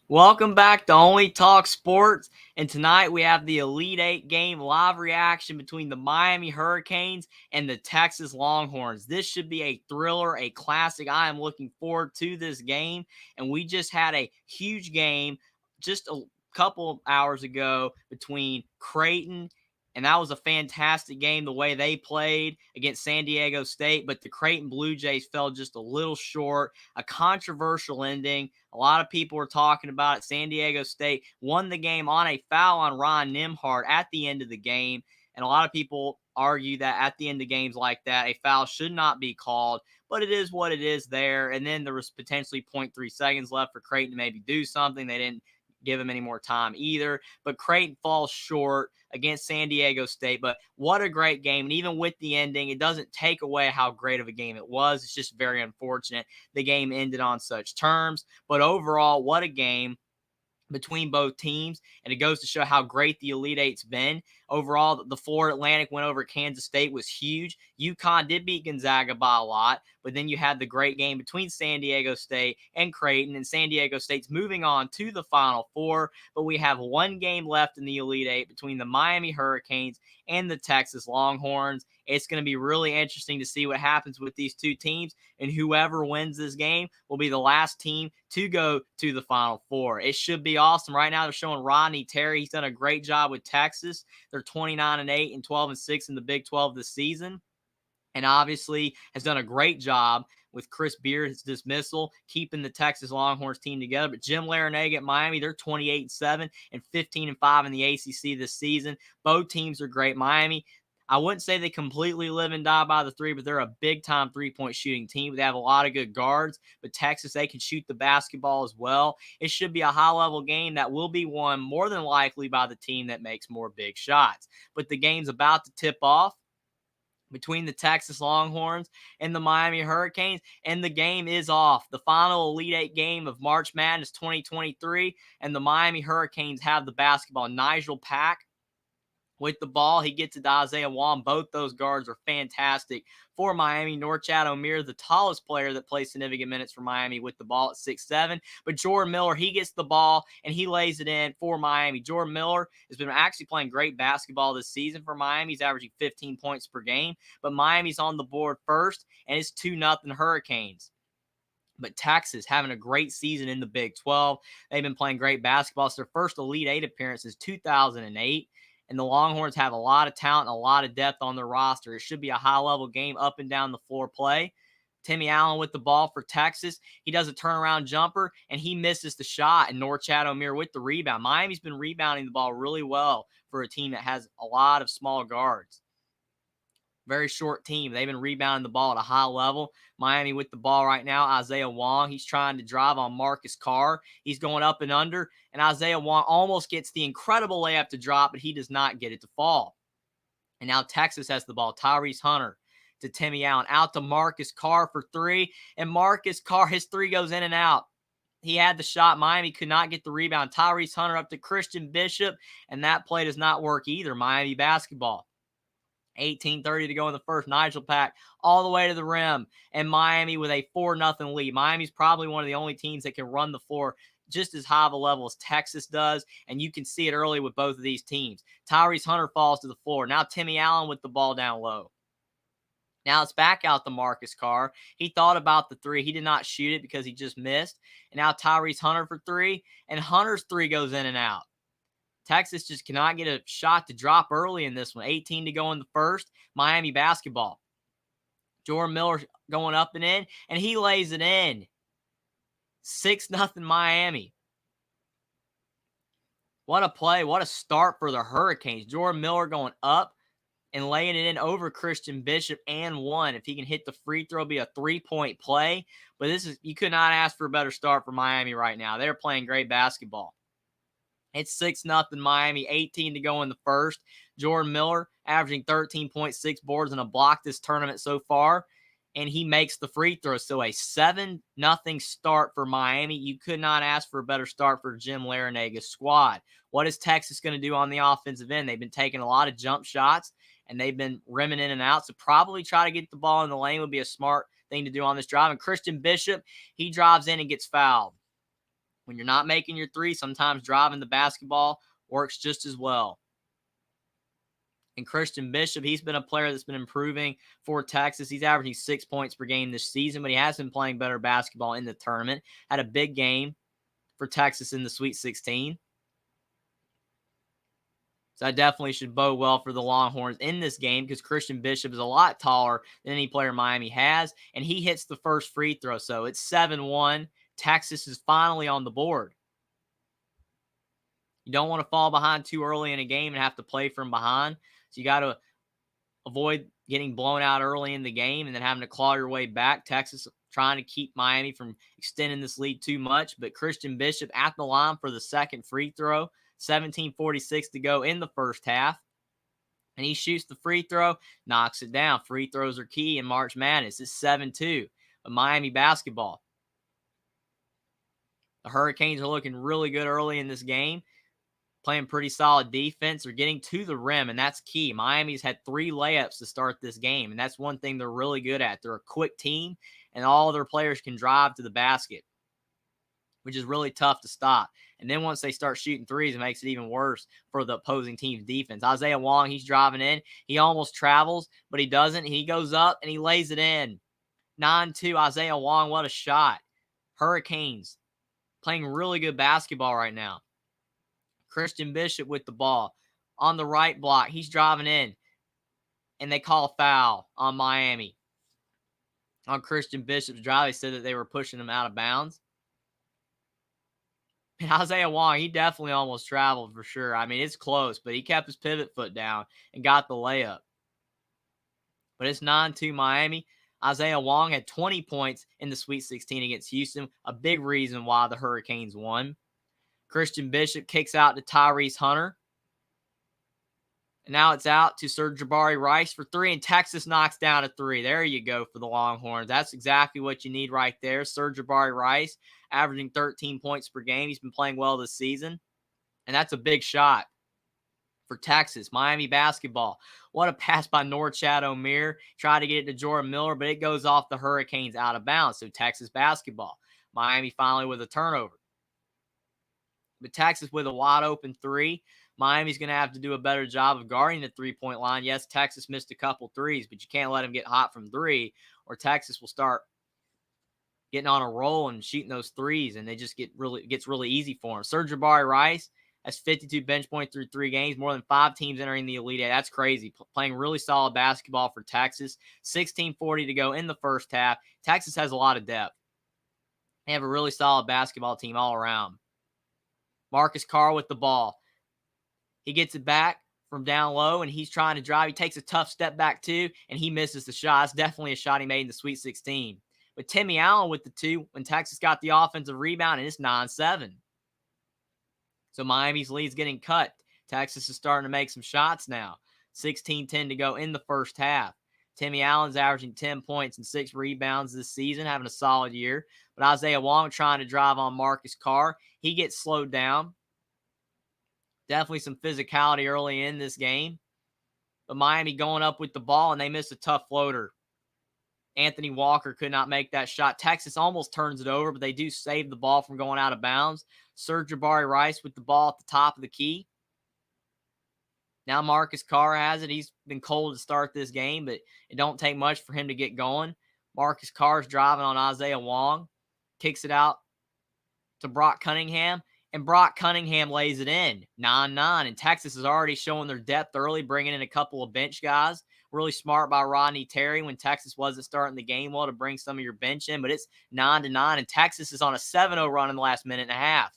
Welcome back to Only Talk Sports. And tonight we have the Elite Eight game live reaction between the Miami Hurricanes and the Texas Longhorns. This should be a thriller, a classic. I am looking forward to this game. And we just had a huge game just a couple of hours ago between Creighton. And that was a fantastic game the way they played against San Diego State. But the Creighton Blue Jays fell just a little short. A controversial ending. A lot of people were talking about it. San Diego State won the game on a foul on Ron Nimhart at the end of the game. And a lot of people argue that at the end of games like that, a foul should not be called. But it is what it is there. And then there was potentially 0.3 seconds left for Creighton to maybe do something. They didn't give him any more time either. But Creighton falls short against San Diego State. But what a great game. And even with the ending, it doesn't take away how great of a game it was. It's just very unfortunate the game ended on such terms. But overall, what a game between both teams, and it goes to show how great the Elite Eight's been. Overall, the Florida Atlantic win over Kansas State was huge. UConn did beat Gonzaga by a lot, but then you had the great game between San Diego State and Creighton, and San Diego State's moving on to the Final Four, but we have one game left in the Elite Eight between the Miami Hurricanes and the Texas Longhorns. It's going to be really interesting to see what happens with these two teams, and whoever wins this game will be the last team to go to the Final Four. It should be awesome. Right now, they're showing Rodney Terry. He's done a great job with Texas. They're 29-8 and 12-6 in the Big 12 this season, and obviously has done a great job with Chris Beard's dismissal, keeping the Texas Longhorns team together. But Jim Larrañaga at Miami, they're 28-7 and 15-5 in the ACC this season. Both teams are great. Miami, I wouldn't say they completely live and die by the three, but they're a big-time three-point shooting team. They have a lot of good guards, but Texas, they can shoot the basketball as well. It should be a high-level game that will be won more than likely by the team that makes more big shots. But the game's about to tip off between the Texas Longhorns and the Miami Hurricanes, and the game is off. The final Elite Eight game of March Madness 2023, and the Miami Hurricanes have the basketball. Nigel Pack with the ball. He gets it to Isaiah Wong. Both those guards are fantastic for Miami. Norchad Omier, the tallest player that plays significant minutes for Miami, with the ball at 6'7". But Jordan Miller, he gets the ball and he lays it in for Miami. Jordan Miller has been actually playing great basketball this season for Miami. He's averaging 15 points per game. But Miami's on the board first, and it's 2-0 Hurricanes. But Texas having a great season in the Big 12. They've been playing great basketball. It's their first Elite Eight appearance since 2008. And the Longhorns have a lot of talent and a lot of depth on their roster. It should be a high-level game, up and down the floor play. Timmy Allen with the ball for Texas. He does a turnaround jumper, and he misses the shot. And Norchad Omier with the rebound. Miami's been rebounding the ball really well for a team that has a lot of small guards. Very short team. They've been rebounding the ball at a high level. Miami with the ball right now. Isaiah Wong, he's trying to drive on Marcus Carr. He's going up and under, and Isaiah Wong almost gets the incredible layup to drop, but he does not get it to fall. And now Texas has the ball. Tyrese Hunter to Timmy Allen. Out to Marcus Carr for three, and Marcus Carr, his three goes in and out. He had the shot. Miami could not get the rebound. Tyrese Hunter up to Christian Bishop, and that play does not work either. Miami basketball. 18:30 to go in the first. Nigel Pack all the way to the rim, and Miami with a 4-0 lead. Miami's probably one of the only teams that can run the floor just as high of a level as Texas does, and you can see it early with both of these teams. Tyrese Hunter falls to the floor. Now Timmy Allen with the ball down low. Now it's back out to Marcus Carr. He thought about the three. He did not shoot it because he just missed. And now Tyrese Hunter for three, and Hunter's three goes in and out. Texas just cannot get a shot to drop early in this one. 18 to go in the first. Miami basketball. Jordan Miller going up and in, and he lays it in. 6-0 Miami. What a play. What a start for the Hurricanes. Jordan Miller going up and laying it in over Christian Bishop and one. If he can hit the free throw, it'll be a 3-point play. But you could not ask for a better start for Miami right now. They're playing great basketball. It's 6-0 Miami, 18 to go in the first. Jordan Miller averaging 13.6 boards and a block this tournament so far, and he makes the free throw. So a 7-0 start for Miami. You could not ask for a better start for Jim Larrañaga's squad. What is Texas going to do on the offensive end? They've been taking a lot of jump shots, and they've been rimming in and out. So probably try to get the ball in the lane would be a smart thing to do on this drive. And Christian Bishop, he drives in and gets fouled. When you're not making your three, sometimes driving the basketball works just as well. And Christian Bishop, he's been a player that's been improving for Texas. He's averaging 6 points per game this season, but he has been playing better basketball in the tournament. Had a big game for Texas in the Sweet 16. So I definitely should bode well for the Longhorns in this game because Christian Bishop is a lot taller than any player Miami has, and he hits the first free throw. So it's 7-1. Texas is finally on the board. You don't want to fall behind too early in a game and have to play from behind. So you got to avoid getting blown out early in the game and then having to claw your way back. Texas trying to keep Miami from extending this lead too much. But Christian Bishop at the line for the second free throw. 17:46 to go in the first half. And he shoots the free throw, knocks it down. Free throws are key in March Madness. It's 7-2. But Miami basketball. The Hurricanes are looking really good early in this game. Playing pretty solid defense. They're getting to the rim, and that's key. Miami's had 3 layups to start this game, and that's one thing they're really good at. They're a quick team, and all their players can drive to the basket, which is really tough to stop. And then once they start shooting threes, it makes it even worse for the opposing team's defense. Isaiah Wong, he's driving in. He almost travels, but he doesn't. He goes up, and he lays it in. 9-2, Isaiah Wong, what a shot. Hurricanes playing really good basketball right now. Christian Bishop with the ball on the right block. He's driving in, and they call a foul on Miami. On Christian Bishop's drive, they said that they were pushing him out of bounds. And Isaiah Wong, he definitely almost traveled for sure. I mean, it's close, but he kept his pivot foot down and got the layup. But it's 9-2 Miami. Isaiah Wong had 20 points in the Sweet 16 against Houston, a big reason why the Hurricanes won. Christian Bishop kicks out to Tyrese Hunter. And now it's out to Sir'Jabari Rice for 3, and Texas knocks down a 3. There you go for the Longhorns. That's exactly what you need right there. Sir'Jabari Rice averaging 13 points per game. He's been playing well this season. And that's a big shot for Texas. Miami basketball. What a pass by Norchad Omier. Tried to get it to Jordan Miller, but it goes off the Hurricanes out of bounds. So Texas basketball. Miami finally with a turnover. But Texas with a wide open 3. Miami's going to have to do a better job of guarding the three-point line. Yes, Texas missed a couple threes, but you can't let them get hot from 3, or Texas will start getting on a roll and shooting those threes, and they just gets really easy for them. Sir'Jabari Rice has 52 bench points through 3 games, more than 5 teams entering the Elite Eight. That's crazy. Playing really solid basketball for Texas. 16:40 to go in the first half. Texas has a lot of depth. They have a really solid basketball team all around. Marcus Carr with the ball. He gets it back from down low, and he's trying to drive. He takes a tough step back, too, and he misses the shot. It's definitely a shot he made in the Sweet 16. But Timmy Allen with the 2 when Texas got the offensive rebound, and it's 9-7. So Miami's lead's getting cut. Texas is starting to make some shots now. 16:10 to go in the first half. Timmy Allen's averaging 10 points and 6 rebounds this season, having a solid year. But Isaiah Wong trying to drive on Marcus Carr. He gets slowed down. Definitely some physicality early in this game. But Miami going up with the ball, and they missed a tough floater. Anthony Walker could not make that shot. Texas almost turns it over, but they do save the ball from going out of bounds. Sir'Jabari Rice with the ball at the top of the key. Now Marcus Carr has it. He's been cold to start this game, but it don't take much for him to get going. Marcus Carr's driving on Isaiah Wong. Kicks it out to Brock Cunningham. And Brock Cunningham lays it in, 9-9. And Texas is already showing their depth early, bringing in a couple of bench guys. Really smart by Rodney Terry when Texas wasn't starting the game well to bring some of your bench in. But it's 9-9, and Texas is on a 7-0 run in the last minute and a half.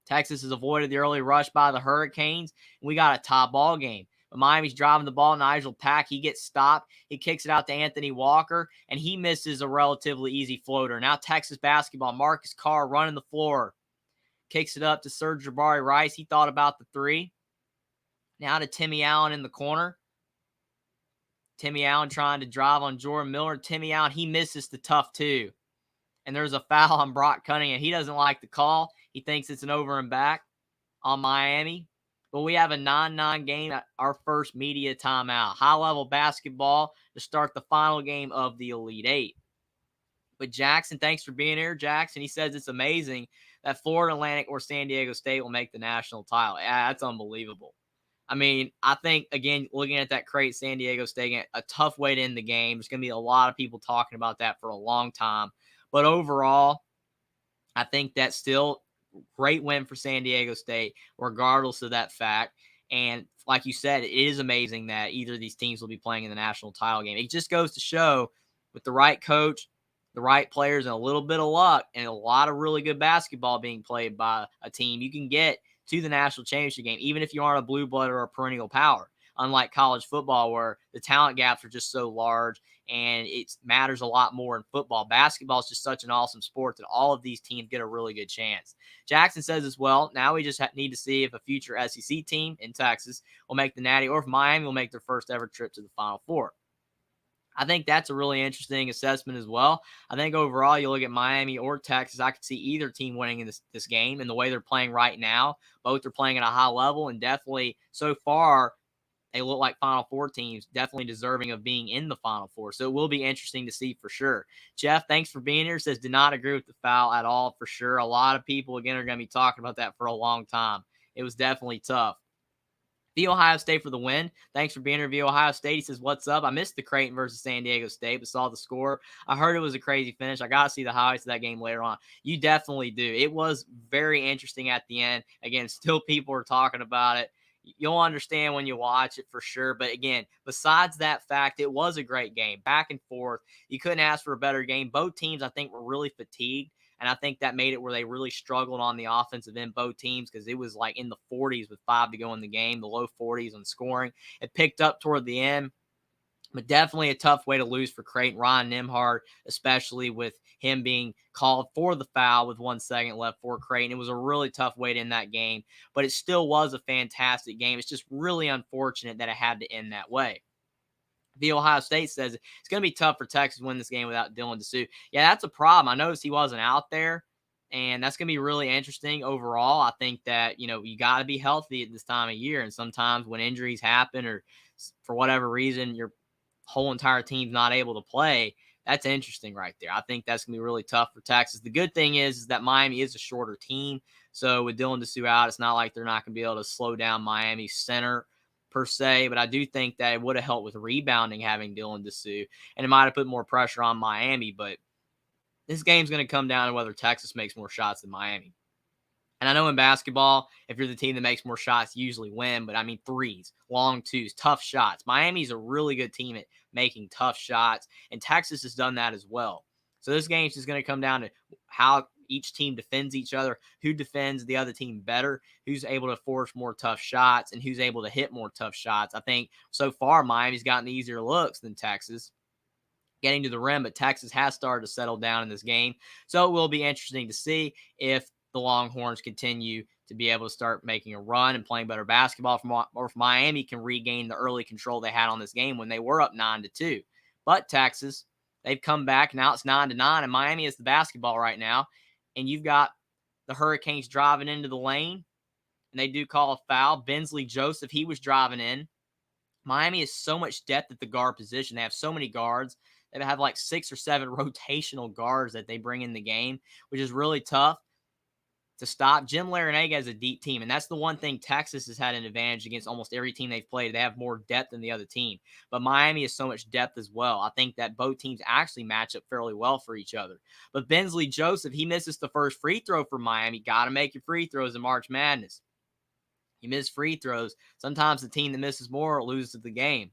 Texas has avoided the early rush by the Hurricanes, and we got a top ball game. But Miami's driving the ball. Nigel Pack, he gets stopped. He kicks it out to Anthony Walker, and he misses a relatively easy floater. Now Texas basketball. Marcus Carr running the floor. Kicks it up to Sir'Jabari Rice. He thought about the 3. Now to Timmy Allen in the corner. Timmy Allen trying to drive on Jordan Miller. Timmy Allen, he misses the tough 2. And there's a foul on Brock Cunningham. He doesn't like the call. He thinks it's an over and back on Miami. But we have a 9-9 game at our first media timeout. High-level basketball to start the final game of the Elite Eight. But Jackson, thanks for being here, Jackson. He says it's amazing that Florida Atlantic or San Diego State will make the national title. Yeah, that's unbelievable. I mean, I think, again, looking at that crate, San Diego State game, a tough way to end the game. There's going to be a lot of people talking about that for a long time. But overall, I think that's still great win for San Diego State, regardless of that fact. And like you said, it is amazing that either of these teams will be playing in the national title game. It just goes to show with the right coach, the right players, and a little bit of luck and a lot of really good basketball being played by a team, you can get to the national championship game, even if you aren't a blue blood or a perennial power. Unlike college football, where the talent gaps are just so large and it matters a lot more in football. Basketball is just such an awesome sport that all of these teams get a really good chance. Jackson says as well, now we just need to see if a future SEC team in Texas will make the Natty or if Miami will make their first ever trip to the Final Four. I think that's a really interesting assessment as well. I think overall, you look at Miami or Texas, I could see either team winning in this game and the way they're playing right now. Both are playing at a high level and definitely so far, they look like Final Four teams, definitely deserving of being in the Final Four. So it will be interesting to see for sure. Jeff, thanks for being here. Says, did not agree with the foul at all for sure. A lot of people, again, are going to be talking about that for a long time. It was definitely tough. The Ohio State for the win. Thanks for being here, Via Ohio State. He says, what's up? I missed the Creighton versus San Diego State, but saw the score. I heard it was a crazy finish. I got to see the highlights of that game later on. You definitely do. It was very interesting at the end. Again, still people are talking about it. You'll understand when you watch it for sure. But again, besides that fact, it was a great game. Back and forth. You couldn't ask for a better game. Both teams, I think, were really fatigued. And I think that made it where they really struggled on the offensive end, both teams, because it was like in the 40s with 5 to go in the game, the low 40s on scoring. It picked up toward the end, but definitely a tough way to lose for Creighton. Ryan Nembhard, especially with him being called for the foul with 1 second left for Creighton. It was a really tough way to end that game, but it still was a fantastic game. It's just really unfortunate that it had to end that way. The Ohio State says it's going to be tough for Texas to win this game without Dylan Disu. Yeah, that's a problem. I noticed he wasn't out there, and that's going to be really interesting overall. I think that, you got to be healthy at this time of year, and sometimes when injuries happen or for whatever reason your whole entire team's not able to play, that's interesting right there. I think that's going to be really tough for Texas. The good thing is that Miami is a shorter team, so with Dylan Disu out, it's not like they're not going to be able to slow down Miami's center per se, but I do think that it would have helped with rebounding having Dylan Disu, and it might have put more pressure on Miami, but this game's going to come down to whether Texas makes more shots than Miami. And I know in basketball, if you're the team that makes more shots, you usually win, but I mean threes, long twos, tough shots. Miami's a really good team at making tough shots, and Texas has done that as well. So this game's just going to come down to how each team defends each other, who defends the other team better, who's able to force more tough shots, and who's able to hit more tough shots. I think so far Miami's gotten easier looks than Texas getting to the rim, but Texas has started to settle down in this game. So it will be interesting to see if the Longhorns continue to be able to start making a run and playing better basketball, or if Miami can regain the early control they had on this game when they were up 9-2. But Texas, they've come back. Now it's 9-9, and Miami is the basketball right now. And you've got the Hurricanes driving into the lane, and they do call a foul. Bensley Joseph, he was driving in. Miami has so much depth at the guard position. They have so many guards. They have like 6 or 7 rotational guards that they bring in the game, which is really tough to stop. Jim Larinaga has a deep team, and that's the one thing Texas has had an advantage against almost every team they've played. They have more depth than the other team, but Miami has so much depth as well. I think that both teams actually match up fairly well for each other. But Bensley Joseph, he misses the first free throw for Miami. Got to make your free throws in March Madness. You miss free throws. Sometimes the team that misses more loses the game.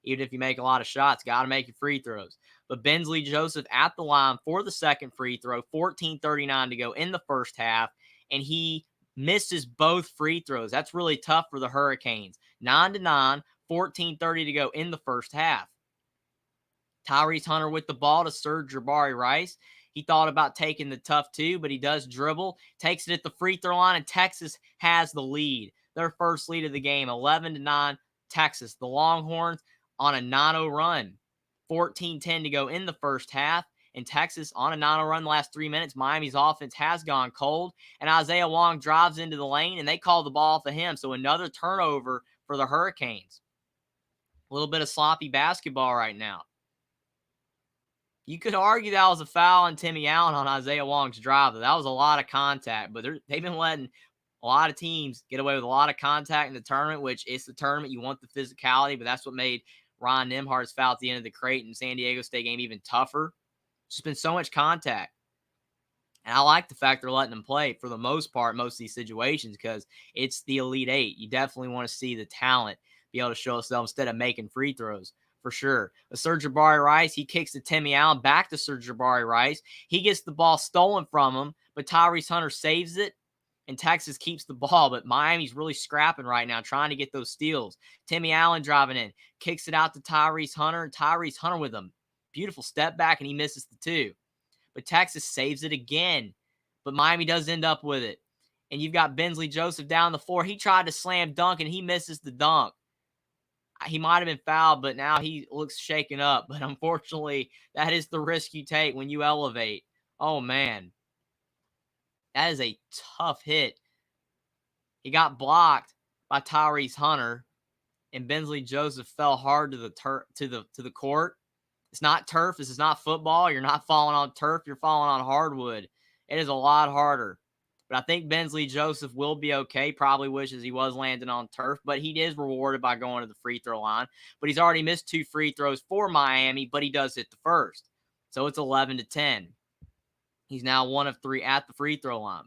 Even if you make a lot of shots, got to make your free throws. But Bensley Joseph at the line for the second free throw, 14:39 to go in the first half, and he misses both free throws. That's really tough for the Hurricanes. 9-9, 14:30 to go in the first half. Tyrese Hunter with the ball to Serge Jabari Rice. He thought about taking the tough two, but he does dribble, takes it at the free throw line, and Texas has the lead. Their first lead of the game, 11-9, Texas. The Longhorns on a 9-0 run. 14-10 to go in the first half. And Texas on a 9-0 run the last 3 minutes. Miami's offense has gone cold. And Isaiah Wong drives into the lane, and they call the ball off of him. So another turnover for the Hurricanes. A little bit of sloppy basketball right now. You could argue that was a foul on Timmy Allen on Isaiah Wong's drive, though. That was a lot of contact, but they've been letting a lot of teams get away with a lot of contact in the tournament, which is the tournament. You want the physicality, but that's what made Ron Nimhard's foul at the end of the Creighton San Diego State game even tougher. It's just been so much contact. And I like the fact they're letting them play for the most part, most of these situations, because it's the Elite Eight. You definitely want to see the talent be able to show itself instead of making free throws, for sure. But Sir'Jabari Rice, he kicks to Timmy Allen, back to Sir'Jabari Rice. He gets the ball stolen from him, but Tyrese Hunter saves it, and Texas keeps the ball. But Miami's really scrapping right now, trying to get those steals. Timmy Allen driving in, kicks it out to Tyrese Hunter, and Tyrese Hunter with him. Beautiful step back, and he misses the two. But Texas saves it again. But Miami does end up with it. And you've got Bensley Joseph down the floor. He tried to slam dunk, and he misses the dunk. He might have been fouled, but now he looks shaken up. But unfortunately, that is the risk you take when you elevate. Oh, man. That is a tough hit. He got blocked by Tyrese Hunter, and Bensley Joseph fell hard to the court. It's not turf. This is not football. You're not falling on turf. You're falling on hardwood. It is a lot harder. But I think Bensley Joseph will be okay. Probably wishes he was landing on turf, but he is rewarded by going to the free throw line. But he's already missed 2 free throws for Miami, but he does hit the first. So it's 11-10. He's now 1 of 3 at the free throw line.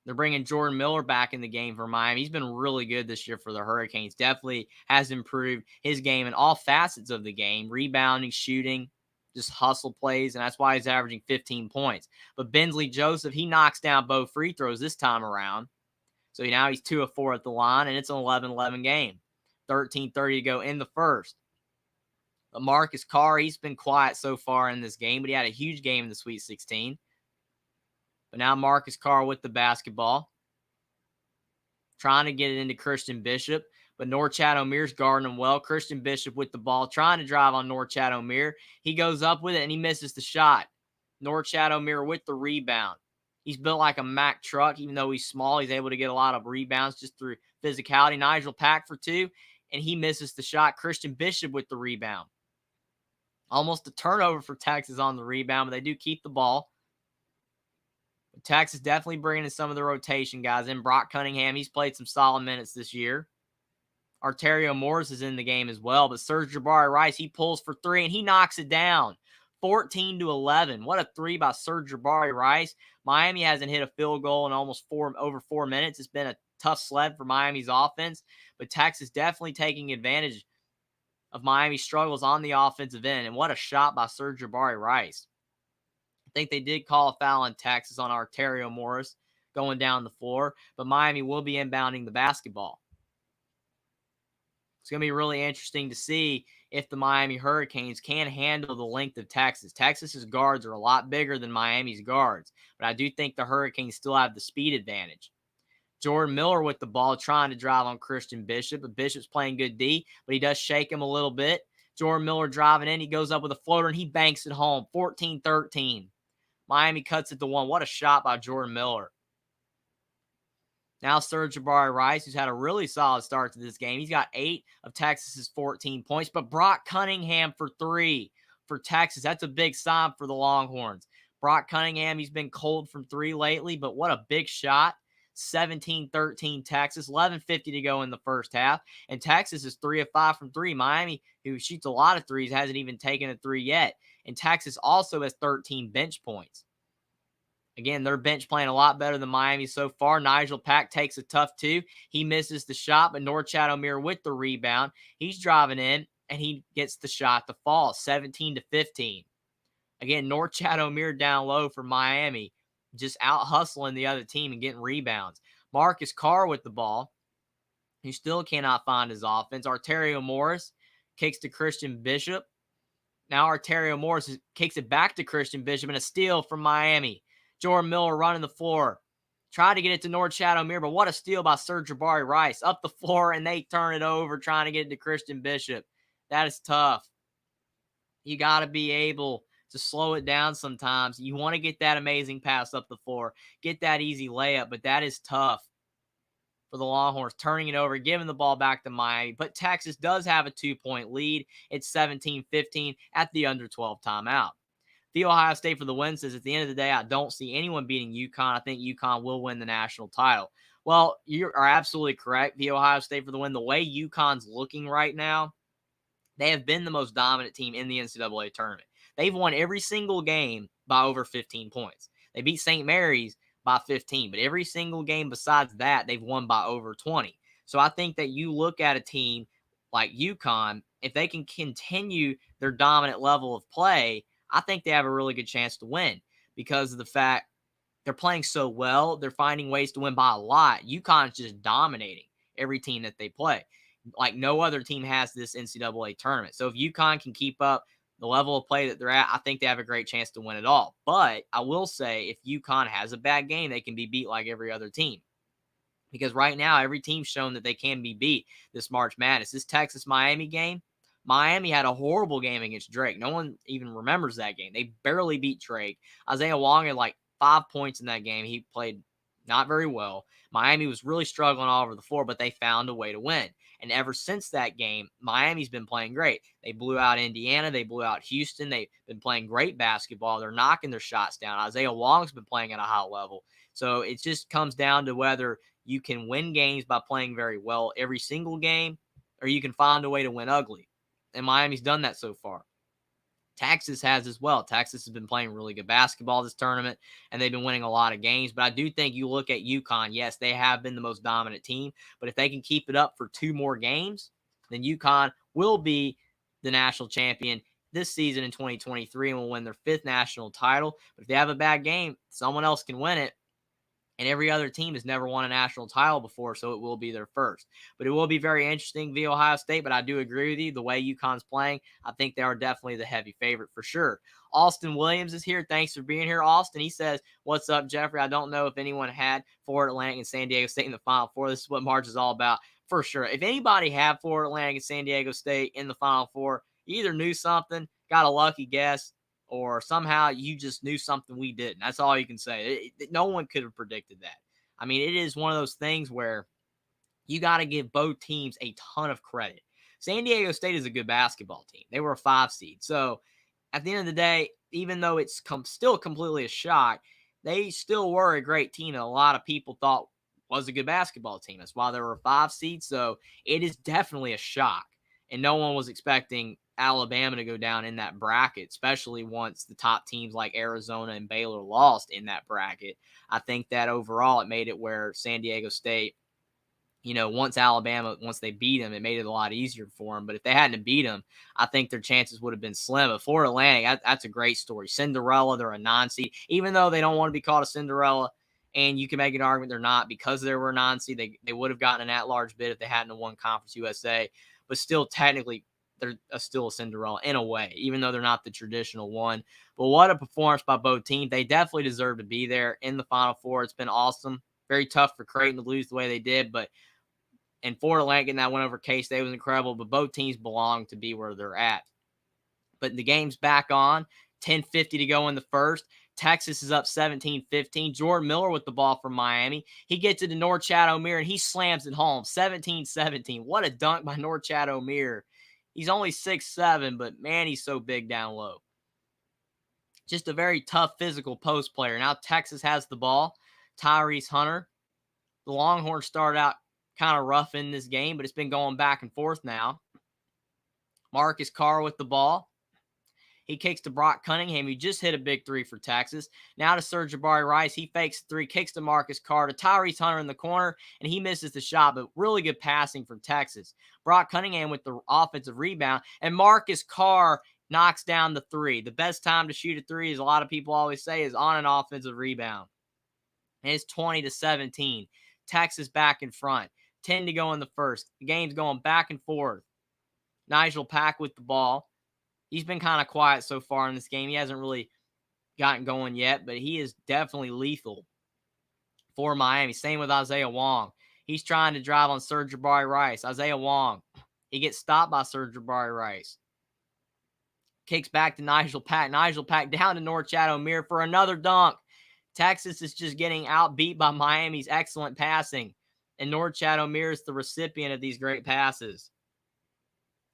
They're bringing Jordan Miller back in the game for Miami. He's been really good this year for the Hurricanes. Definitely has improved his game in all facets of the game. Rebounding, shooting, just hustle plays, and that's why he's averaging 15 points. But Bensley Joseph, he knocks down both free throws this time around. So now he's 2 of 4 at the line, and it's an 11-11 game. 13:30 to go in the first. But Marcus Carr, he's been quiet so far in this game, but he had a huge game in the Sweet 16. But now Marcus Carr with the basketball, trying to get it into Christian Bishop. But Norchad Omiir's guarding him well. Christian Bishop with the ball, trying to drive on Norchad Omiir. He goes up with it, and he misses the shot. Norchad Omiir with the rebound. He's built like a Mack truck. Even though he's small, he's able to get a lot of rebounds just through physicality. Nigel Pack for 2, and he misses the shot. Christian Bishop with the rebound. Almost a turnover for Texas on the rebound, but they do keep the ball. Texas definitely bringing in some of the rotation guys in. Brock Cunningham, he's played some solid minutes this year. Arterio Morris is in the game as well. But Sir'Jabari Rice, he pulls for 3, and he knocks it down. 14-11. What a 3 by Sir'Jabari Rice. Miami hasn't hit a field goal in almost over 4 minutes. It's been a tough sled for Miami's offense. But Texas definitely taking advantage of Miami's struggles on the offensive end. And what a shot by Sir'Jabari Rice. I think they did call a foul in Texas on Arterio Morris going down the floor, but Miami will be inbounding the basketball. It's going to be really interesting to see if the Miami Hurricanes can handle the length of Texas. Texas's guards are a lot bigger than Miami's guards, but I do think the Hurricanes still have the speed advantage. Jordan Miller with the ball, trying to drive on Christian Bishop, but Bishop's playing good D, but he does shake him a little bit. Jordan Miller driving in, he goes up with a floater, and he banks it home. 14-13. Miami cuts it to 1. What a shot by Jordan Miller. Now Sir'Jabari Rice, who's had a really solid start to this game. He's got 8 of Texas's 14 points. But Brock Cunningham for 3 for Texas. That's a big sign for the Longhorns. Brock Cunningham, he's been cold from 3 lately, but what a big shot. 17-13 Texas. 11:50 to go in the first half. And Texas is 3 of 5 from 3. Miami, who shoots a lot of threes, hasn't even taken a 3 yet. And Texas also has 13 bench points. Again, their bench playing a lot better than Miami so far. Nigel Pack takes a tough 2. He misses the shot, but Norchad Omiir with the rebound. He's driving in, and he gets the shot to fall. 17-15. Again, Norchad Omiir down low for Miami, just out hustling the other team and getting rebounds. Marcus Carr with the ball. He still cannot find his offense. Arterio Morris kicks to Christian Bishop. Now Arterio Morris kicks it back to Christian Bishop, and a steal from Miami. Jordan Miller running the floor. Tried to get it to Norchad Omiir, but what a steal by Sir'Jabari Rice. Up the floor, and they turn it over, trying to get it to Christian Bishop. That is tough. You got to be able to slow it down sometimes. You want to get that amazing pass up the floor, get that easy layup, but that is tough. for the Longhorns, turning it over, giving the ball back to Miami. But Texas does have a 2-point lead. It's 17-15 at the under 12 timeout. The Ohio State for the win says, at the end of the day, I don't see anyone beating UConn. I think UConn will win the national title. Well, you are absolutely correct. The Ohio State for the win. The way UConn's looking right now, they have been the most dominant team in the NCAA tournament. They've won every single game by over 15 points. They beat St. Mary's by 15, but every single game besides that, they've won by over 20. So I think that you look at a team like UConn, if they can continue their dominant level of play, I think they have a really good chance to win because of the fact they're playing so well. They're finding ways to win by a lot. UConn's just dominating every team that they play. Like no other team has this NCAA tournament. So if UConn can keep up the level of play that they're at, I think they have a great chance to win it all. But I will say if UConn has a bad game, they can be beat like every other team. Because right now, every team's shown that they can be beat this March Madness. This Texas-Miami game, Miami had a horrible game against Drake. No one even remembers that game. They barely beat Drake. Isaiah Wong had like 5 points in that game. He played not very well. Miami was really struggling all over the floor, but they found a way to win. And ever since that game, Miami's been playing great. They blew out Indiana. They blew out Houston. They've been playing great basketball. They're knocking their shots down. Isaiah Wong's been playing at a high level. So it just comes down to whether you can win games by playing very well every single game, or you can find a way to win ugly. And Miami's done that so far. Texas has as well. Texas has been playing really good basketball this tournament, and they've been winning a lot of games. But I do think you look at UConn, yes, they have been the most dominant team. But if they can keep it up for 2 more games, then UConn will be the national champion this season in 2023 and will win their 5th national title. But if they have a bad game, someone else can win it. And every other team has never won a national title before, so it will be their first. But it will be very interesting via Ohio State, but I do agree with you. The way UConn's playing, I think they are definitely the heavy favorite for sure. Austin Williams is here. Thanks for being here, Austin. He says, what's up, Jeffrey? I don't know if anyone had Florida Atlantic and San Diego State in the Final Four. This is what March is all about, for sure. If anybody had Florida Atlantic and San Diego State in the Final Four, you either knew something, got a lucky guess, or somehow you just knew something we didn't. That's all you can say. No one could have predicted that. I mean, it is one of those things where you got to give both teams a ton of credit. San Diego State is a good basketball team. They were a 5 seed. So at the end of the day, even though it's still completely a shock, they still were a great team that a lot of people thought was a good basketball team. That's why they were a 5 seed. So it is definitely a shock. And no one was expecting Alabama to go down in that bracket, especially once the top teams like Arizona and Baylor lost in that bracket. I think that overall it made it where San Diego State, once they beat them, it made it a lot easier for them. But if they hadn't beat them, I think their chances would have been slim. But Florida Atlantic, that's a great story. Cinderella, they're a 9 seed, even though they don't want to be called a Cinderella. And you can make an argument they're not because they were a 9 seed. They would have gotten an at-large bid if they hadn't won Conference USA. But still, technically, they're still a Cinderella in a way, even though they're not the traditional one. But what a performance by both teams. They definitely deserve to be there in the Final Four. It's been awesome. Very tough for Creighton to lose the way they did, and Florida Atlantic getting that win over K-State was incredible, but both teams belong to be where they're at. But the game's back on, 10:50 to go in the first. Texas is up 17-15. Jordan Miller with the ball from Miami. He gets it to Norchad Omier, and he slams it home, 17-17. What a dunk by Norchad Omier. He's only 6'7", but, man, he's so big down low. Just a very tough physical post player. Now Texas has the ball. Tyrese Hunter. The Longhorns started out kind of rough in this game, but it's been going back and forth now. Marcus Carr with the ball. He kicks to Brock Cunningham, who just hit a big 3 for Texas. Now to Sir'Jabari Rice. He fakes 3, kicks to Marcus Carr, to Tyrese Hunter in the corner, and he misses the shot, but really good passing from Texas. Brock Cunningham with the offensive rebound, and Marcus Carr knocks down the 3. The best time to shoot a 3, as a lot of people always say, is on an offensive rebound. And it's 20-17. Texas back in front. 10 to go in the first. The game's going back and forth. Nigel Pack with the ball. He's been kind of quiet so far in this game. He hasn't really gotten going yet, but he is definitely lethal for Miami. Same with Isaiah Wong. He's trying to drive on Sir'Jabari Rice. Isaiah Wong. He gets stopped by Sir'Jabari Rice. Kicks back to Nigel Pack. Nigel Pack down to Norchad Omier for another dunk. Texas is just getting outbeat by Miami's excellent passing. and Norchad Omier is the recipient of these great passes.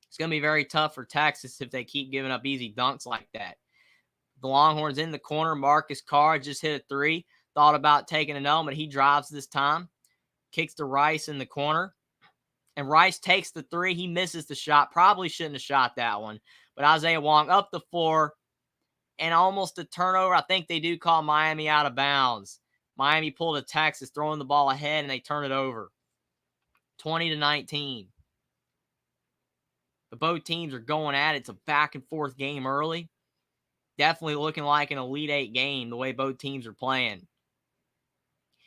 It's going to be very tough for Texas if they keep giving up easy dunks like that. The Longhorns in the corner. Marcus Carr just hit a three. Thought about taking an element. He drives this time. Kicks to Rice in the corner. And Rice takes the three. He misses the shot. Probably shouldn't have shot that one. But Isaiah Wong up the floor. And almost a turnover. I think they do call Miami out of bounds. Miami pulled a Texas, throwing the ball ahead, and they turn it over. 20-19. But both teams are going at it. It's a back-and-forth game early. Definitely looking like an Elite Eight game, the way both teams are playing.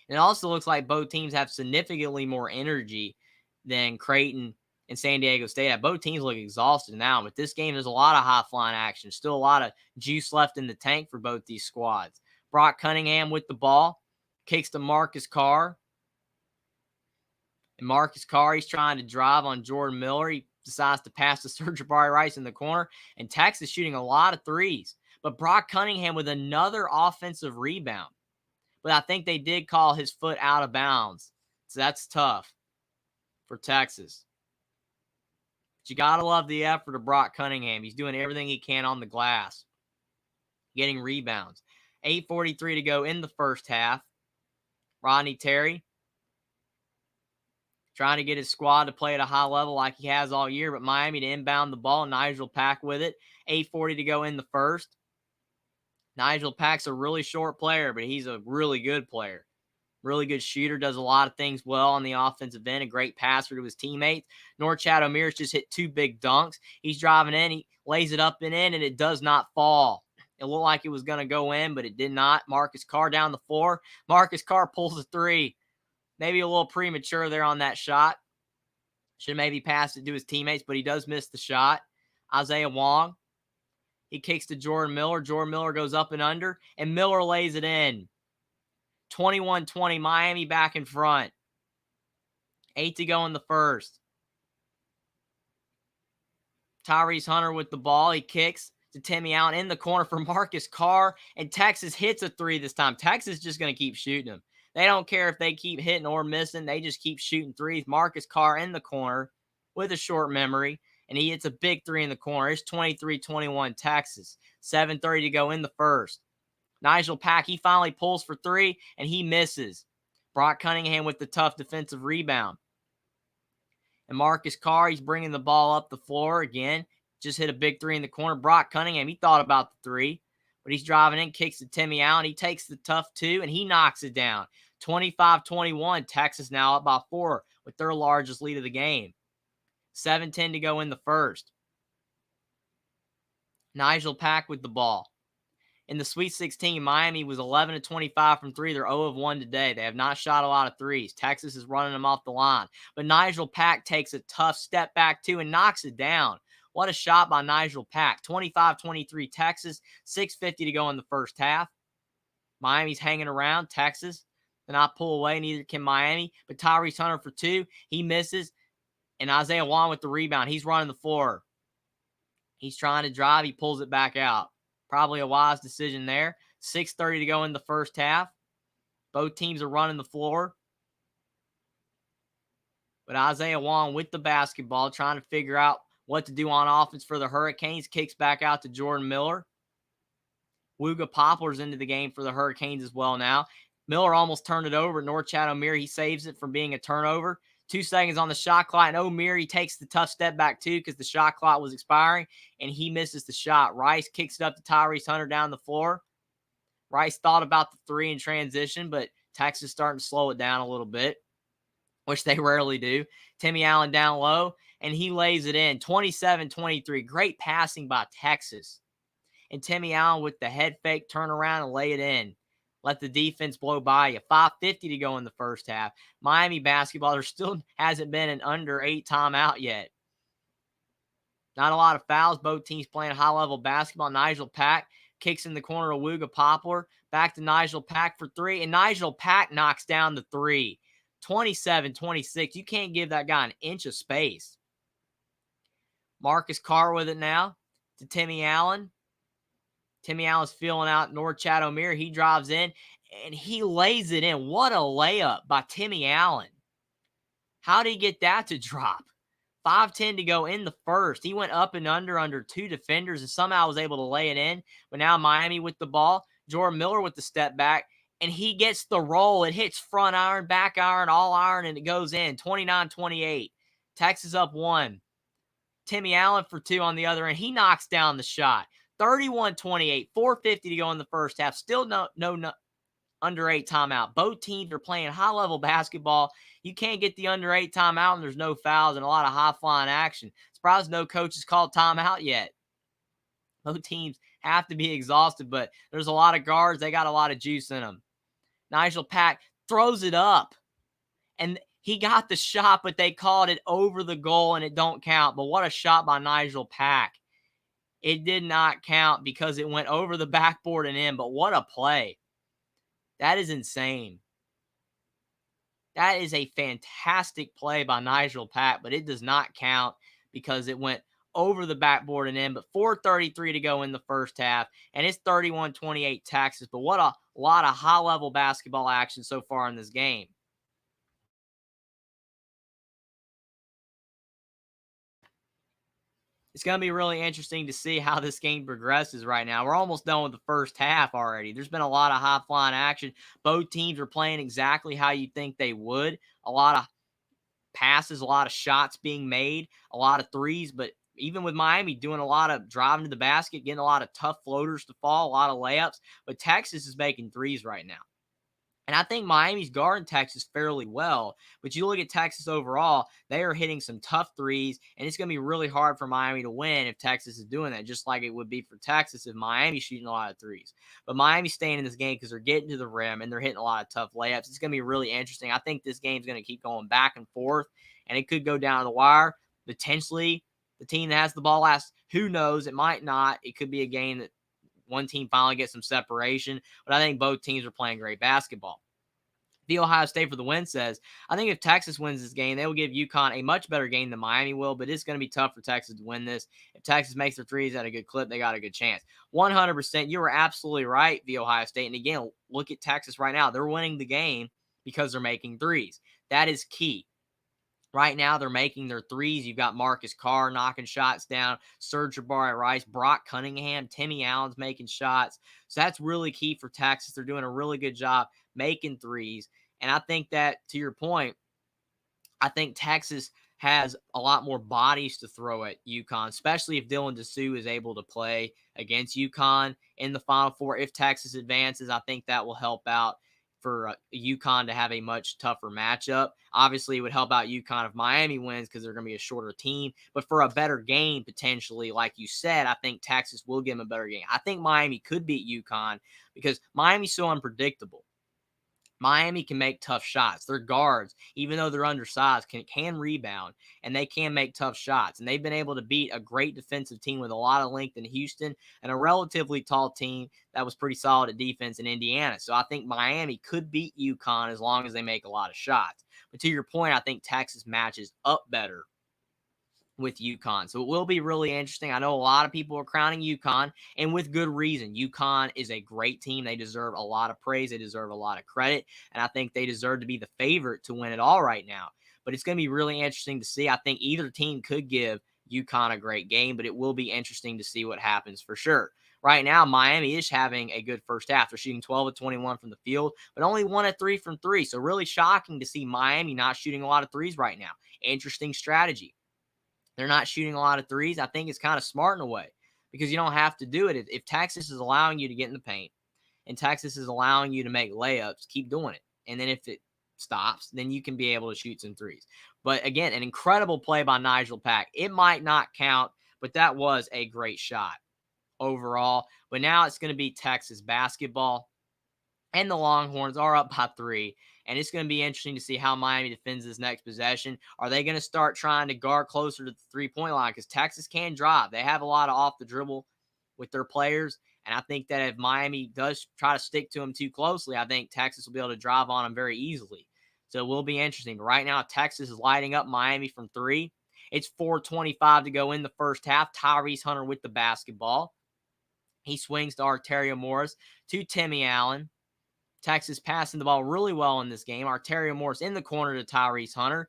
And it also looks like both teams have significantly more energy than Creighton and San Diego State. Both teams look exhausted now. But this game, there's a lot of high-flying action. Still a lot of juice left in the tank for both these squads. Brock Cunningham with the ball. Kicks to Marcus Carr. And Marcus Carr, he's trying to drive on Jordan Miller. He decides to pass to Sir'Jabari Rice in the corner. And Texas shooting a lot of threes. But Brock Cunningham with another offensive rebound. But I think they did call his foot out of bounds. So that's tough for Texas. But you got to love the effort of Brock Cunningham. He's doing everything he can on the glass. Getting rebounds. 8:43 to go in the first half. Rodney Terry trying to get his squad to play at a high level like he has all year. But Miami to inbound the ball. Nigel Pack with it. 8:40 to go in the first. Nigel Pack's a really short player, but he's a really good player. Really good shooter, does a lot of things well on the offensive end, a great passer to his teammates. Norchad Omier just hit two big dunks. He's driving in, he lays it up and in, and it does not fall. It looked like it was going to go in, but it did not. Marcus Carr down the floor. Marcus Carr pulls a three. Maybe a little premature there on that shot. Should maybe pass it to his teammates, but he does miss the shot. Isaiah Wong. He kicks to Jordan Miller. Jordan Miller goes up and under, and Miller lays it in. 21-20, Miami back in front. 8 to go in the first. Tyrese Hunter with the ball. He kicks to Timmy Allen in the corner for Marcus Carr, and Texas hits a three this time. Texas is just going to keep shooting them. They don't care if they keep hitting or missing. They just keep shooting threes. Marcus Carr in the corner with a short memory. And he hits a big three in the corner. It's 23-21 Texas. 7:30 to go in the first. Nigel Pack, he finally pulls for three, and he misses. Brock Cunningham with the tough defensive rebound. And Marcus Carr, he's bringing the ball up the floor again. Just hit a big three in the corner. Brock Cunningham, he thought about the three, but he's driving in, kicks to Timmy Allen. He takes the tough two, and he knocks it down. 25-21, Texas now up by 4 with their largest lead of the game. 7:10 to go in the first. Nigel Pack with the ball. In the Sweet 16, Miami was 11-25 from three. They're 0-1 today. They have not shot a lot of threes. Texas is running them off the line. But Nigel Pack takes a tough step back, too, and knocks it down. What a shot by Nigel Pack. 25-23 Texas. 6:50 to go in the first half. Miami's hanging around. Texas cannot pull away. Neither can Miami. But Tyrese Hunter for two. He misses. And Isaiah Wong with the rebound. He's running the floor. He's trying to drive. He pulls it back out. Probably a wise decision there. 6:30 to go in the first half. Both teams are running the floor. But Isaiah Wong with the basketball, trying to figure out what to do on offense for the Hurricanes. Kicks back out to Jordan Miller. Wooga Poplar's into the game for the Hurricanes as well now. Miller almost turned it over. Norchad Omier, he saves it from being a turnover. 2 seconds on the shot clock, and Omier, he takes the tough step back too because the shot clock was expiring, and he misses the shot. Rice kicks it up to Tyrese Hunter down the floor. Rice thought about the three in transition, but Texas starting to slow it down a little bit, which they rarely do. Timmy Allen down low, and he lays it in. 27-23. Great passing by Texas. And Timmy Allen with the head fake, turn around and lay it in. Let the defense blow by you. 5:50 to go in the first half. Miami basketball, there still hasn't been an under 8 timeout yet. Not a lot of fouls. Both teams playing high-level basketball. Nigel Pack kicks in the corner of Wooga Poplar. Back to Nigel Pack for three. And Nigel Pack knocks down the three. 27-26. You can't give that guy an inch of space. Marcus Carr with it now to Timmy Allen. Timmy Allen's feeling out Norchad Omier. He drives in, and he lays it in. What a layup by Timmy Allen. How did he get that to drop? 5:10 to go in the first. He went up and under two defenders and somehow was able to lay it in. But now Miami with the ball. Jordan Miller with the step back. And he gets the roll. It hits front iron, back iron, all iron, and it goes in. 29-28. Texas up 1. Timmy Allen for 2 on the other end. He knocks down the shot. 31-28. 4:50 to go in the first half. Still no under 8 timeout. Both teams are playing high-level basketball. You can't get the under 8 timeout, and there's no fouls and a lot of high-flying action. Surprised no coach has called timeout yet. Both teams have to be exhausted, but there's a lot of guards. They got a lot of juice in them. Nigel Pack throws it up, and he got the shot, but they called it over the goal, and it don't count. But what a shot by Nigel Pack. It did not count because it went over the backboard and in, but what a play. That is insane. That is a fantastic play by Nigel Pack, but it does not count because it went over the backboard and in. But 4:33 to go in the first half, and it's 31-28 Texas. But what a lot of high-level basketball action so far in this game. It's going to be really interesting to see how this game progresses right now. We're almost done with the first half already. There's been a lot of high-flying action. Both teams are playing exactly how you think they would. A lot of passes, a lot of shots being made, a lot of threes. But even with Miami doing a lot of driving to the basket, getting a lot of tough floaters to fall, a lot of layups. But Texas is making threes right now. And I think Miami's guarding Texas fairly well. But you look at Texas overall, they are hitting some tough threes, and it's going to be really hard for Miami to win if Texas is doing that, just like it would be for Texas if Miami's shooting a lot of threes. But Miami's staying in this game because they're getting to the rim, and they're hitting a lot of tough layups. It's going to be really interesting. I think this game's going to keep going back and forth, and it could go down to the wire. Potentially, the team that has the ball last, who knows? It might not. It could be a game that one team finally gets some separation, but I think both teams are playing great basketball. The Ohio State for the win says, I think if Texas wins this game, they will give UConn a much better game than Miami will, but it's going to be tough for Texas to win this. If Texas makes their threes at a good clip, they got a good chance. 100%, you were absolutely right, the Ohio State. And again, look at Texas right now. They're winning the game because they're making threes. That is key. Right now, they're making their threes. You've got Marcus Carr knocking shots down, Serge Rice, Brock Cunningham, Timmy Allen's making shots. So that's really key for Texas. They're doing a really good job making threes. And I think that, to your point, I think Texas has a lot more bodies to throw at UConn, especially if Dylan Disu is able to play against UConn in the Final Four. If Texas advances, I think that will help out for UConn to have a much tougher matchup. Obviously, it would help out UConn if Miami wins because they're going to be a shorter team. But for a better game, potentially, like you said, I think Texas will give them a better game. I think Miami could beat UConn because Miami's so unpredictable. Miami can make tough shots. Their guards, even though they're undersized, can rebound, and they can make tough shots. And they've been able to beat a great defensive team with a lot of length in Houston and a relatively tall team that was pretty solid at defense in Indiana. So I think Miami could beat UConn as long as they make a lot of shots. But to your point, I think Texas matches up better with UConn. So it will be really interesting. I know a lot of people are crowning UConn, and with good reason. UConn is a great team. They deserve a lot of praise. They deserve a lot of credit, and I think they deserve to be the favorite to win it all right now. But it's going to be really interesting to see. I think either team could give UConn a great game, but it will be interesting to see what happens for sure. Right now, Miami is having a good first half. They're shooting 12 of 21 from the field, but only 1 of 3 from 3. So really shocking to see Miami not shooting a lot of threes right now. Interesting strategy. They're not shooting a lot of threes. I think it's kind of smart in a way because you don't have to do it. If Texas is allowing you to get in the paint and Texas is allowing you to make layups, keep doing it. And then if it stops, then you can be able to shoot some threes. But again, an incredible play by Nigel Pack. It might not count, but that was a great shot overall. But now it's going to be Texas basketball, and the Longhorns are up by 3. And it's going to be interesting to see how Miami defends this next possession. Are they going to start trying to guard closer to the three-point line? Because Texas can drive. They have a lot of off the dribble with their players. And I think that if Miami does try to stick to them too closely, I think Texas will be able to drive on them very easily. So it will be interesting. But right now, Texas is lighting up Miami from 3. It's 4:25 to go in the first half. Tyrese Hunter with the basketball. He swings to Arterio Morris, to Timmy Allen. Texas passing the ball really well in this game. Arterio Morris in the corner to Tyrese Hunter.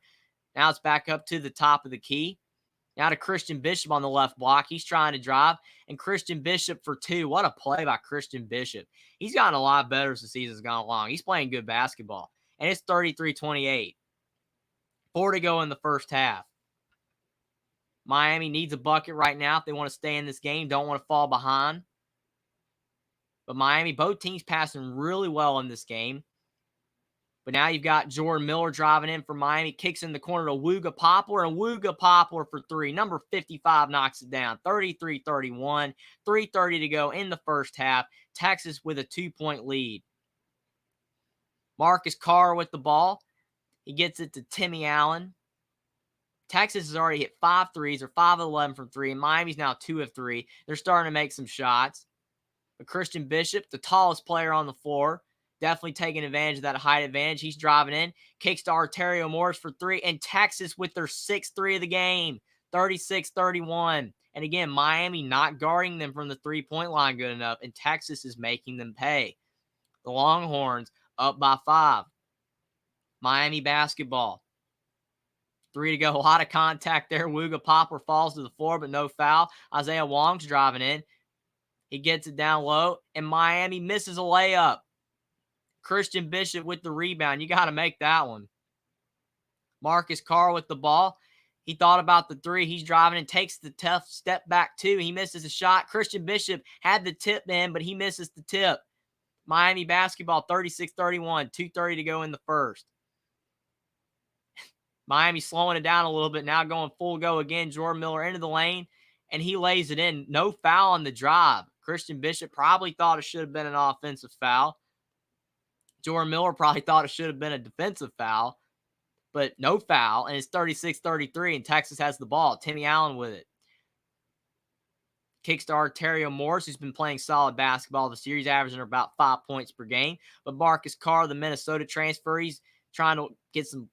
Now it's back up to the top of the key. Now to Christian Bishop on the left block. He's trying to drive. And Christian Bishop for 2. What a play by Christian Bishop. He's gotten a lot better as the season's gone along. He's playing good basketball. And it's 33-28. 4 to go in the first half. Miami needs a bucket right now if they want to stay in this game. Don't want to fall behind. But Miami, both teams passing really well in this game. But now you've got Jordan Miller driving in for Miami. Kicks in the corner to Wooga Poplar. And Wooga Poplar for 3. Number 55 knocks it down. 33-31. 3:30 to go in the first half. Texas with a 2-point lead. Marcus Carr with the ball. He gets it to Timmy Allen. Texas has already hit 5 threes, or 5 of 11 from 3. And Miami's now 2 of 3. They're starting to make some shots. But Christian Bishop, the tallest player on the floor, definitely taking advantage of that height advantage. He's driving in. Kicks to Arterio Morris for 3. And Texas with their 6th 3 of the game. 36-31. And again, Miami not guarding them from the three-point line good enough. And Texas is making them pay. The Longhorns up by 5. Miami basketball. 3 to go. A lot of contact there. Wooga Poplar falls to the floor, but no foul. Isaiah Wong's driving in. He gets it down low. And Miami misses a layup. Christian Bishop with the rebound. You got to make that one. Marcus Carr with the ball. He thought about the 3. He's driving and takes the tough step back 2. He misses a shot. Christian Bishop had the tip in, but he misses the tip. Miami basketball 36-31. 2:30 to go in the first. Miami slowing it down a little bit. Now going full go again. Jordan Miller into the lane, and he lays it in. No foul on the drive. Christian Bishop probably thought it should have been an offensive foul. Jordan Miller probably thought it should have been a defensive foul, but no foul, and it's 36-33, and Texas has the ball. Timmy Allen with it. Kicks to Arterio Morris, who's been playing solid basketball this year. He's averaging about 5 points per game. But Marcus Carr, the Minnesota transfer, he's trying to get some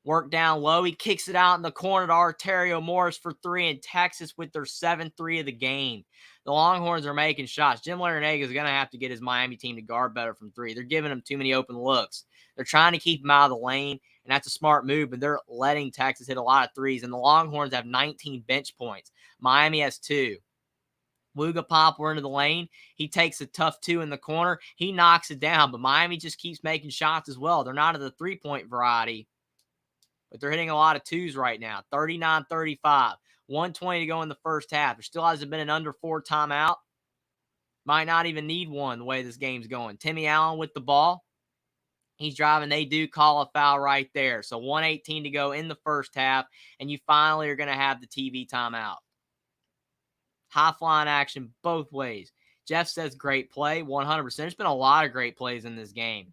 work down low. He kicks it out in the corner to Arterio Morris for 3, and Texas with their 7th 3 of the game. The Longhorns are making shots. Jim Larrañaga is going to have to get his Miami team to guard better from 3. They're giving them too many open looks. They're trying to keep them out of the lane, and that's a smart move, but they're letting Texas hit a lot of threes, and the Longhorns have 19 bench points. Miami has 2. Wooga Poplar into the lane. He takes a tough 2 in the corner. He knocks it down, but Miami just keeps making shots as well. They're not of the three-point variety, but they're hitting a lot of 2s right now. 39-35. 1:20 to go in the first half. There still hasn't been an under 4 timeout. Might not even need one the way this game's going. Timmy Allen with the ball. He's driving. They do call a foul right there. So 1:18 to go in the first half, and you finally are going to have the TV timeout. High flying action both ways. Jeff says great play, 100%. There's been a lot of great plays in this game.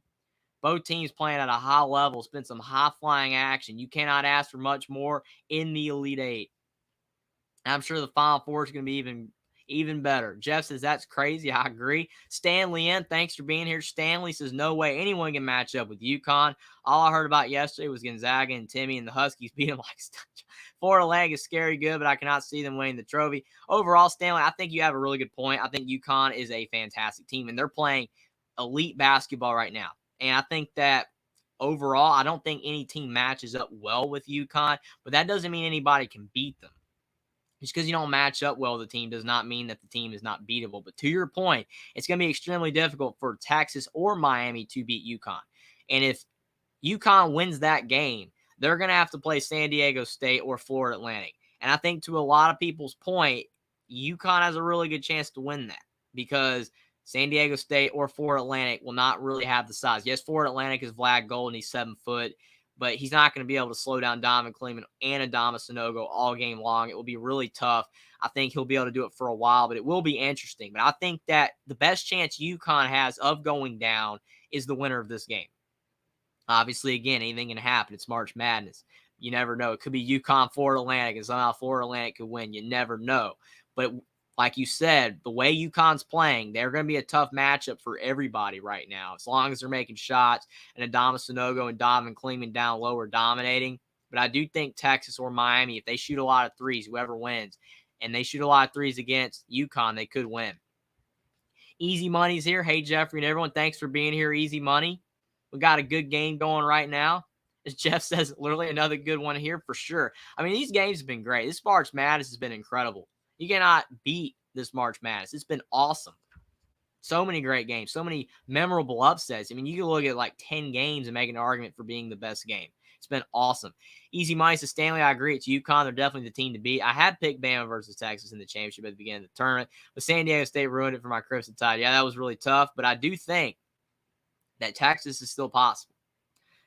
Both teams playing at a high level. It's been some high flying action. You cannot ask for much more in the Elite 8. I'm sure the Final Four is going to be even better. Jeff says, that's crazy. I agree. Stanley in, thanks for being here. Stanley says, no way anyone can match up with UConn. All I heard about yesterday was Gonzaga and Timmy and the Huskies beat them like Florida Atlantic is scary good, but I cannot see them winning the trophy. Overall, Stanley, I think you have a really good point. I think UConn is a fantastic team, and they're playing elite basketball right now. And I think that overall, I don't think any team matches up well with UConn, but that doesn't mean anybody can beat them. Just because you don't match up well with the team does not mean that the team is not beatable. But to your point, it's going to be extremely difficult for Texas or Miami to beat UConn. And if UConn wins that game, they're going to have to play San Diego State or Florida Atlantic. And I think to a lot of people's point, UConn has a really good chance to win that because San Diego State or Florida Atlantic will not really have the size. Yes, Florida Atlantic is Vlad Golden. He's 7 foot. But he's not going to be able to slow down Donovan Cleveland and Adama Sanogo all game long. It will be really tough. I think he'll be able to do it for a while, but it will be interesting. But I think that the best chance UConn has of going down is the winner of this game. Obviously, again, anything can happen. It's March Madness. You never know. It could be UConn, Florida Atlantic, and somehow Florida Atlantic could win. You never know. But like you said, the way UConn's playing, they're going to be a tough matchup for everybody right now, as long as they're making shots and Adama Sanogo and Donovan Cleveland down low are dominating. But I do think Texas or Miami, if they shoot a lot of threes, whoever wins, and they shoot a lot of threes against UConn, they could win. Easy Money's here. Hey, Jeffrey and everyone, thanks for being here, Easy Money. We got a good game going right now. As Jeff says, literally another good one here for sure. I mean, these games have been great. This March Madness has been incredible. You cannot beat this March Madness. It's been awesome. So many great games, so many memorable upsets. I mean, you can look at like 10 games and make an argument for being the best game. It's been awesome. Easy money to Stanley. I agree. It's UConn. They're definitely the team to beat. I had picked Bama versus Texas in the championship at the beginning of the tournament, but San Diego State ruined it for my Crimson Tide. Yeah, that was really tough, but I do think that Texas is still possible.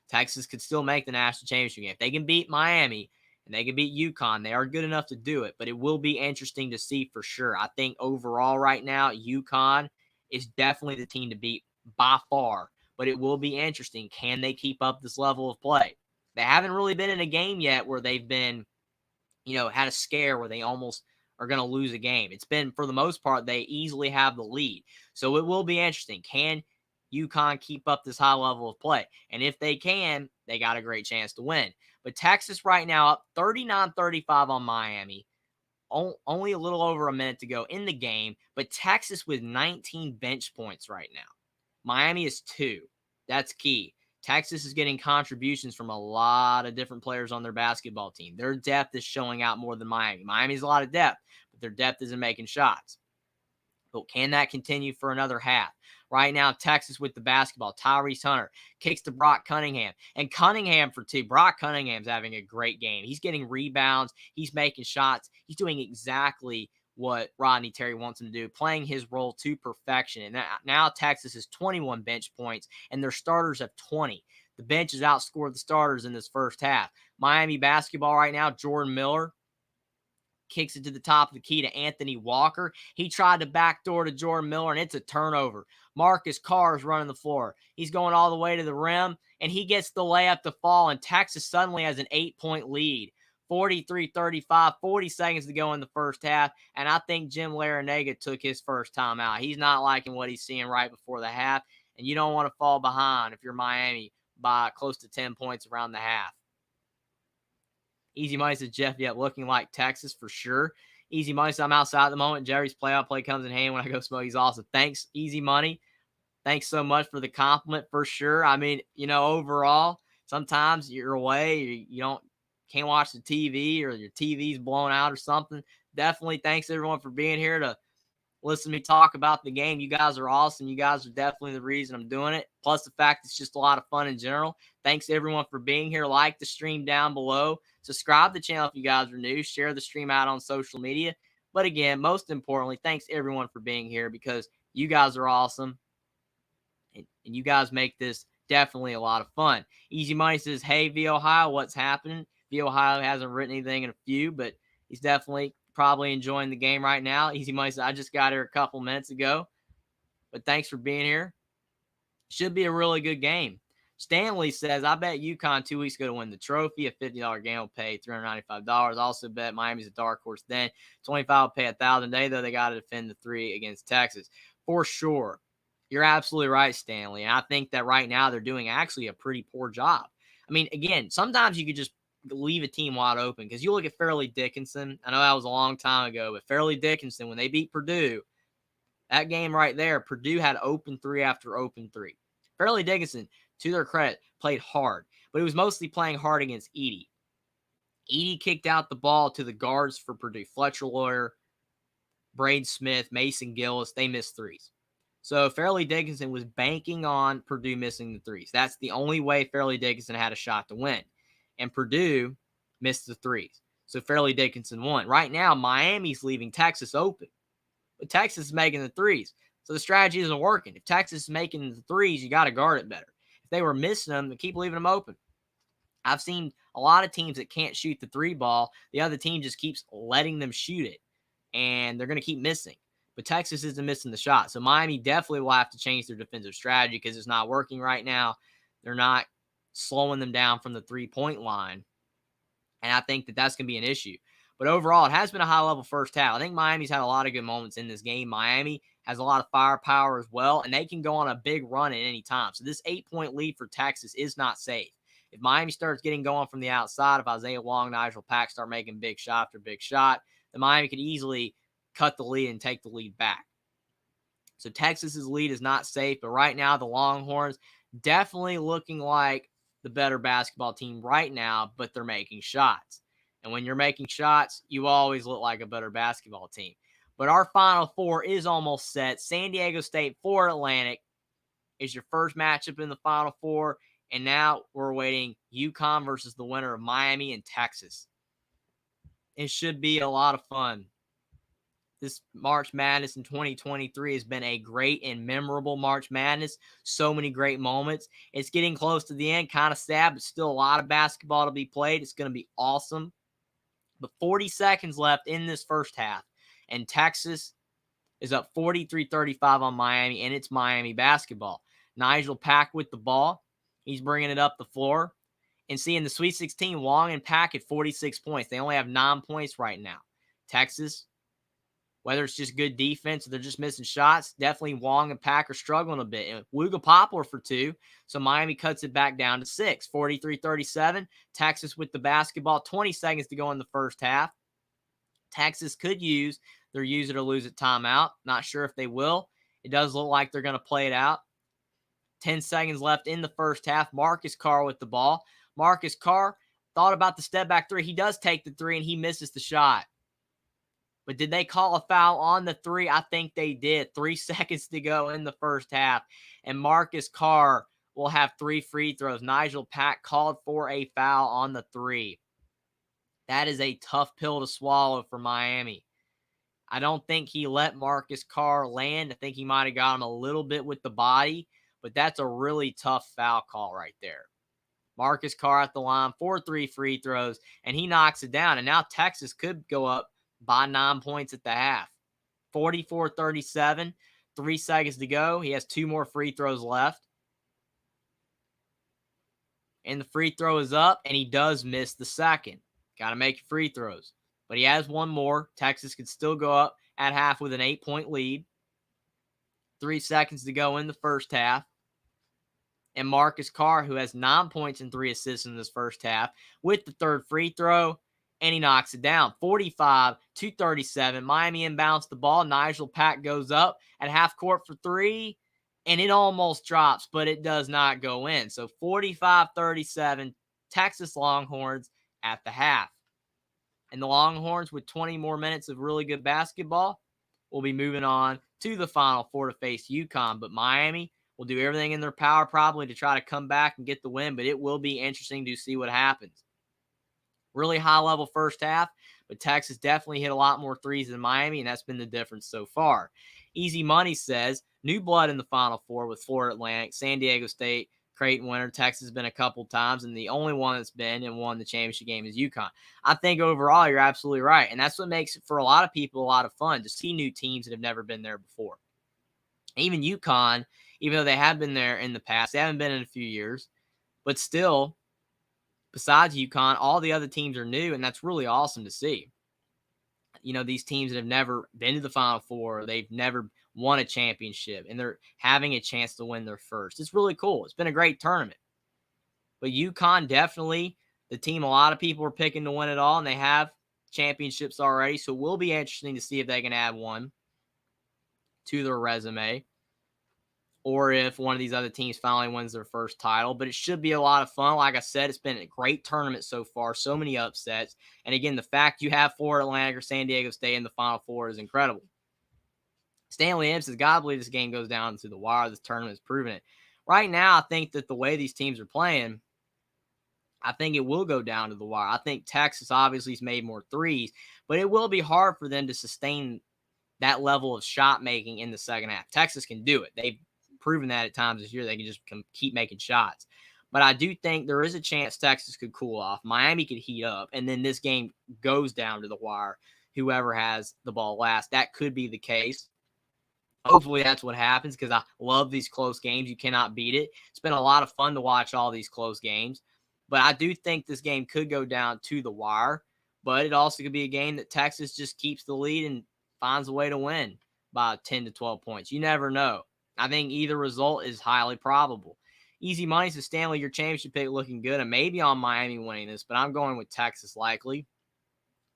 Texas could still make the national championship game. If they can beat Miami and they can beat UConn, they are good enough to do it, but it will be interesting to see for sure. I think overall right now, UConn is definitely the team to beat by far, but it will be interesting. Can they keep up this level of play? They haven't really been in a game yet where they've been, had a scare where they almost are going to lose a game. It's been, for the most part, they easily have the lead. So it will be interesting. Can UConn keep up this high level of play? And if they can, they got a great chance to win. But Texas right now up 39-35 on Miami. Only a little over a minute to go in the game, but Texas with 19 bench points right now. Miami is 2. That's key. Texas is getting contributions from a lot of different players on their basketball team. Their depth is showing out more than Miami. Miami's a lot of depth, but their depth isn't making shots. But can that continue for another half? Right now, Texas with the basketball. Tyrese Hunter kicks to Brock Cunningham. And Cunningham for 2. Brock Cunningham's having a great game. He's getting rebounds. He's making shots. He's doing exactly what Rodney Terry wants him to do, playing his role to perfection. And now Texas has 21 bench points, and their starters have 20. The bench has outscored the starters in this first half. Miami basketball right now, Jordan Miller kicks it to the top of the key to Anthony Walker. He tried to backdoor to Jordan Miller, and it's a turnover. Marcus Carr is running the floor. He's going all the way to the rim, and he gets the layup to fall, and Texas suddenly has an 8-point lead. 43-35, 40 seconds to go in the first half, and I think Jim Larrañaga took his first time out. He's not liking what he's seeing right before the half, and you don't want to fall behind if you're Miami by close to 10 points around the half. Easy money says Jeff, yet looking like Texas for sure. Easy money says I'm outside at the moment. Jerry's playoff play comes in hand when I go smoke. He's awesome. Thanks, Easy Money. Thanks so much for the compliment for sure. I mean, overall, sometimes you're away, you can't watch the TV or your TV's blown out or something. Definitely thanks everyone for being here to listen to me talk about the game. You guys are awesome. You guys are definitely the reason I'm doing it. Plus the fact it's just a lot of fun in general. Thanks everyone for being here. Like the stream down below. Subscribe to the channel if you guys are new. Share the stream out on social media. But again, most importantly, thanks everyone for being here because you guys are awesome. And you guys make this definitely a lot of fun. Easy Money says, hey, V Ohio, what's happening? V Ohio hasn't written anything in a few, but he's definitely probably enjoying the game right now. Easy Money says, I just got here a couple minutes ago. But thanks for being here. Should be a really good game. Stanley says, I bet UConn 2 weeks ago to win the trophy. A $50 game will pay $395. Also bet Miami's a dark horse then. $25 will pay $1,000 today, though they got to defend the 3 against Texas. For sure. You're absolutely right, Stanley. And I think that right now they're doing actually a pretty poor job. I mean, again, sometimes you could just leave a team wide open because you look at Fairleigh Dickinson. I know that was a long time ago, but Fairleigh Dickinson, when they beat Purdue, that game right there, Purdue had open 3 after open 3. Fairleigh Dickinson, to their credit, played hard, but he was mostly playing hard against Edey. Edey kicked out the ball to the guards for Purdue. Fletcher Lawyer, Braden Smith, Mason Gillis, they missed threes. So Fairleigh Dickinson was banking on Purdue missing the threes. That's the only way Fairleigh Dickinson had a shot to win. And Purdue missed the threes. So Fairleigh Dickinson won. Right now, Miami's leaving Texas open. But Texas is making the threes. So the strategy isn't working. If Texas is making the threes, you got to guard it better. If they were missing them, then keep leaving them open. I've seen a lot of teams that can't shoot the 3 ball. The other team just keeps letting them shoot it. And they're going to keep missing. But Texas isn't missing the shot. So Miami definitely will have to change their defensive strategy because it's not working right now. They're not slowing them down from the 3-point line. And I think that that's going to be an issue. But overall, it has been a high-level first half. I think Miami's had a lot of good moments in this game. Miami has a lot of firepower as well, and they can go on a big run at any time. So this 8-point lead for Texas is not safe. If Miami starts getting going from the outside, if Isaiah Long, Nigel Pack start making big shot after big shot, then Miami could easily cut the lead and take the lead back. So Texas's lead is not safe, but right now the Longhorns definitely looking like the better basketball team right now, but they're making shots. And when you're making shots, you always look like a better basketball team. But our Final Four is almost set. San Diego State, Florida Atlantic is your first matchup in the Final Four. And now we're awaiting UConn versus the winner of Miami and Texas. It should be a lot of fun. This March Madness in 2023 has been a great and memorable March Madness. So many great moments. It's getting close to the end, kind of sad, but still a lot of basketball to be played. It's going to be awesome. But 40 seconds left in this first half, and Texas is up 43-35 on Miami, and it's Miami basketball. Nigel Pack with the ball. He's bringing it up the floor. And seeing the Sweet 16, Wong and Pack at 46 points. They only have 9 points right now. Texas, whether it's just good defense or they're just missing shots, definitely Wong and Pack are struggling a bit. And Wooga Poplar for 2, so Miami cuts it back down to 6. 43-37, Texas with the basketball. 20 seconds to go in the first half. Texas could use their use it or lose it timeout. Not sure if they will. It does look like they're going to play it out. 10 seconds left in the first half. Marcus Carr with the ball. Marcus Carr thought about the step back 3. He does take the 3, and he misses the shot. But did they call a foul on the 3? I think they did. 3 seconds to go in the first half. And Marcus Carr will have 3 free throws. Nigel Pack called for a foul on the 3. That is a tough pill to swallow for Miami. I don't think he let Marcus Carr land. I think he might have got him a little bit with the body. But that's a really tough foul call right there. Marcus Carr at the line for 3 free throws, and he knocks it down. And now Texas could go up by 9 points at the half. 44-37, 3 seconds to go. He has 2 more free throws left. And the free throw is up, and he does miss the second. Got to make your free throws. But he has 1 more. Texas could still go up at half with an 8-point lead. 3 seconds to go in the first half. And Marcus Carr, who has 9 points and 3 assists in this first half, with the third free throw, and he knocks it down. 45-37. Miami inbounds the ball. Nigel Pack goes up at half court for 3, and it almost drops, but it does not go in. So 45-37, Texas Longhorns at the half. And the Longhorns, with 20 more minutes of really good basketball, will be moving on to the Final Four to face UConn. But Miami will do everything in their power probably to try to come back and get the win, but it will be interesting to see what happens. Really high-level first half, but Texas definitely hit a lot more threes than Miami, and that's been the difference so far. Easy Money says, new blood in the Final Four with Florida Atlantic, San Diego State, Creighton winner. Texas has been a couple times, and the only one that's been and won the championship game is UConn. I think overall you're absolutely right, and that's what makes it for a lot of people a lot of fun to see new teams that have never been there before. Even UConn, even though they have been there in the past, they haven't been in a few years, but still, besides UConn, all the other teams are new, and that's really awesome to see. You know, these teams that have never been to the Final Four, they've never won a championship, and they're having a chance to win their first. It's really cool. It's been a great tournament. But UConn, definitely the team a lot of people are picking to win it all, and they have championships already, so it will be interesting to see if they can add one to their resume, or if one of these other teams finally wins their first title. But it should be a lot of fun. Like I said, it's been a great tournament so far. So many upsets. And again, the fact you have Florida Atlantic or San Diego State in the Final Four is incredible. Stanley M says, God, I believe this game goes down to the wire. This tournament is proving it. Right now, I think that the way these teams are playing, I think it will go down to the wire. I think Texas obviously has made more threes, but it will be hard for them to sustain that level of shot making in the second half. Texas can do it. They've proven that at times this year. They can just keep making shots. But I do think there is a chance Texas could cool off. Miami could heat up, and then this game goes down to the wire. Whoever has the ball last, that could be the case. Hopefully that's what happens, because I love these close games. You cannot beat it. It's been a lot of fun to watch all these close games. But I do think this game could go down to the wire. But it also could be a game that Texas just keeps the lead and finds a way to win by 10 to 12 points. You never know. I think either result is highly probable. Easy Money says, Stanley, your championship pick looking good, and maybe on Miami winning this, but I'm going with Texas likely.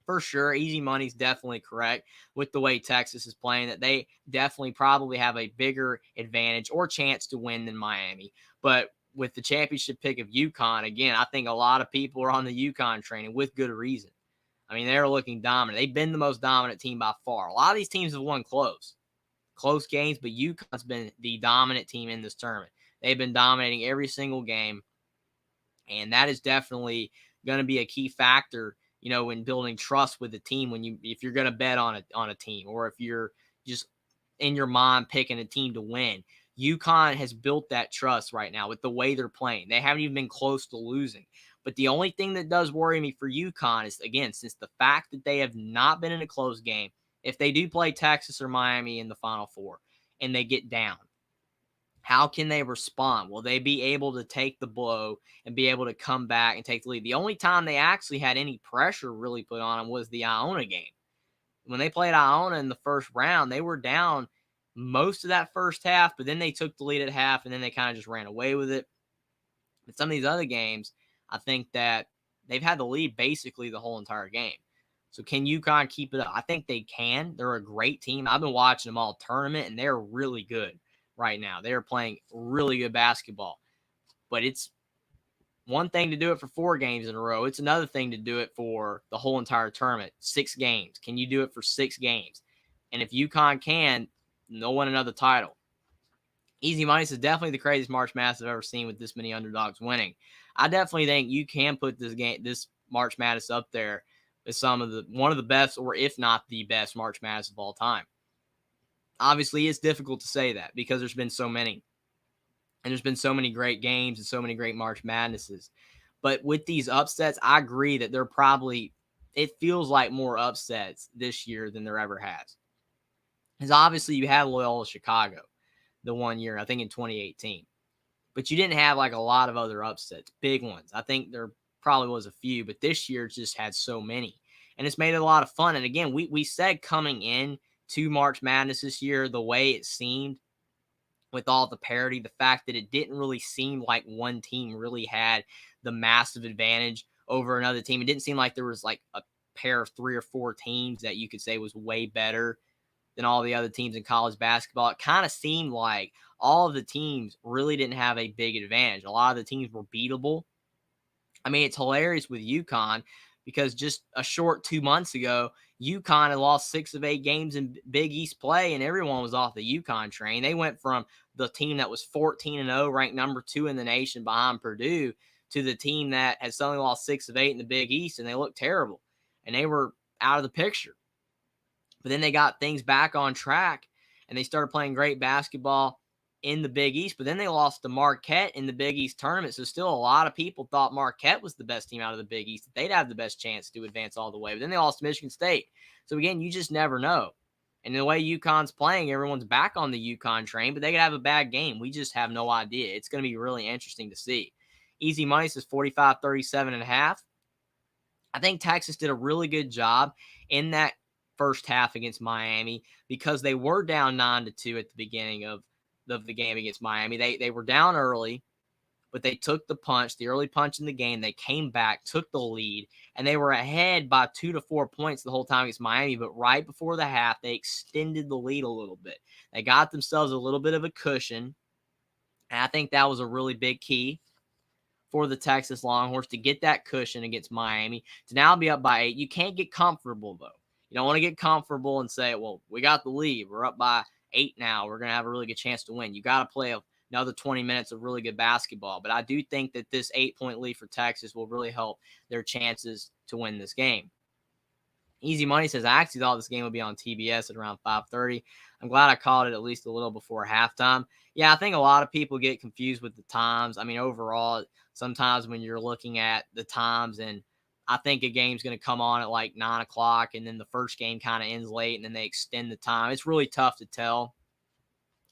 For sure, Easy Money's definitely correct with the way Texas is playing, that they definitely probably have a bigger advantage or chance to win than Miami. But with the championship pick of UConn, again, I think a lot of people are on the UConn train, and with good reason. I mean, they're looking dominant. They've been the most dominant team by far. A lot of these teams have won close games, but UConn's been the dominant team in this tournament. They've been dominating every single game, and that is definitely going to be a key factor, when building trust with the team. If you're going to bet on a team, or if you're just in your mind picking a team to win, UConn has built that trust right now with the way they're playing. They haven't even been close to losing. But the only thing that does worry me for UConn is, again, since the fact that they have not been in a close game, if they do play Texas or Miami in the Final Four and they get down, how can they respond? Will they be able to take the blow and be able to come back and take the lead? The only time they actually had any pressure really put on them was the Iona game. When they played Iona in the first round, they were down most of that first half, but then they took the lead at half, and then they kind of just ran away with it. But some of these other games, I think that they've had the lead basically the whole entire game. So can UConn keep it up? I think they can. They're a great team. I've been watching them all tournament, and they're really good right now. They're playing really good basketball. But it's one thing to do it for 4 games in a row. It's another thing to do it for the whole entire tournament. 6 games. Can you do it for 6 games? And if UConn can, they'll win another title. Easy money is definitely the craziest March Madness I've ever seen with this many underdogs winning. I definitely think you can put this March Madness up there as one of the best, or if not the best, March Madness of all time. Obviously, it's difficult to say that because there's been so many. And there's been so many great games and so many great March Madnesses. But with these upsets, I agree that it feels like more upsets this year than there ever has. Because obviously you had Loyola Chicago the one year, I think in 2018. But you didn't have like a lot of other upsets, big ones. I think there probably was a few, but this year just had so many. And it's made it a lot of fun. And again, we said coming in to March Madness this year, the way it seemed, with all the parity, the fact that it didn't really seem like one team really had the massive advantage over another team. It didn't seem like there was like a pair of 3 or 4 teams that you could say was way better than all the other teams in college basketball. It kind of seemed like all of the teams really didn't have a big advantage. A lot of the teams were beatable. I mean, it's hilarious with UConn because just a short 2 months ago, UConn had lost 6 of 8 games in Big East play, and everyone was off the UConn train. They went from the team that was 14-0, ranked number 2 in the nation behind Purdue, to the team that had suddenly lost 6 of 8 in the Big East, and they looked terrible, and they were out of the picture. But then they got things back on track, and they started playing great basketball in the Big East, but then they lost to Marquette in the Big East tournament. So still a lot of people thought Marquette was the best team out of the Big East. They'd have the best chance to advance all the way. But then they lost to Michigan State. So again, you just never know. And the way UConn's playing, everyone's back on the UConn train, but they could have a bad game. We just have no idea. It's going to be really interesting to see. Easy money says 45-37.5. I think Texas did a really good job in that first half against Miami because they were down 9-2 at the beginning of the game against Miami. They were down early, but they took the early punch in the game. They came back, took the lead, and they were ahead by 2 to 4 points the whole time against Miami. But right before the half, they extended the lead a little bit. They got themselves a little bit of a cushion, and I think that was a really big key for the Texas Longhorns to get that cushion against Miami, to now be up by 8. You can't get comfortable, though. You don't want to get comfortable and say, well, we got the lead. We're up by 8 now. We're going to have a really good chance to win. You got to play another 20 minutes of really good basketball. But I do think that this 8-point lead for Texas will really help their chances to win this game. Easy Money says, I actually thought this game would be on TBS at around 5:30. I'm glad I called it at least a little before halftime. Yeah, I think a lot of people get confused with the times. I mean, overall, sometimes when you're looking at the times, and I think a game's going to come on at like 9 o'clock, and then the first game kind of ends late, and then they extend the time. It's really tough to tell.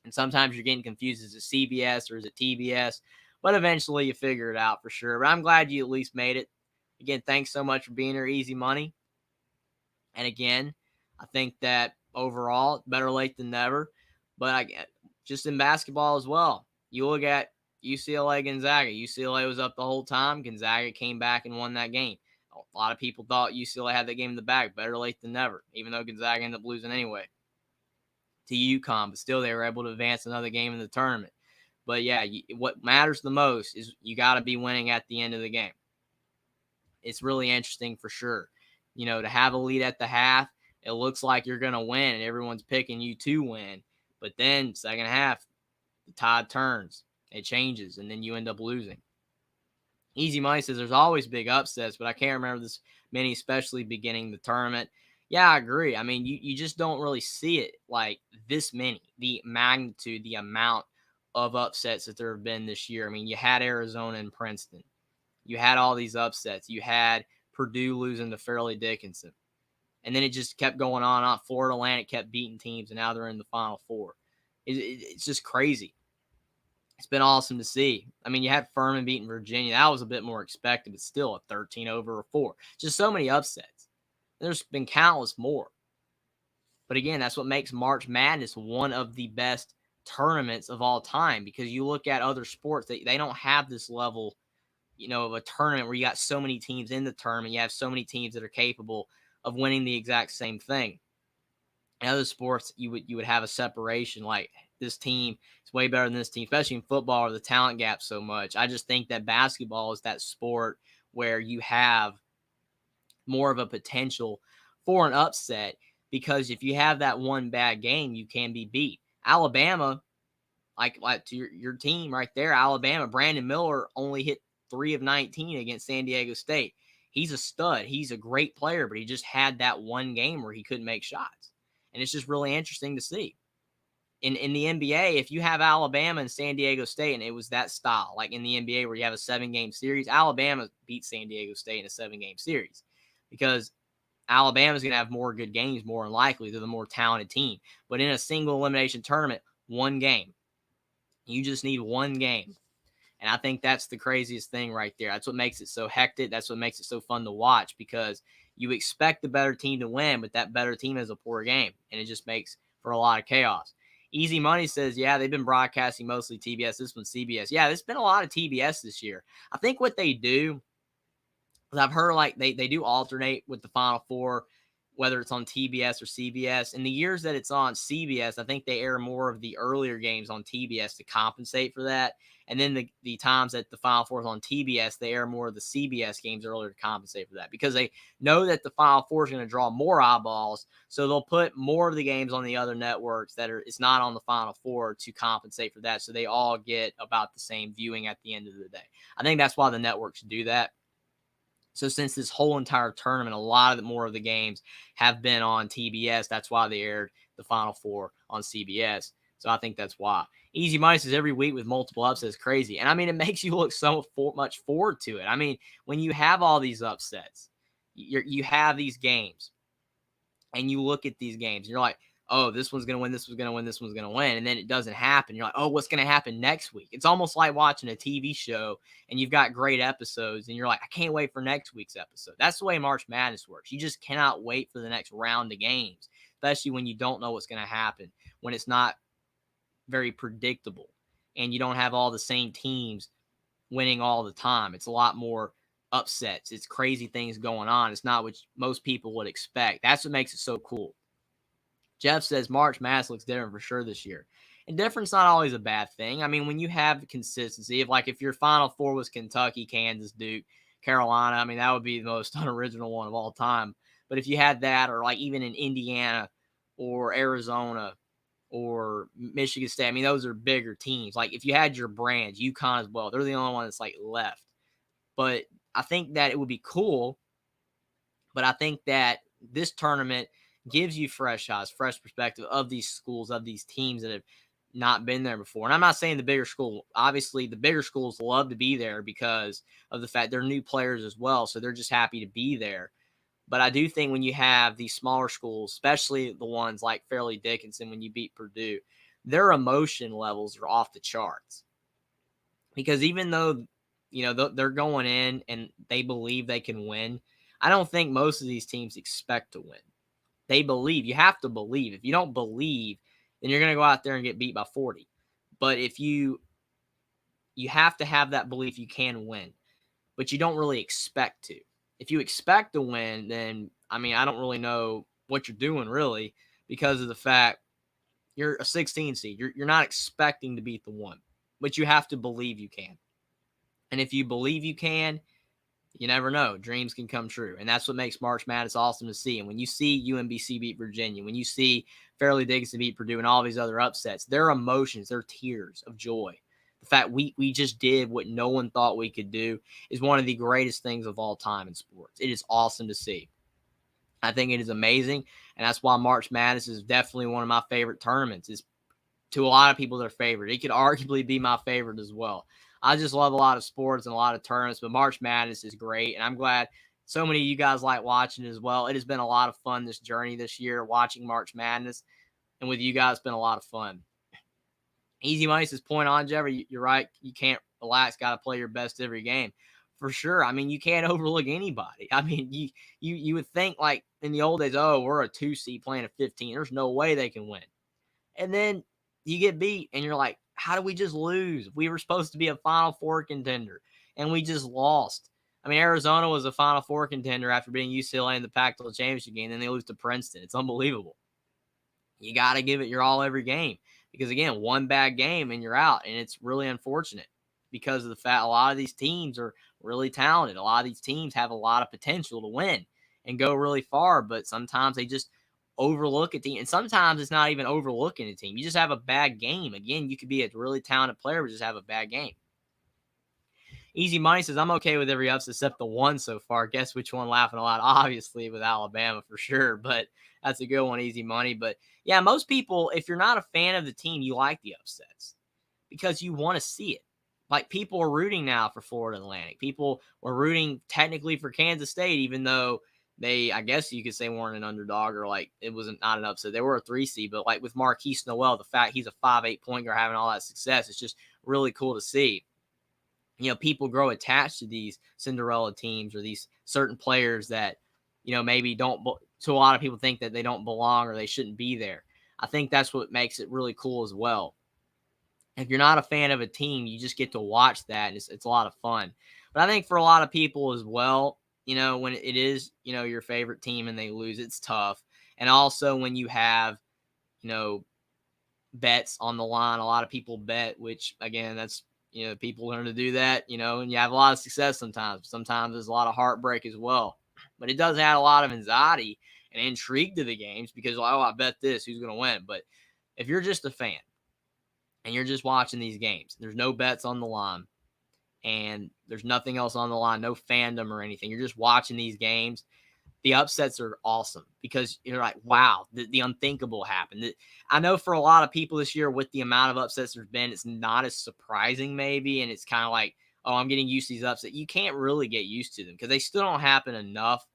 And sometimes you're getting confused. Is it CBS or is it TBS? But eventually you figure it out for sure. But I'm glad you at least made it. Again, thanks so much for being here, Easy Money. And again, I think that overall, better late than never. But just in basketball as well, you look at UCLA Gonzaga. UCLA was up the whole time. Gonzaga came back and won that game. A lot of people thought UCLA had that game in the bag. Better late than never, even though Gonzaga ended up losing anyway to UConn. But still, they were able to advance another game in the tournament. But yeah, what matters the most is you got to be winning at the end of the game. It's really interesting for sure. To have a lead at the half, it looks like you're going to win and everyone's picking you to win. But then second half, the tide turns, it changes, and then you end up losing. Easy Money says there's always big upsets, but I can't remember this many, especially beginning the tournament. Yeah, I agree. I mean, you just don't really see it like this many, the magnitude, the amount of upsets that there have been this year. I mean, you had Arizona and Princeton. You had all these upsets. You had Purdue losing to Fairleigh Dickinson. And then it just kept going on. Florida Atlantic kept beating teams, and now they're in the Final Four. It's just crazy. It's been awesome to see. I mean, you had Furman beating Virginia. That was a bit more expected, but still a 13 over a 4. Just so many upsets. There's been countless more. But again, that's what makes March Madness one of the best tournaments of all time, because you look at other sports, they don't have this level, of a tournament where you got so many teams in the tournament. You have so many teams that are capable of winning the exact same thing. In other sports, you would have a separation, like this team is way better than this team, especially in football where the talent gap so much. I just think that basketball is that sport where you have more of a potential for an upset, because if you have that one bad game, you can be beat. Alabama, like to your team right there, Alabama, Brandon Miller only hit 3 of 19 against San Diego State. He's a stud. He's a great player, but he just had that one game where he couldn't make shots. And it's just really interesting to see. In the NBA, if you have Alabama and San Diego State, and it was that style, like in the NBA where you have a 7-game series, Alabama beat San Diego State in a 7-game series because Alabama's going to have more good games, more than likely. They're the more talented team. But in a single elimination tournament, one game. You just need one game. And I think that's the craziest thing right there. That's what makes it so hectic. That's what makes it so fun to watch, because you expect the better team to win, but that better team has a poor game, and it just makes for a lot of chaos. Easy Money says, yeah, they've been broadcasting mostly TBS. This one's CBS. Yeah, there's been a lot of TBS this year. I think what they do, I've heard like they do alternate with the Final Four, whether it's on TBS or CBS. In the years that it's on CBS, I think they air more of the earlier games on TBS to compensate for that. And then the times that the Final Four is on TBS, they air more of the CBS games earlier to compensate for that, because they know that the Final Four is going to draw more eyeballs. So they'll put more of the games on the other networks it's not on the Final Four to compensate for that. So they all get about the same viewing at the end of the day. I think that's why the networks do that. So since this whole entire tournament, a lot more of the games have been on TBS. That's why they aired the Final Four on CBS. So I think that's why. Easy Money says every week with multiple upsets is crazy. And I mean, it makes you look so much forward to it. I mean, when you have all these upsets, you have these games, and you look at these games, and you're like, oh, this one's going to win, this one's going to win, this one's going to win. And then it doesn't happen. You're like, oh, what's going to happen next week? It's almost like watching a TV show and you've got great episodes and you're like, I can't wait for next week's episode. That's the way March Madness works. You just cannot wait for the next round of games, especially when you don't know what's going to happen, when it's not very predictable and you don't have all the same teams winning all the time. It's a lot more upsets. It's crazy things going on. It's not what most people would expect. That's what makes it so cool. Jeff says March Madness looks different for sure this year. And different's not always a bad thing. I mean, when you have consistency, if your Final Four was Kentucky, Kansas, Duke, Carolina, I mean, that would be the most unoriginal one of all time. But if you had that, or like even in Indiana or Arizona or Michigan State, I mean, those are bigger teams. Like if you had your brands, UConn as well, they're the only one that's like left. But I think that it would be cool. But I think that this tournament gives you fresh eyes, fresh perspective of these schools, of these teams that have not been there before. And I'm not saying the bigger school, obviously the bigger schools love to be there because of the fact they're new players as well. So they're just happy to be there. But I do think when you have these smaller schools, especially the ones like Fairleigh Dickinson, when you beat Purdue, their emotion levels are off the charts. Because even though, they're going in and they believe they can win, I don't think most of these teams expect to win. They believe. You have to believe. If you don't believe, then you're going to go out there and get beat by 40. But if you have to have that belief you can win, but you don't really expect to. If you expect to win, then, I mean, I don't really know what you're doing really, because of the fact you're a 16 seed. You're not expecting to beat the 1. but you have to believe you can. And if you believe you can, you never know. Dreams can come true. And that's what makes March Madness awesome to see. And when you see UMBC beat Virginia, when you see Fairleigh Dickinson beat Purdue and all these other upsets, their emotions, their tears of joy, the fact we just did what no one thought we could do is one of the greatest things of all time in sports. It is awesome to see. I think it is amazing. And that's why March Madness is definitely one of my favorite tournaments. It's to a lot of people their favorite. It could arguably be my favorite as well. I just love a lot of sports and a lot of tournaments, but March Madness is great. And I'm glad so many of you guys like watching it as well. It has been a lot of fun this journey this year, watching March Madness. And with you guys, it's been a lot of fun. Easy Money says, point on, Jeffrey. You're right. You can't relax. Got to play your best every game. For sure. I mean, you can't overlook anybody. I mean, you would think like in the old days, oh, we're a 2 seed playing a 15. There's no way they can win. And then you get beat and you're like, how did we just lose? We were supposed to be a Final Four contender and we just lost. I mean, Arizona was a Final Four contender after beating UCLA in the Pac-12 championship game. Then they lose to Princeton. It's unbelievable. You got to give it your all every game because, again, one bad game and you're out. And it's really unfortunate because of the fact a lot of these teams are really talented. A lot of these teams have a lot of potential to win and go really far, but sometimes they just overlook a team. And sometimes it's not even overlooking a team. You just have a bad game. Again, you could be a really talented player, but just have a bad game. Easy Money says, I'm okay with every upset except the one so far. Guess which one laughing a lot? Obviously with Alabama for sure, but that's a good one, Easy Money. But yeah, most people, if you're not a fan of the team, you like the upsets because you want to see it. Like people are rooting now for Florida Atlantic. People were rooting technically for Kansas State, even though they, I guess you could say, weren't an underdog or like it wasn't not an upset. They were a 3 seed, but like with Marquise Noel, the fact he's a 5'8" point guard having all that success, it's just really cool to see. You know, people grow attached to these Cinderella teams or these certain players that, you know, maybe don't, so a lot of people think that they don't belong or they shouldn't be there. I think that's what makes it really cool as well. If you're not a fan of a team, you just get to watch that. And it's a lot of fun. But I think for a lot of people as well, you know, when it is, you know, your favorite team and they lose, it's tough. And also when you have, you know, bets on the line, a lot of people bet, which again, that's, you know, people learn to do that, you know, and you have a lot of success sometimes. Sometimes there's a lot of heartbreak as well. But it does add a lot of anxiety and intrigue to the games because, oh, I bet this, who's going to win? But if you're just a fan and you're just watching these games, there's no bets on the line and there's nothing else on the line, no fandom or anything. You're just watching these games. The upsets are awesome because you're like, wow, the unthinkable happened. I know for a lot of people this year with the amount of upsets there's been, it's not as surprising maybe. And it's kind of like, oh, I'm getting used to these upsets. You can't really get used to them because they still don't happen enough.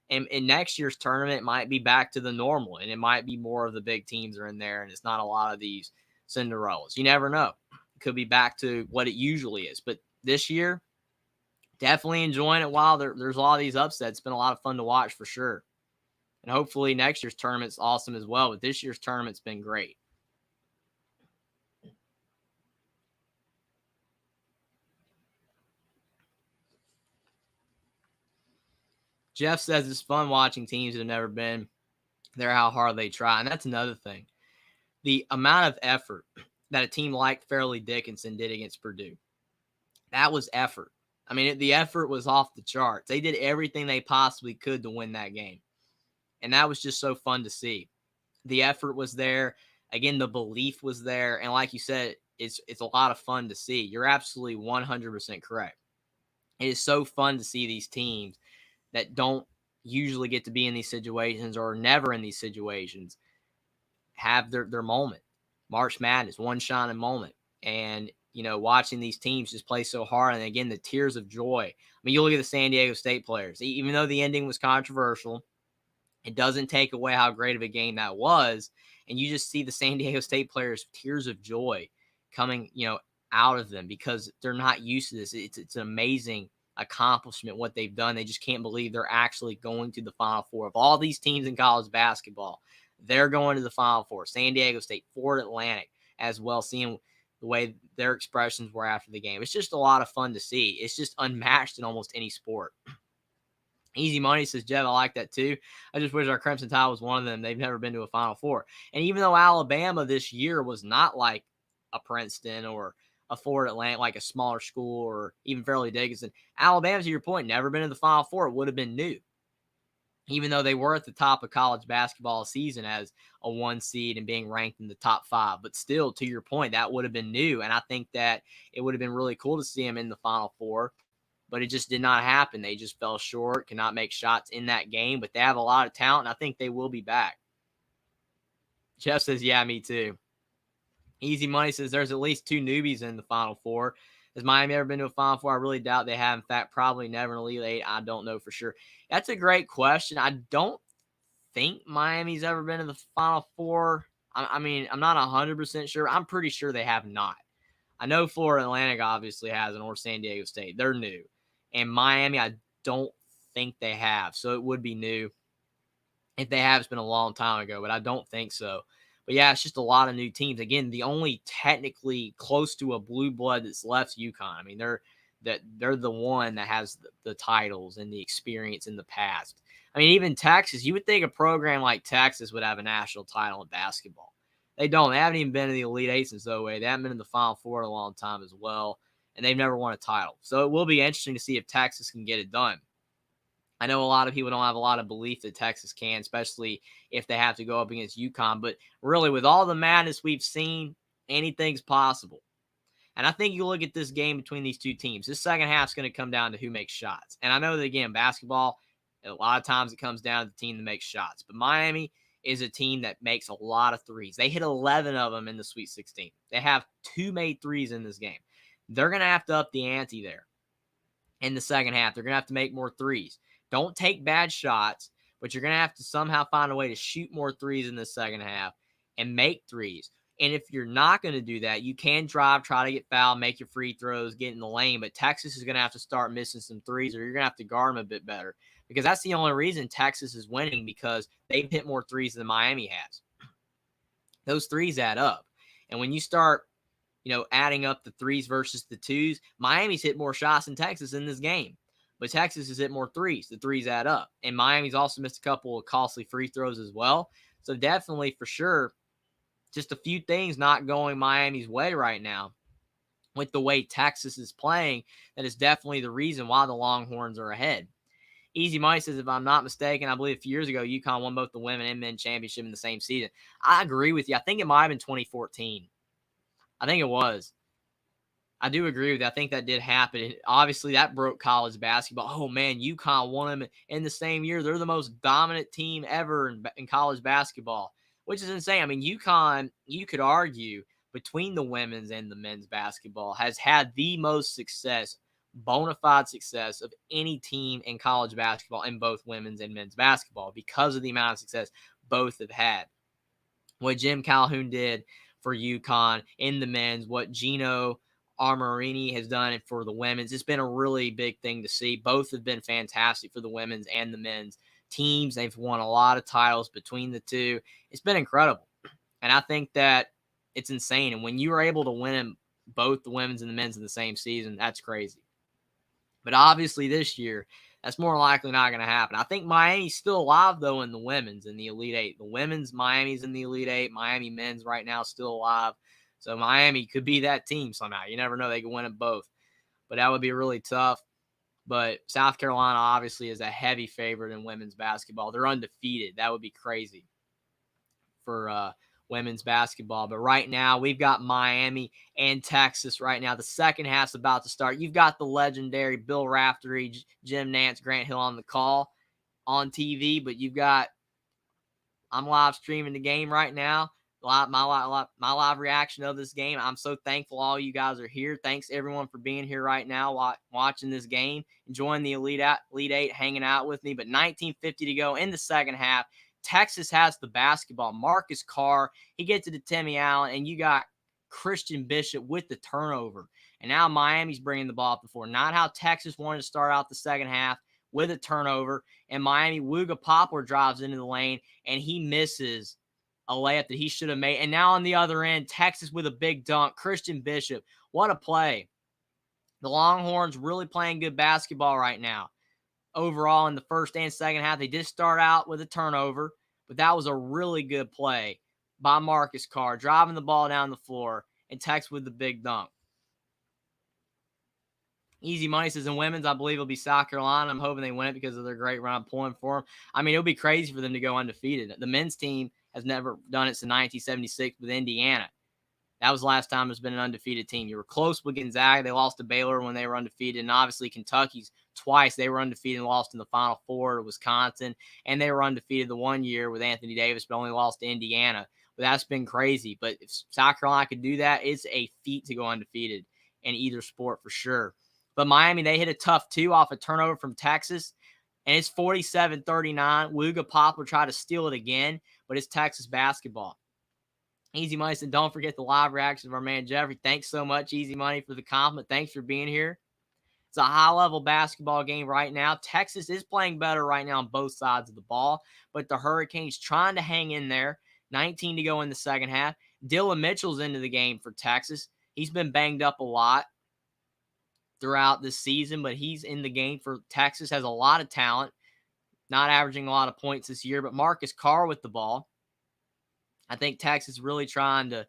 And in next year's tournament, it might be back to the normal and it might be more of the big teams are in there and it's not a lot of these Cinderellas. You never know. It could be back to what it usually is. But this year, definitely enjoying it while there's a lot of these upsets. It's been a lot of fun to watch for sure. And hopefully next year's tournament's awesome as well. But this year's tournament's been great. Jeff says it's fun watching teams that have never been there, how hard they try. And that's another thing. The amount of effort that a team like Fairleigh Dickinson did against Purdue, that was effort. I mean, the effort was off the charts. They did everything they possibly could to win that game. And that was just so fun to see. The effort was there. Again, the belief was there. And like you said, it's a lot of fun to see. You're absolutely 100% correct. It is so fun to see these teams that don't usually get to be in these situations or never in these situations have their moment. March Madness, one shining moment. And, you know, watching these teams just play so hard. And again, the tears of joy. I mean, you look at the San Diego State players, even though the ending was controversial, it doesn't take away how great of a game that was. And you just see the San Diego State players, tears of joy coming, you know, out of them because they're not used to this. It's an amazing accomplishment what they've done. They just can't believe they're actually going to the Final Four. Of all these teams in college basketball, they're going to the Final Four. San Diego State, Florida Atlantic as well, seeing the way their expressions were after the game. It's just a lot of fun to see. It's just unmatched in almost any sport. Easy Money says, Jeff, I like that too. I just wish our Crimson Tide was one of them. They've never been to a Final Four. And even though Alabama this year was not like a Princeton or afford Atlanta, like a smaller school or even Fairleigh Dickinson. Alabama, to your point, never been in the Final Four. It would have been new, even though they were at the top of college basketball season as a 1 seed and being ranked in the top 5. But still, to your point, that would have been new. And I think that it would have been really cool to see them in the Final Four, but it just did not happen. They just fell short, cannot make shots in that game, but they have a lot of talent, and I think they will be back. Jeff says, yeah, me too. Easy Money says there's at least 2 newbies in the Final Four. Has Miami ever been to a Final Four? I really doubt they have. In fact, probably never in Elite Eight. I don't know for sure. That's a great question. I don't think Miami's ever been to the Final Four. I mean, I'm not 100% sure. I'm pretty sure they have not. I know Florida Atlantic obviously hasn't, or San Diego State. They're new. And Miami, I don't think they have. So it would be new. If they have, it's been a long time ago, but I don't think so. But yeah, it's just a lot of new teams. Again, the only technically close to a blue blood that's left is UConn. I mean, they're the one that has the titles and the experience in the past. I mean, even Texas, you would think a program like Texas would have a national title in basketball. They don't. They haven't even been in the Elite Eight since 08. They haven't been in the Final Four in a long time as well, and they've never won a title. So it will be interesting to see if Texas can get it done. I know a lot of people don't have a lot of belief that Texas can, especially if they have to go up against UConn. But really, with all the madness we've seen, anything's possible. And I think you look at this game between these two teams. This second half is going to come down to who makes shots. And I know that, again, basketball, a lot of times it comes down to the team that makes shots. But Miami is a team that makes a lot of threes. They hit 11 of them in the Sweet 16. They have 2 made threes in this game. They're going to have to up the ante there in the second half. They're going to have to make more threes. Don't take bad shots, but you're going to have to somehow find a way to shoot more threes in the second half and make threes. And if you're not going to do that, you can drive, try to get fouled, make your free throws, get in the lane. But Texas is going to have to start missing some threes, or you're going to have to guard them a bit better, because that's the only reason Texas is winning, because they've hit more threes than Miami has. Those threes add up. And when you start, adding up the threes versus the twos, Miami's hit more shots than Texas in this game. But Texas has hit more threes. The threes add up. And Miami's also missed a couple of costly free throws as well. So definitely, for sure, just a few things not going Miami's way right now with the way Texas is playing. That is definitely the reason why the Longhorns are ahead. Easy Money says, if I'm not mistaken, I believe a few years ago, UConn won both the women and men championship in the same season. I agree with you. I think it might have been 2014. I think it was. I do agree with that. I think that did happen. Obviously, that broke college basketball. Oh, man, UConn won them in the same year. They're the most dominant team ever in college basketball, which is insane. I mean, UConn, you could argue, between the women's and the men's basketball, has had the most success, bona fide success of any team in college basketball in both women's and men's basketball, because of the amount of success both have had. What Jim Calhoun did for UConn in the men's, what Gino Armorini has done it for the women's. It's been a really big thing to see. Both have been fantastic for the women's and the men's teams. They've won a lot of titles between the two. It's been incredible. And I think that it's insane. And when you are able to win both the women's and the men's in the same season, that's crazy. But obviously this year, that's more likely not going to happen. I think Miami's still alive, though, in the women's, in the Elite Eight. The women's, Miami's in the Elite Eight. Miami men's right now still alive. So Miami could be that team somehow. You never know. They could win it both. But that would be really tough. But South Carolina obviously is a heavy favorite in women's basketball. They're undefeated. That would be crazy for women's basketball. But right now, we've got Miami and Texas right now. The second half's about to start. You've got the legendary Bill Raftery, Jim Nantz, Grant Hill on the call on TV. But I'm live streaming the game right now. My live reaction of this game. I'm so thankful all you guys are here. Thanks everyone for being here right now, watching this game, enjoying the Elite Eight, hanging out with me. But 19:50 to go in the second half. Texas has the basketball. Marcus Carr, he gets it to Timmy Allen, and you got Christian Bishop with the turnover. And now Miami's bringing the ball up the floor. Not how Texas wanted to start out the second half with a turnover. And Miami, Wooga Poplar drives into the lane, and he misses a layup that he should have made. And now on the other end, Texas with a big dunk. Christian Bishop, what a play. The Longhorns really playing good basketball right now. Overall, in the first and second half, they did start out with a turnover, but that was a really good play by Marcus Carr, driving the ball down the floor, and Texas with the big dunk. Easy money says in women's, I believe it'll be South Carolina. I'm hoping they win it because of their great run pulling for them. I mean, it'll be crazy for them to go undefeated. The men's team has never done it since 1976 with Indiana. That was the last time there's been an undefeated team. You were close with Gonzaga. They lost to Baylor when they were undefeated. And obviously Kentucky's twice. They were undefeated and lost in the Final Four to Wisconsin. And they were undefeated the one year with Anthony Davis, but only lost to Indiana. But that's been crazy. But if South Carolina could do that, it's a feat to go undefeated in either sport for sure. But Miami, they hit a tough 2 off a turnover from Texas. And it's 47-39. Luga Poplar tried to steal it again, but it's Texas basketball. Easy Money said, don't forget the live reaction of our man Jeffrey. Thanks so much, Easy Money, for the compliment. Thanks for being here. It's a high-level basketball game right now. Texas is playing better right now on both sides of the ball, but the Hurricanes trying to hang in there. 19 to go in the second half. Dylan Mitchell's into the game for Texas. He's been banged up a lot throughout this season, but he's in the game for Texas. Has a lot of talent. Not averaging a lot of points this year, but Marcus Carr with the ball. I think Texas is really trying to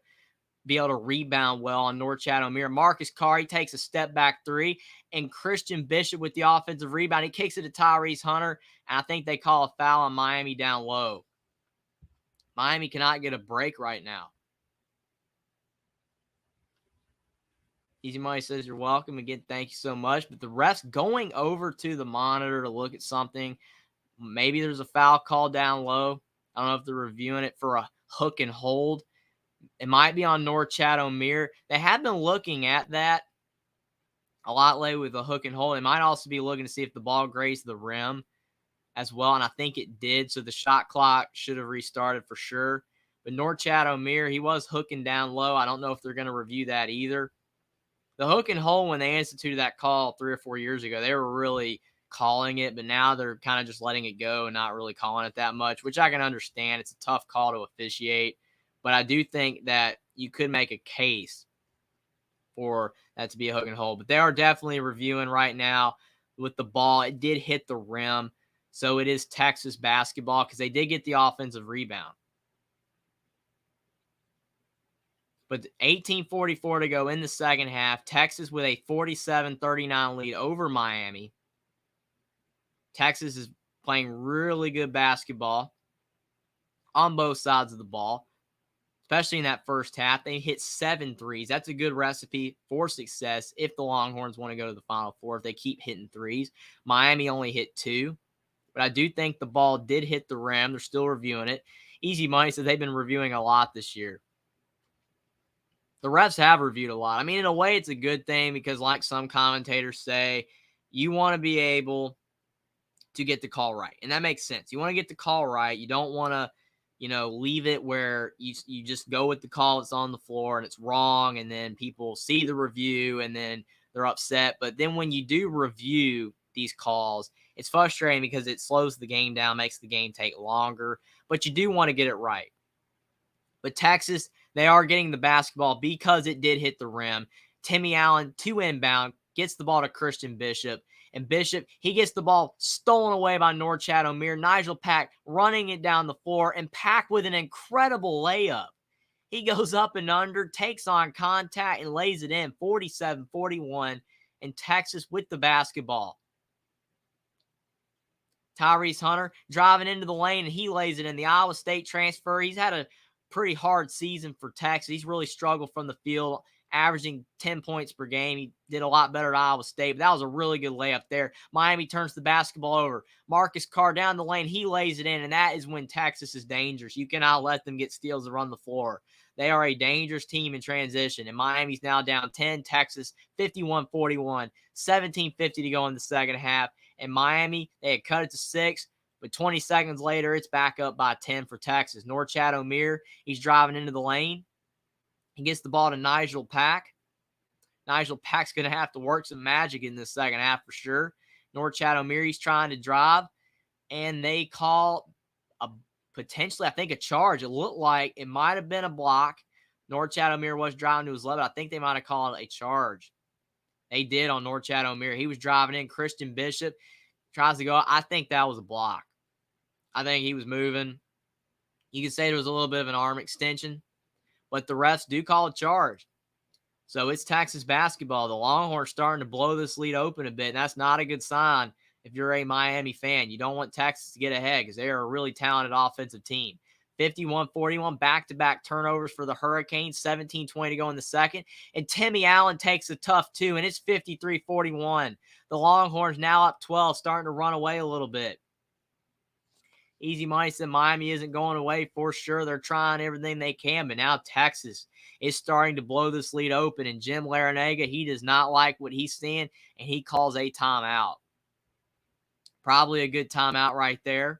be able to rebound well on Norchad Omier. Marcus Carr, he takes a step back 3, and Christian Bishop with the offensive rebound. He kicks it to Tyrese Hunter, and I think they call a foul on Miami down low. Miami cannot get a break right now. Easy Money says you're welcome. Again, thank you so much. But the refs going over to the monitor to look at something. Maybe there's a foul call down low. I don't know if they're reviewing it for a hook and hold. It might be on Norchad Omier. They have been looking at that a lot lately with a hook and hold. They might also be looking to see if the ball grazed the rim as well, and I think it did. So the shot clock should have restarted for sure. But Norchad Omier, he was hooking down low. I don't know if they're going to review that either. The hook and hold, when they instituted that call 3 or 4 years ago, they were really calling it, but now they're kind of just letting it go and not really calling it that much, which I can understand. It's a tough call to officiate, but I do think that you could make a case for that to be a hook and hold. But they are definitely reviewing right now with the ball. It did hit the rim, so it is Texas basketball because they did get the offensive rebound. But 18:44 to go in the second half. Texas with a 47-39 lead over Miami. Texas is playing really good basketball on both sides of the ball, especially in that first half. They hit 7 threes. That's a good recipe for success if the Longhorns want to go to the Final Four, if they keep hitting threes. Miami only hit 2, but I do think the ball did hit the rim. They're still reviewing it. Easy Money says they've been reviewing a lot this year. The refs have reviewed a lot. I mean, in a way, it's a good thing because, like some commentators say, you want to be able to get the call right. And that makes sense. You want to get the call right. You don't want to, leave it where you just go with the call that's on the floor and it's wrong, and then people see the review and then they're upset. But then when you do review these calls, it's frustrating because it slows the game down, makes the game take longer. But you do want to get it right. But Texas, they are getting the basketball because it did hit the rim. Timmy Allen, 2 inbound, gets the ball to Christian Bishop. And Bishop, he gets the ball stolen away by Norchad Omier. Nigel Pack running it down the floor, and Pack with an incredible layup. He goes up and under, takes on contact, and lays it in, 47-41, and Texas with the basketball. Tyrese Hunter driving into the lane, and he lays it in. The Iowa State transfer, he's had a pretty hard season for Texas. He's really struggled from the field, averaging 10 points per game. He did a lot better at Iowa State, but that was a really good layup there. Miami turns the basketball over. Marcus Carr down the lane. He lays it in, and that is when Texas is dangerous. You cannot let them get steals to run the floor. They are a dangerous team in transition, and Miami's now down 10. Texas, 51-41, 17:50 to go in the second half. And Miami, they had cut it to 6. But 20 seconds later, it's back up by 10 for Texas. Norchad Omier, he's driving into the lane. He gets the ball to Nigel Pack. Nigel Pack's going to have to work some magic in this second half for sure. Norchad Omier, he's trying to drive. And they call potentially, I think, a charge. It looked like it might have been a block. Norchad Omier was driving to his left. I think they might have called a charge. They did on Norchad Omier. He was driving in. Christian Bishop tries to go. I think that was a block. I think he was moving. You could say there was a little bit of an arm extension, but the refs do call a charge. So it's Texas basketball. The Longhorns starting to blow this lead open a bit, and that's not a good sign if you're a Miami fan. You don't want Texas to get ahead because they are a really talented offensive team. 51-41, back-to-back turnovers for the Hurricanes, 17-20 to go in the second. And Timmy Allen takes a tough two, and it's 53-41. The Longhorns now up 12, starting to run away a little bit. Easy Money said Miami isn't going away for sure. They're trying everything they can, but now Texas is starting to blow this lead open. And Jim Larrañaga, he does not like what he's seeing, and he calls a timeout. Probably a good timeout right there.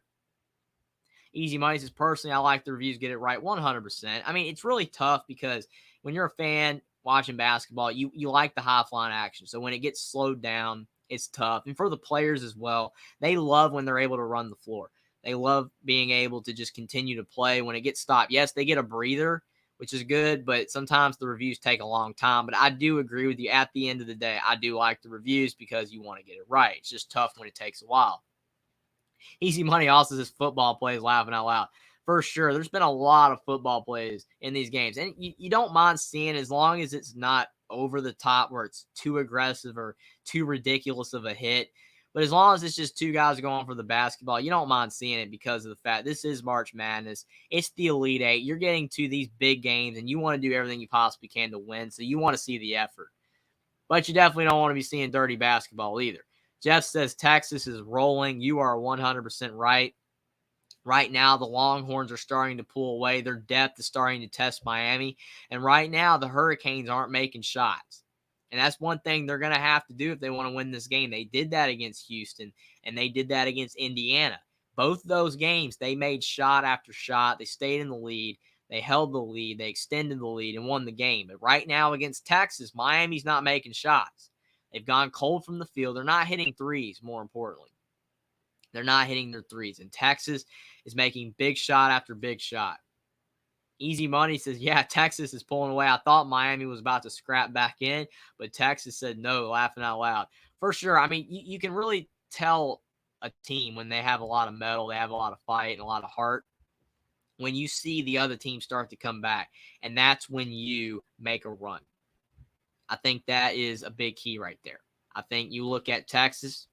Easy Money says, personally, I like the reviews get it right 100%. I mean, it's really tough because when you're a fan watching basketball, you like the high-flying action. So when it gets slowed down, it's tough. And for the players as well, they love when they're able to run the floor. They love being able to just continue to play when it gets stopped. Yes, they get a breather, which is good, but sometimes the reviews take a long time. But I do agree with you. At the end of the day, I do like the reviews because you want to get it right. It's just tough when it takes a while. Easy Money also says football plays laughing out loud. For sure, there's been a lot of football plays in these games. And you don't mind seeing as long as it's not over the top where it's too aggressive or too ridiculous of a hit. But as long as it's just two guys going for the basketball, you don't mind seeing it because of the fact this is March Madness. It's the Elite Eight. You're getting to these big games, and you want to do everything you possibly can to win. So you want to see the effort. But you definitely don't want to be seeing dirty basketball either. Jeff says Texas is rolling. You are 100% right. Right now, the Longhorns are starting to pull away. Their depth is starting to test Miami. And right now, the Hurricanes aren't making shots. And that's one thing they're going to have to do if they want to win this game. They did that against Houston, and they did that against Indiana. Both those games, they made shot after shot. They stayed in the lead. They held the lead. They extended the lead and won the game. But right now against Texas, Miami's not making shots. They've gone cold from the field. They're not hitting threes, more importantly. They're not hitting their threes. And Texas is making big shot after big shot. Easy Money says, yeah, Texas is pulling away. I thought Miami was about to scrap back in, but Texas said no, laughing out loud. For sure. I mean, you can really tell a team when they have a lot of mettle, they have a lot of fight and a lot of heart, when you see the other team start to come back. And that's when you make a run. I think that is a big key right there. I think you look at Texas,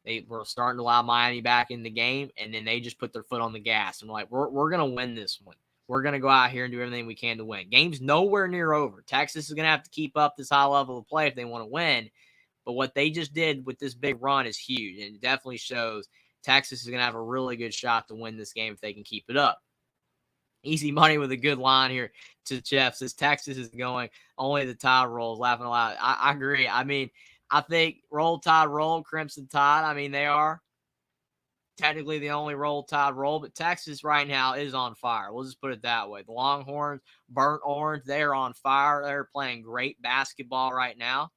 they were starting to allow Miami back in the game, and then they just put their foot on the gas. And like, we're going to win this one. We're going to go out here and do everything we can to win. Game's nowhere near over. Texas is going to have to keep up this high level of play if they want to win. But what they just did with this big run is huge, and it definitely shows Texas is going to have a really good shot to win this game if they can keep it up. Easy Money with a good line here to Jeff says Texas is going, only the Tide rolls, laughing aloud. I agree. I mean, I think Roll Tide roll, Crimson Tide. I mean, they are technically the only Roll Tide roll, but Texas right now is on fire. We'll just put it that way. The Longhorns, burnt orange, they are on fire. They're playing great basketball right now,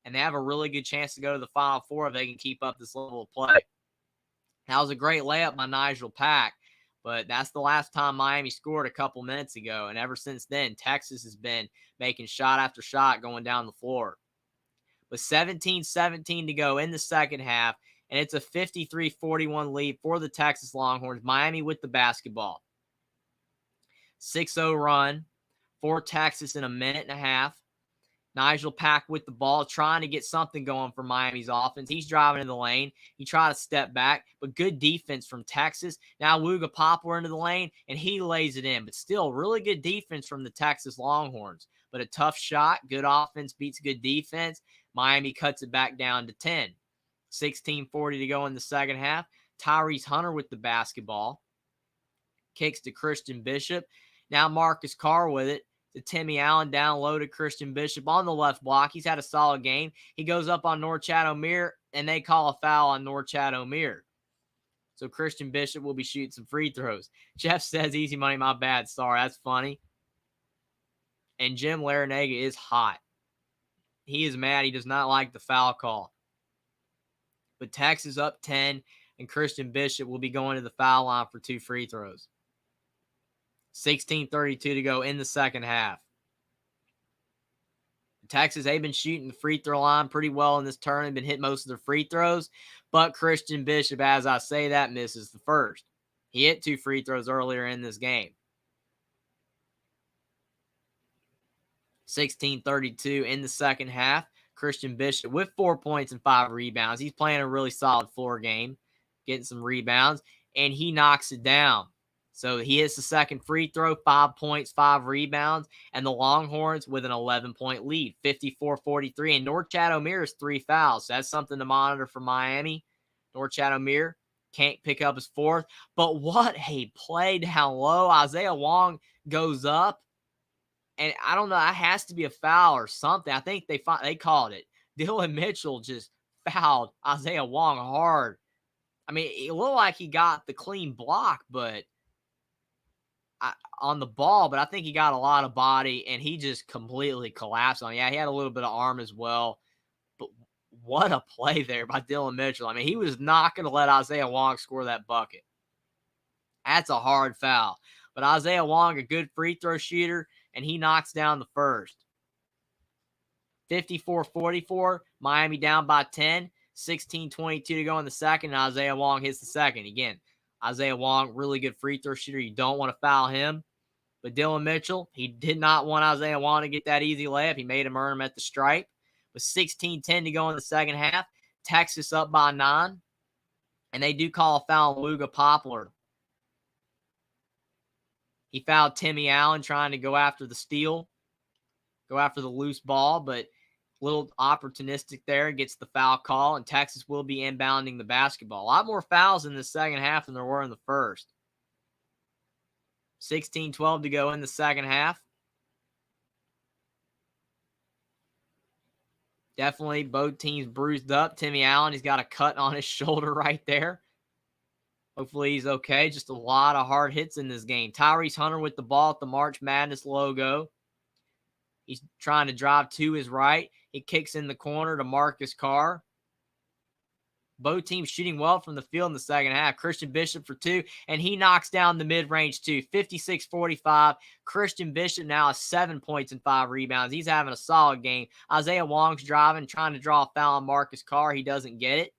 and they have a really good chance to go to the Final Four if they can keep up this level of play. That was a great layup by Nigel Pack, but that's the last time Miami scored a couple minutes ago, and ever since then, Texas has been making shot after shot going down the floor. With 17-17 to go in the second half, and it's a 53-41 lead for the Texas Longhorns. Miami with the basketball. 6-0 run for Texas in a minute and a half. Nigel Pack with the ball, trying to get something going for Miami's offense. He's driving in the lane. He tried to step back, but good defense from Texas. Now Wooga Poplar into the lane, and he lays it in. But still, really good defense from the Texas Longhorns. But a tough shot. Good offense beats good defense. Miami cuts it back down to 10. 16:40 to go in the second half. Tyrese Hunter with the basketball. Kicks to Christian Bishop. Now Marcus Carr with it. To Timmy Allen, down low to Christian Bishop on the left block. He's had a solid game. He goes up on Norchad Omier, and they call a foul on Norchad Omier. So Christian Bishop will be shooting some free throws. Jeff says, easy money, my bad. Sorry, that's funny. And Jim Larrañaga is hot. He is mad. He does not like the foul call. But Texas up 10, and Christian Bishop will be going to the foul line for 2 free throws. 16:32 to go in the second half. Texas, they've been shooting the free throw line pretty well in this tournament, been hitting most of their free throws, but Christian Bishop, as I say that, misses the first. He hit 2 free throws earlier in this game. 16-32 in the second half. Christian Bishop with 4 points and 5 rebounds. He's playing a really solid floor game, getting some rebounds, and he knocks it down. So he hits the second free throw, 5 points, 5 rebounds, and the Longhorns with an 11-point lead, 54-43. And Norchad Omier has 3 fouls. So that's something to monitor for Miami. Norchad Omier can't pick up his 4th. But what a play down low. Isaiah Wong goes up. And I don't know, that has to be a foul or something. I think they called it. Dylan Mitchell just fouled Isaiah Wong hard. I mean, it looked like he got the clean block, but on the ball, but I think he got a lot of body, and he just completely collapsed on. Yeah, he had a little bit of arm as well, but what a play there by Dylan Mitchell. I mean, he was not going to let Isaiah Wong score that bucket. That's a hard foul. But Isaiah Wong, a good free throw shooter, and he knocks down the first. 54-44, Miami down by 10, 16-22 to go in the second, and Isaiah Wong hits the second. Again, Isaiah Wong, really good free throw shooter. You don't want to foul him. But Dylan Mitchell, he did not want Isaiah Wong to get that easy layup. He made him earn him at the stripe. With 16-10 to go in the second half, Texas up by 9. And they do call a foul on Wooga Poplar. He fouled Timmy Allen trying to go after the steal, go after the loose ball, but a little opportunistic there, gets the foul call, and Texas will be inbounding the basketball. A lot more fouls in the second half than there were in the first. 16-12 to go in the second half. Definitely both teams bruised up. Timmy Allen, he's got a cut on his shoulder right there. Hopefully he's okay. Just a lot of hard hits in this game. Tyrese Hunter with the ball at the March Madness logo. He's trying to drive to his right. He kicks in the corner to Marcus Carr. Both teams shooting well from the field in the second half. Christian Bishop for 2, and he knocks down the mid-range too. 56-45. Christian Bishop now has 7 points and 5 rebounds. He's having a solid game. Isaiah Wong's driving, trying to draw a foul on Marcus Carr. He doesn't get it.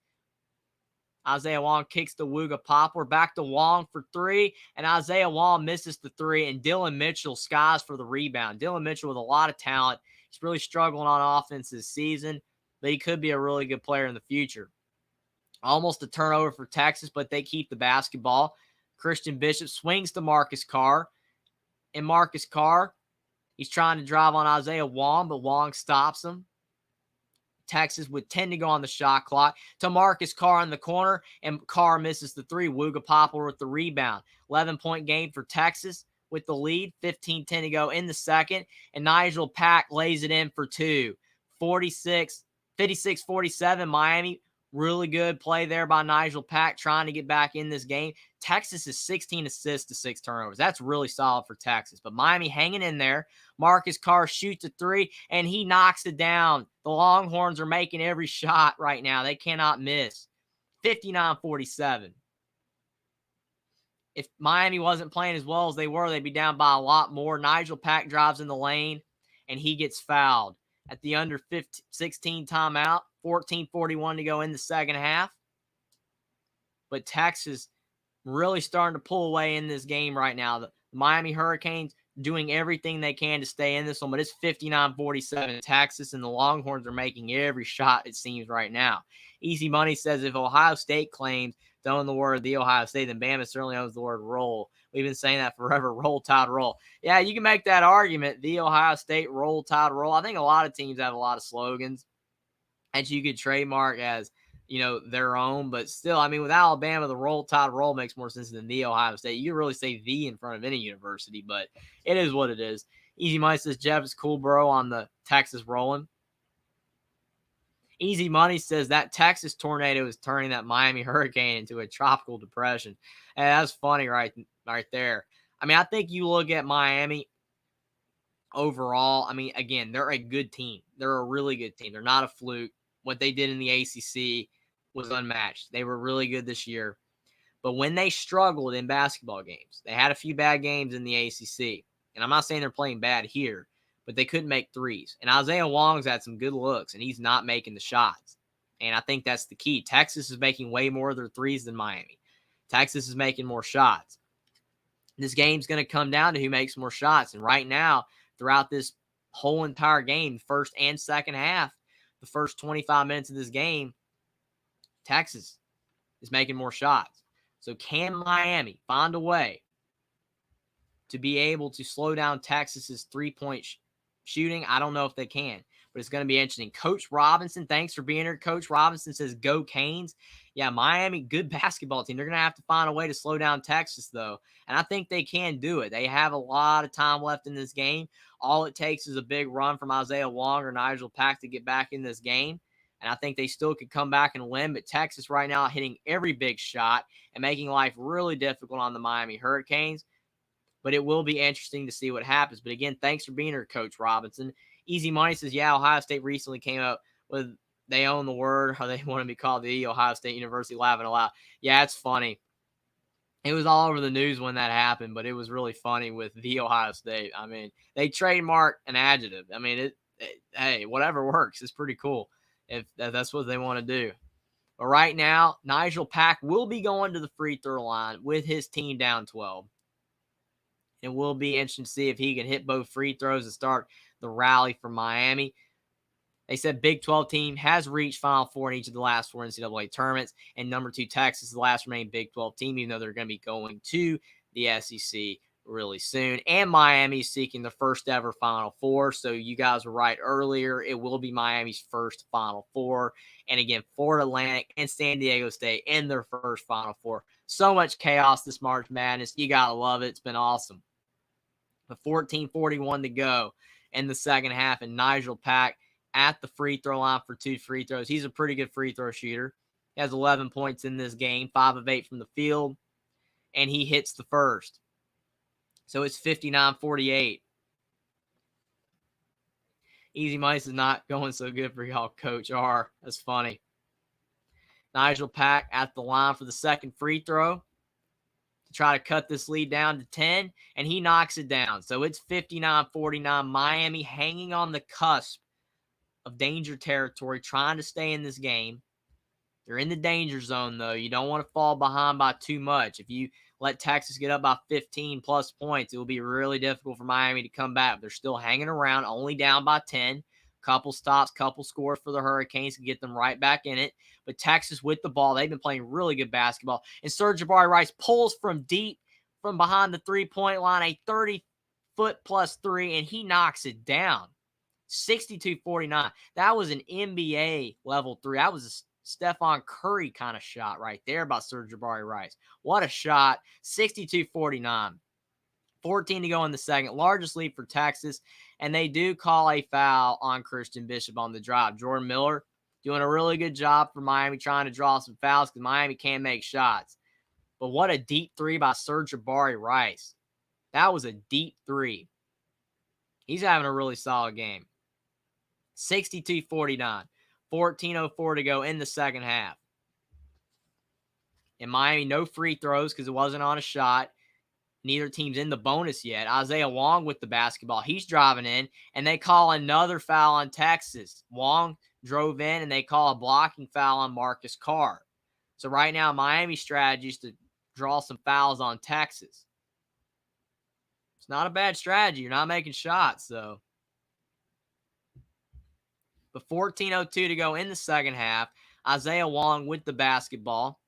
Isaiah Wong kicks the Wooga Poplar. Back to Wong for 3, and Isaiah Wong misses the 3, and Dylan Mitchell skies for the rebound. Dylan Mitchell with a lot of talent. He's really struggling on offense this season, but he could be a really good player in the future. Almost a turnover for Texas, but they keep the basketball. Christian Bishop swings to Marcus Carr, and Marcus Carr, he's trying to drive on Isaiah Wong, but Wong stops him. Texas with 10 to go on the shot clock to Marcus Carr in the corner, and Carr misses the 3. Wooga Poplar with the rebound. 11-point game for Texas with the lead. 15-10 to go in the second, and Nigel Pack lays it in for 2. 56-47 Miami. Really good play there by Nigel Pack trying to get back in this game. Texas is 16 assists to 6 turnovers. That's really solid for Texas. But Miami hanging in there. Marcus Carr shoots a 3, and he knocks it down. The Longhorns are making every shot right now. They cannot miss. 59-47. If Miami wasn't playing as well as they were, they'd be down by a lot more. Nigel Pack drives in the lane, and he gets fouled at the under 16 timeout. 14-41 to go in the second half. But Texas really starting to pull away in this game right now. The Miami Hurricanes doing everything they can to stay in this one, but it's 59-47. Texas and the Longhorns are making every shot, it seems, right now. Easy Money says if Ohio State claims to own the word the Ohio State, then Bama certainly owns the word roll. We've been saying that forever. Roll, Tide, roll. Yeah, you can make that argument. The Ohio State roll, Tide, roll. I think a lot of teams have a lot of slogans that you could trademark as, their own. But still, I mean, with Alabama, the roll, Tide, roll makes more sense than the Ohio State. You can really say the in front of any university, but it is what it is. Easy Money says Jeff is cool, bro, on the Texas rolling. Easy Money says that Texas tornado is turning that Miami hurricane into a tropical depression. And that's funny right there. I mean, I think you look at Miami overall. I mean, again, they're a good team. They're a really good team. They're not a fluke. What they did in the ACC was unmatched. They were really good this year. But when they struggled in basketball games, they had a few bad games in the ACC. And I'm not saying they're playing bad here, but they couldn't make threes. And Isaiah Wong's had some good looks, and he's not making the shots. And I think that's the key. Texas is making way more of their threes than Miami. Texas is making more shots. This game's going to come down to who makes more shots. And right now, throughout this whole entire game, first and second half, the first 25 minutes of this game, Texas is making more shots. So can Miami find a way to be able to slow down Texas's three-point shooting? I don't know if they can, but it's going to be interesting. Coach Robinson, thanks for being here. Coach Robinson says, go Canes. Yeah, Miami, good basketball team. They're going to have to find a way to slow down Texas, though, and I think they can do it. They have a lot of time left in this game. All it takes is a big run from Isaiah Wong or Nigel Pack to get back in this game, and I think they still could come back and win, but Texas right now hitting every big shot and making life really difficult on the Miami Hurricanes. But it will be interesting to see what happens. But again, thanks for being here, Coach Robinson. Easy Money says, yeah, Ohio State recently came up with they own the word, or they want to be called the Ohio State University laughing aloud. Yeah, it's funny. It was all over the news when that happened, but it was really funny with the Ohio State. I mean, they trademark an adjective. I mean, hey, whatever works. It's pretty cool if that's what they want to do. But right now, Nigel Pack will be going to the free throw line with his team down 12. It will be interesting to see if he can hit both free throws and start the rally for Miami. They said Big 12 team has reached Final Four in each of the last 4 NCAA tournaments, and number 2 Texas is the last remaining Big 12 team, even though they're going to be going to the SEC really soon. And Miami is seeking the first ever Final Four. So you guys were right earlier. It will be Miami's first Final Four. And again, Florida Atlantic and San Diego State in their first Final Four. So much chaos this March Madness. You got to love it. It's been awesome. But 14:41 to go in the second half, and Nigel Pack at the free throw line for 2 free throws. He's a pretty good free throw shooter. He has 11 points in this game, 5 of 8 from the field, and he hits the first. So it's 59-48. Easy Money is not going so good for y'all, Coach R. That's funny. Nigel Pack at the line for the second free throw to try to cut this lead down to 10, and he knocks it down. So it's 59-49. Miami hanging on the cusp of danger territory, trying to stay in this game. They're in the danger zone, though. You don't want to fall behind by too much. If you let Texas get up by 15-plus points, it will be really difficult for Miami to come back. They're still hanging around, only down by 10. Couple stops, couple scores for the Hurricanes to get them right back in it. But Texas with the ball, they've been playing really good basketball. And Sir'Jabari Rice pulls from deep, from behind the three-point line, a 30-foot-plus three, and he knocks it down. 62-49. That was an NBA level three. That was a Stephon Curry kind of shot right there by Sir'Jabari Rice. What a shot. 62-49. 14 to go in the second. Largest lead for Texas. And they do call a foul on Christian Bishop on the drive. Jordan Miller doing a really good job for Miami, trying to draw some fouls because Miami can make shots. But what a deep three by Sir'Jabari Rice. That was a deep three. He's having a really solid game. 62-49. 14:04 to go in the second half. In Miami, no free throws because it wasn't on a shot. Neither team's in the bonus yet. Isaiah Wong with the basketball. He's driving in, and they call another foul on Texas. Wong drove in, and they call a blocking foul on Marcus Carr. So right now, Miami's strategy is to draw some fouls on Texas. It's not a bad strategy. You're not making shots, though. But 14:02 to go in the second half. Isaiah Wong with the basketball.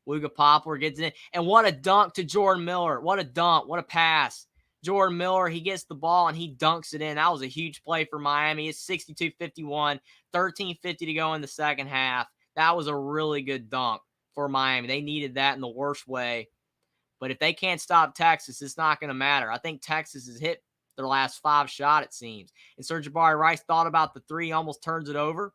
Wooga Poplar gets it in. And what a dunk to Jordan Miller. What a dunk. What a pass. Jordan Miller, he gets the ball and he dunks it in. That was a huge play for Miami. It's 62-51. 13:50 to go in the second half. That was a really good dunk for Miami. They needed that in the worst way. But if they can't stop Texas, it's not going to matter. I think Texas has hit their last 5 shot, it seems. And Sir'Jabari Rice thought about the three, almost turns it over.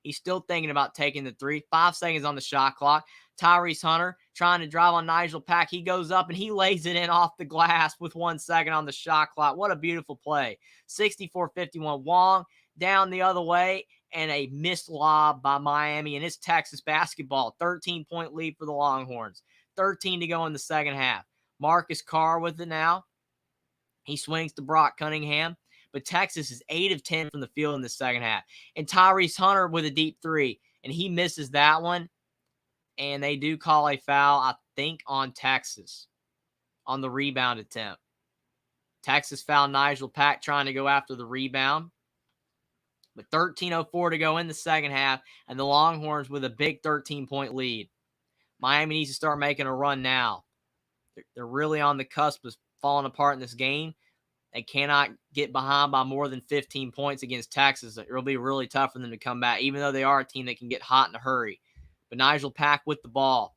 He's still thinking about taking the three. 5 seconds on the shot clock. Tyrese Hunter trying to drive on Nigel Pack. He goes up and he lays it in off the glass with 1 second on the shot clock. What a beautiful play. 64-51. Wong down the other way, and a missed lob by Miami. And it's Texas basketball. 13-point lead for the Longhorns. 13 to go in the second half. Marcus Carr with it now. He swings to Brock Cunningham. But Texas is 8 of 10 from the field in the second half. And Tyrese Hunter with a deep three. And he misses that one. And they do call a foul, I think, on Texas on the rebound attempt. Texas fouled Nigel Pack trying to go after the rebound. With 13:04 to go in the second half, and the Longhorns with a big 13-point lead. Miami needs to start making a run now. They're really on the cusp of falling apart in this game. They cannot get behind by more than 15 points against Texas. It'll be really tough for them to come back, even though they are a team that can get hot in a hurry. But Nigel Pack with the ball.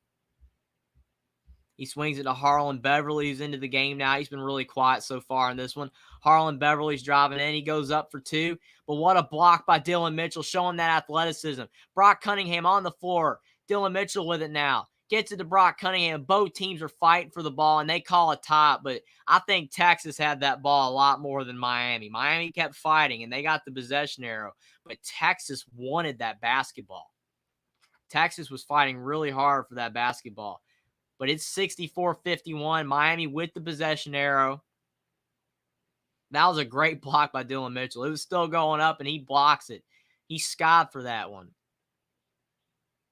He swings it to Harlan Beverly, who's into the game now. He's been really quiet so far in this one. Harlan Beverly's driving in. He goes up for two. But what a block by Dylan Mitchell, showing that athleticism. Brock Cunningham on the floor. Dylan Mitchell with it now. Gets it to Brock Cunningham. Both teams are fighting for the ball, and they call a tie. But I think Texas had that ball a lot more than Miami. Miami kept fighting, and they got the possession arrow. But Texas wanted that basketball. Texas was fighting really hard for that basketball. But it's 64-51. Miami with the possession arrow. That was a great block by Dylan Mitchell. It was still going up, and he blocks it. He skied for that one.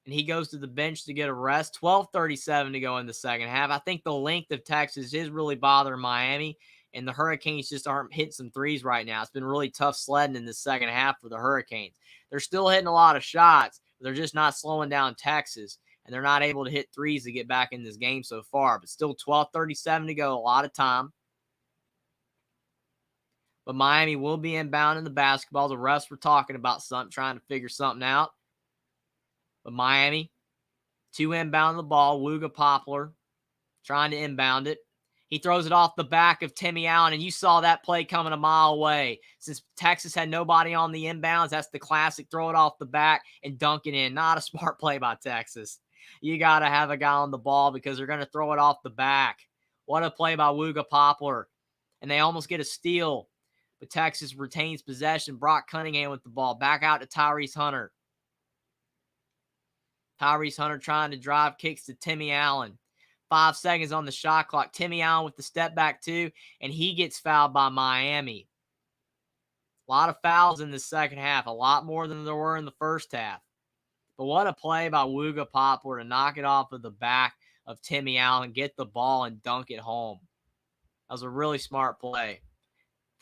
And he goes to the bench to get a rest. 12:37 to go in the second half. I think the length of Texas is really bothering Miami, and the Hurricanes just aren't hitting some threes right now. It's been really tough sledding in the second half for the Hurricanes. They're still hitting a lot of shots, but they're just not slowing down Texas. And they're not able to hit threes to get back in this game so far. But still 12:37 to go, a lot of time. But Miami will be inbound in the basketball. The refs were talking about something, trying to figure something out. But Miami, to inbound the ball. Wooga Poplar trying to inbound it. He throws it off the back of Timmy Allen, and you saw that play coming a mile away. Since Texas had nobody on the inbounds, that's the classic throw it off the back and dunk it in. Not a smart play by Texas. You got to have a guy on the ball because they're going to throw it off the back. What a play by Wooga Poplar. And they almost get a steal. But Texas retains possession. Brock Cunningham with the ball. Back out to Tyrese Hunter. Tyrese Hunter trying to drive, kicks to Timmy Allen. 5 seconds on the shot clock. Timmy Allen with the step back too, and he gets fouled by Miami. A lot of fouls in the second half, a lot more than there were in the first half. But what a play by Wooga Poplar to knock it off of the back of Timmy Allen, get the ball, and dunk it home. That was a really smart play.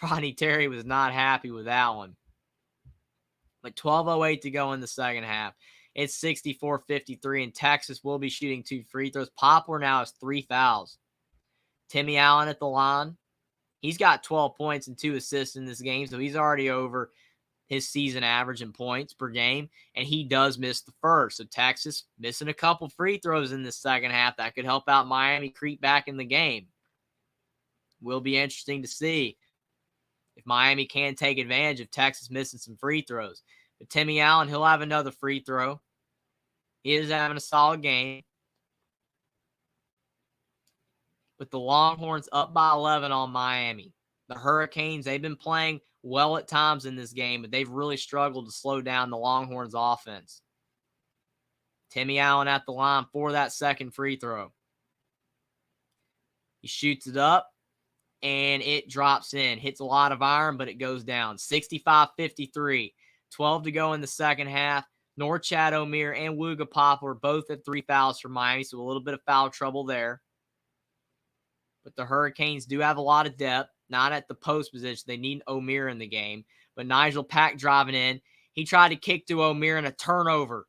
Rodney Terry was not happy with that one. But 12:08 to go in the second half. It's 64-53, and Texas will be shooting 2 free throws. Poplar now has 3 fouls. Timmy Allen at the line. He's got 12 points and 2 assists in this game, so he's already over his season average in points per game, and he does miss the first. So Texas missing a couple free throws in the second half. That could help out Miami creep back in the game. Will be interesting to see if Miami can take advantage of Texas missing some free throws. But Timmy Allen, he'll have another free throw. He is having a solid game. But the Longhorns up by 11 on Miami. The Hurricanes, they've been playing well at times in this game, but they've really struggled to slow down the Longhorns' offense. Timmy Allen at the line for that second free throw. He shoots it up, and it drops in. Hits a lot of iron, but it goes down. 65-53. 12 to go in the second half. Norchad Omier and Wooga Poplar both at 3 fouls for Miami, so a little bit of foul trouble there. But the Hurricanes do have a lot of depth, not at the post position. They need Omier in the game. But Nigel Pack driving in. He tried to kick to Omier and a turnover.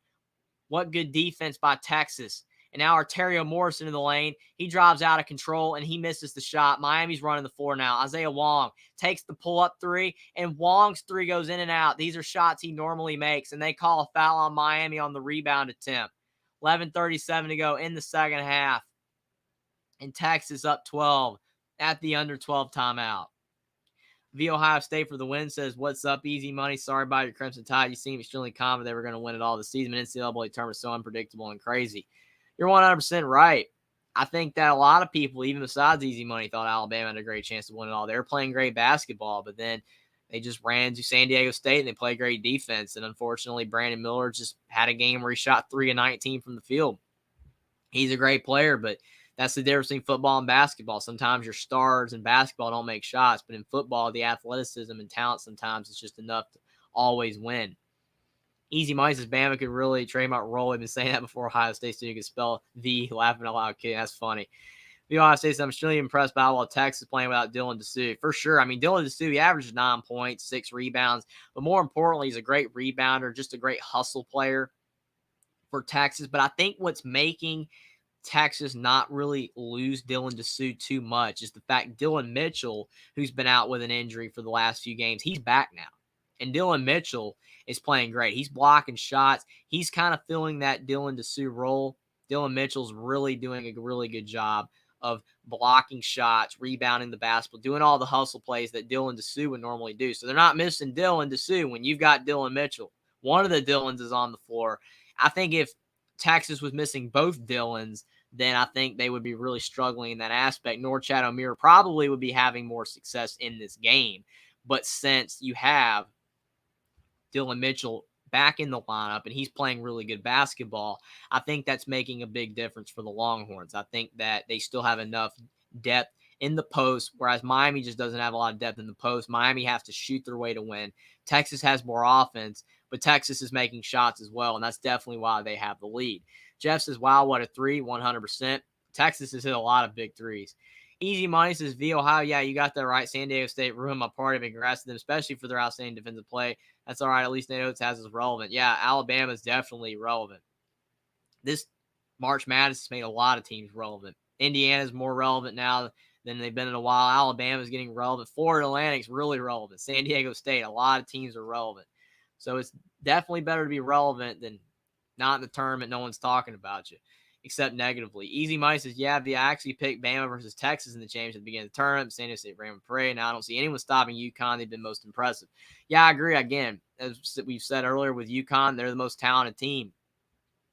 What good defense by Texas. And now Arterio Morrison in the lane. He drives out of control, and he misses the shot. Miami's running the floor now. Isaiah Wong takes the pull-up three, and Wong's three goes in and out. These are shots he normally makes, and they call a foul on Miami on the rebound attempt. 11:37 to go in the second half. And Texas up 12 at the under 12 timeout. The Ohio State for the win says, "What's up, easy money? Sorry about your Crimson Tide. You seem extremely confident they were going to win it all this season. NCAA tournament is so unpredictable and crazy." You're 100% right. I think that a lot of people, even besides easy money, thought Alabama had a great chance to win it all. They were playing great basketball, but then they just ran to San Diego State and they played great defense. And unfortunately, Brandon Miller just had a game where he shot 3 of 19 from the field. He's a great player, but that's the difference between football and basketball. Sometimes your stars in basketball don't make shots, but in football, the athleticism and talent sometimes is just enough to always win. Easy money says Bama could really trademark roll. I've been saying that before Ohio State student could spell the laughing out loud kid. That's funny. Be honest, I'm extremely impressed by how well Texas is playing without Dylan Disu. For sure. I mean, Dylan Disu, he averages 9 points, 6 rebounds, but more importantly, he's a great rebounder, just a great hustle player for Texas. But I think what's making Texas not really lose Dylan Disu too much is the fact Dylan Mitchell, who's been out with an injury for the last few games, he's back now. And Dylan Mitchell is playing great. He's blocking shots. He's kind of filling that Dylan Disu role. Dylan Mitchell's really doing a really good job of blocking shots, rebounding the basketball, doing all the hustle plays that Dylan Disu would normally do. So they're not missing Dylan Disu when you've got Dylan Mitchell. One of the Dylans is on the floor. I think if Texas was missing both Dylans, then I think they would be really struggling in that aspect. Norchad Omier probably would be having more success in this game. But since you have Dylan Mitchell back in the lineup and he's playing really good basketball, I think that's making a big difference for the Longhorns. I think that they still have enough depth in the post, whereas Miami just doesn't have a lot of depth in the post. Miami has to shoot their way to win. Texas has more offense, but Texas is making shots as well, and that's definitely why they have the lead. Jeff says, wow, what a three, 100%. Texas has hit a lot of big threes. Easy Money says, V Ohio, yeah, you got that right. San Diego State ruined my party. Congrats to them, especially for their outstanding defensive play. That's all right. At least Nate Oates has is relevant. Yeah, Alabama is definitely relevant. This March Madness has made a lot of teams relevant. Indiana's more relevant now than they've been in a while. Alabama's getting relevant. Florida Atlantic's really relevant. San Diego State, a lot of teams are relevant. So it's definitely better to be relevant than not in the tournament. No one's talking about you except negatively. Easy Money says, yeah, I actually picked Bama versus Texas in the championship at the beginning of the tournament. San Diego State ran parade. Now I don't see anyone stopping UConn. They've been most impressive. Yeah, I agree. Again, as we've said earlier with UConn, they're the most talented team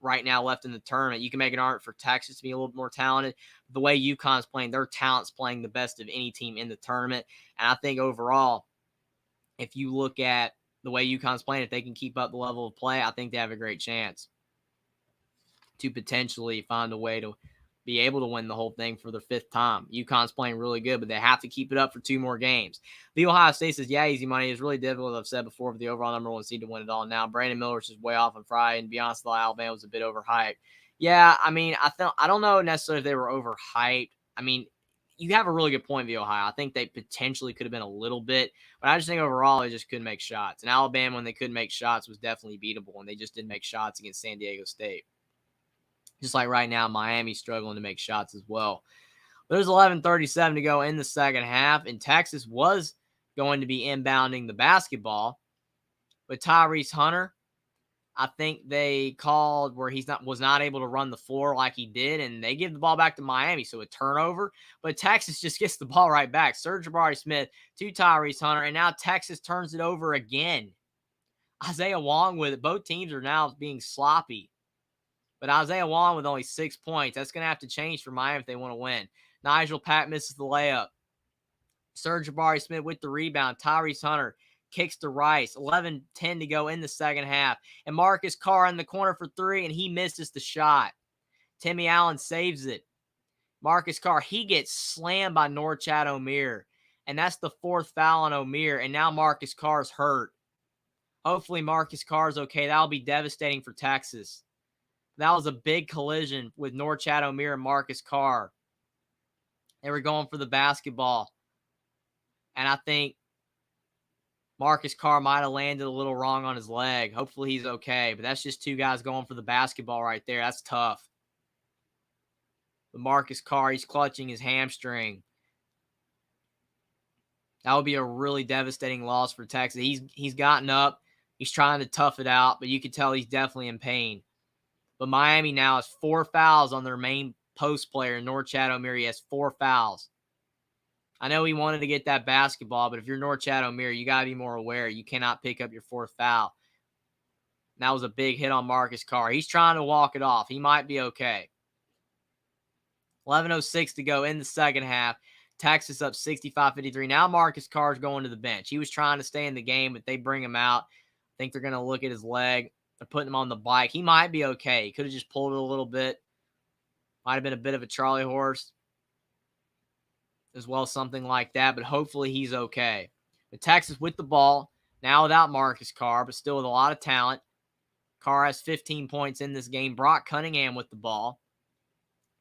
right now left in the tournament. You can make an argument for Texas to be a little bit more talented. The way UConn's playing, their talent's playing the best of any team in the tournament. And I think overall, if you look at the way UConn's playing, if they can keep up the level of play, I think they have a great chance to potentially find a way to be able to win the whole thing for their 5th time. UConn's playing really good, but they have to keep it up for 2 more games. The Ohio State says, yeah, Easy Money is really difficult, as I've said before, for the overall number 1 seed to win it all. Now, Brandon Miller's just way off on Friday, and to be honest, Alabama was a bit overhyped. Yeah, I mean, I don't know necessarily if they were overhyped. I mean, you have a really good point, Ohio. I think they potentially could have been a little bit, but I just think overall they just couldn't make shots. And Alabama, when they couldn't make shots, was definitely beatable, and they just didn't make shots against San Diego State. Just like right now, Miami's struggling to make shots as well. There's 11:37 to go in the second half, and Texas was going to be inbounding the basketball. But Tyrese Hunter, I think they called where was not able to run the floor like he did, and they give the ball back to Miami, so a turnover. But Texas just gets the ball right back. Sir'Jabari Smith to Tyrese Hunter, and now Texas turns it over again. Isaiah Wong with it. Both teams are now being sloppy. But Isaiah Wong with only 6 points. That's going to have to change for Miami if they want to win. Nigel Pack misses the layup. Sir'Jabari Smith with the rebound. Tyrese Hunter kicks to Rice. 11:10 to go in the second half. And Marcus Carr in the corner for 3, and he misses the shot. Timmy Allen saves it. Marcus Carr, he gets slammed by Norchad Omier. And that's the 4th foul on Omier. And now Marcus Carr's hurt. Hopefully Marcus Carr's okay. That'll be devastating for Texas. That was a big collision with Norchad Omier and Marcus Carr. They were going for the basketball. And I think Marcus Carr might have landed a little wrong on his leg. Hopefully he's okay. But that's just 2 guys going for the basketball right there. That's tough. But Marcus Carr, he's clutching his hamstring. That would be a really devastating loss for Texas. He's gotten up. He's trying to tough it out. But you can tell he's definitely in pain. But Miami now has 4 fouls on their main post player, Norchad Omier. He has 4 fouls. I know he wanted to get that basketball, but if you're Norchad Omier, you got to be more aware. You cannot pick up your 4th foul. And that was a big hit on Marcus Carr. He's trying to walk it off. He might be okay. 11:06 to go in the second half. Texas up 65-53. Now Marcus Carr's going to the bench. He was trying to stay in the game, but they bring him out. I think they're going to look at his leg. They're putting him on the bike. He might be okay. He could have just pulled it a little bit. Might have been a bit of a Charlie horse as well, something like that. But hopefully he's okay. But Texas with the ball, now without Marcus Carr, but still with a lot of talent. Carr has 15 points in this game. Brock Cunningham with the ball.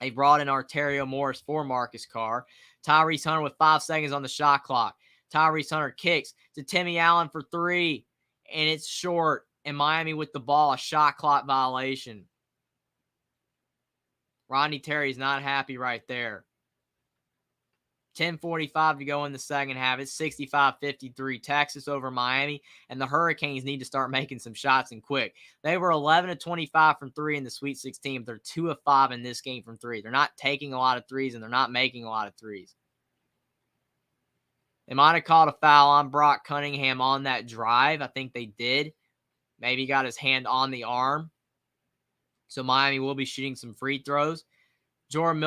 They brought in Arterio Morris for Marcus Carr. Tyrese Hunter with 5 seconds on the shot clock. Tyrese Hunter kicks to Timmy Allen for 3, and it's short. And Miami with the ball, a shot clock violation. Rodney Terry's not happy right there. 10:45 to go in the second half. It's 65-53 Texas over Miami, and the Hurricanes need to start making some shots and quick. They were 11-25 from 3 in the Sweet 16. They're 2 of 5 in this game from 3. They're not taking a lot of threes, and they're not making a lot of threes. They might have called a foul on Brock Cunningham on that drive. I think they did. Maybe got his hand on the arm. So Miami will be shooting some free throws. Jordan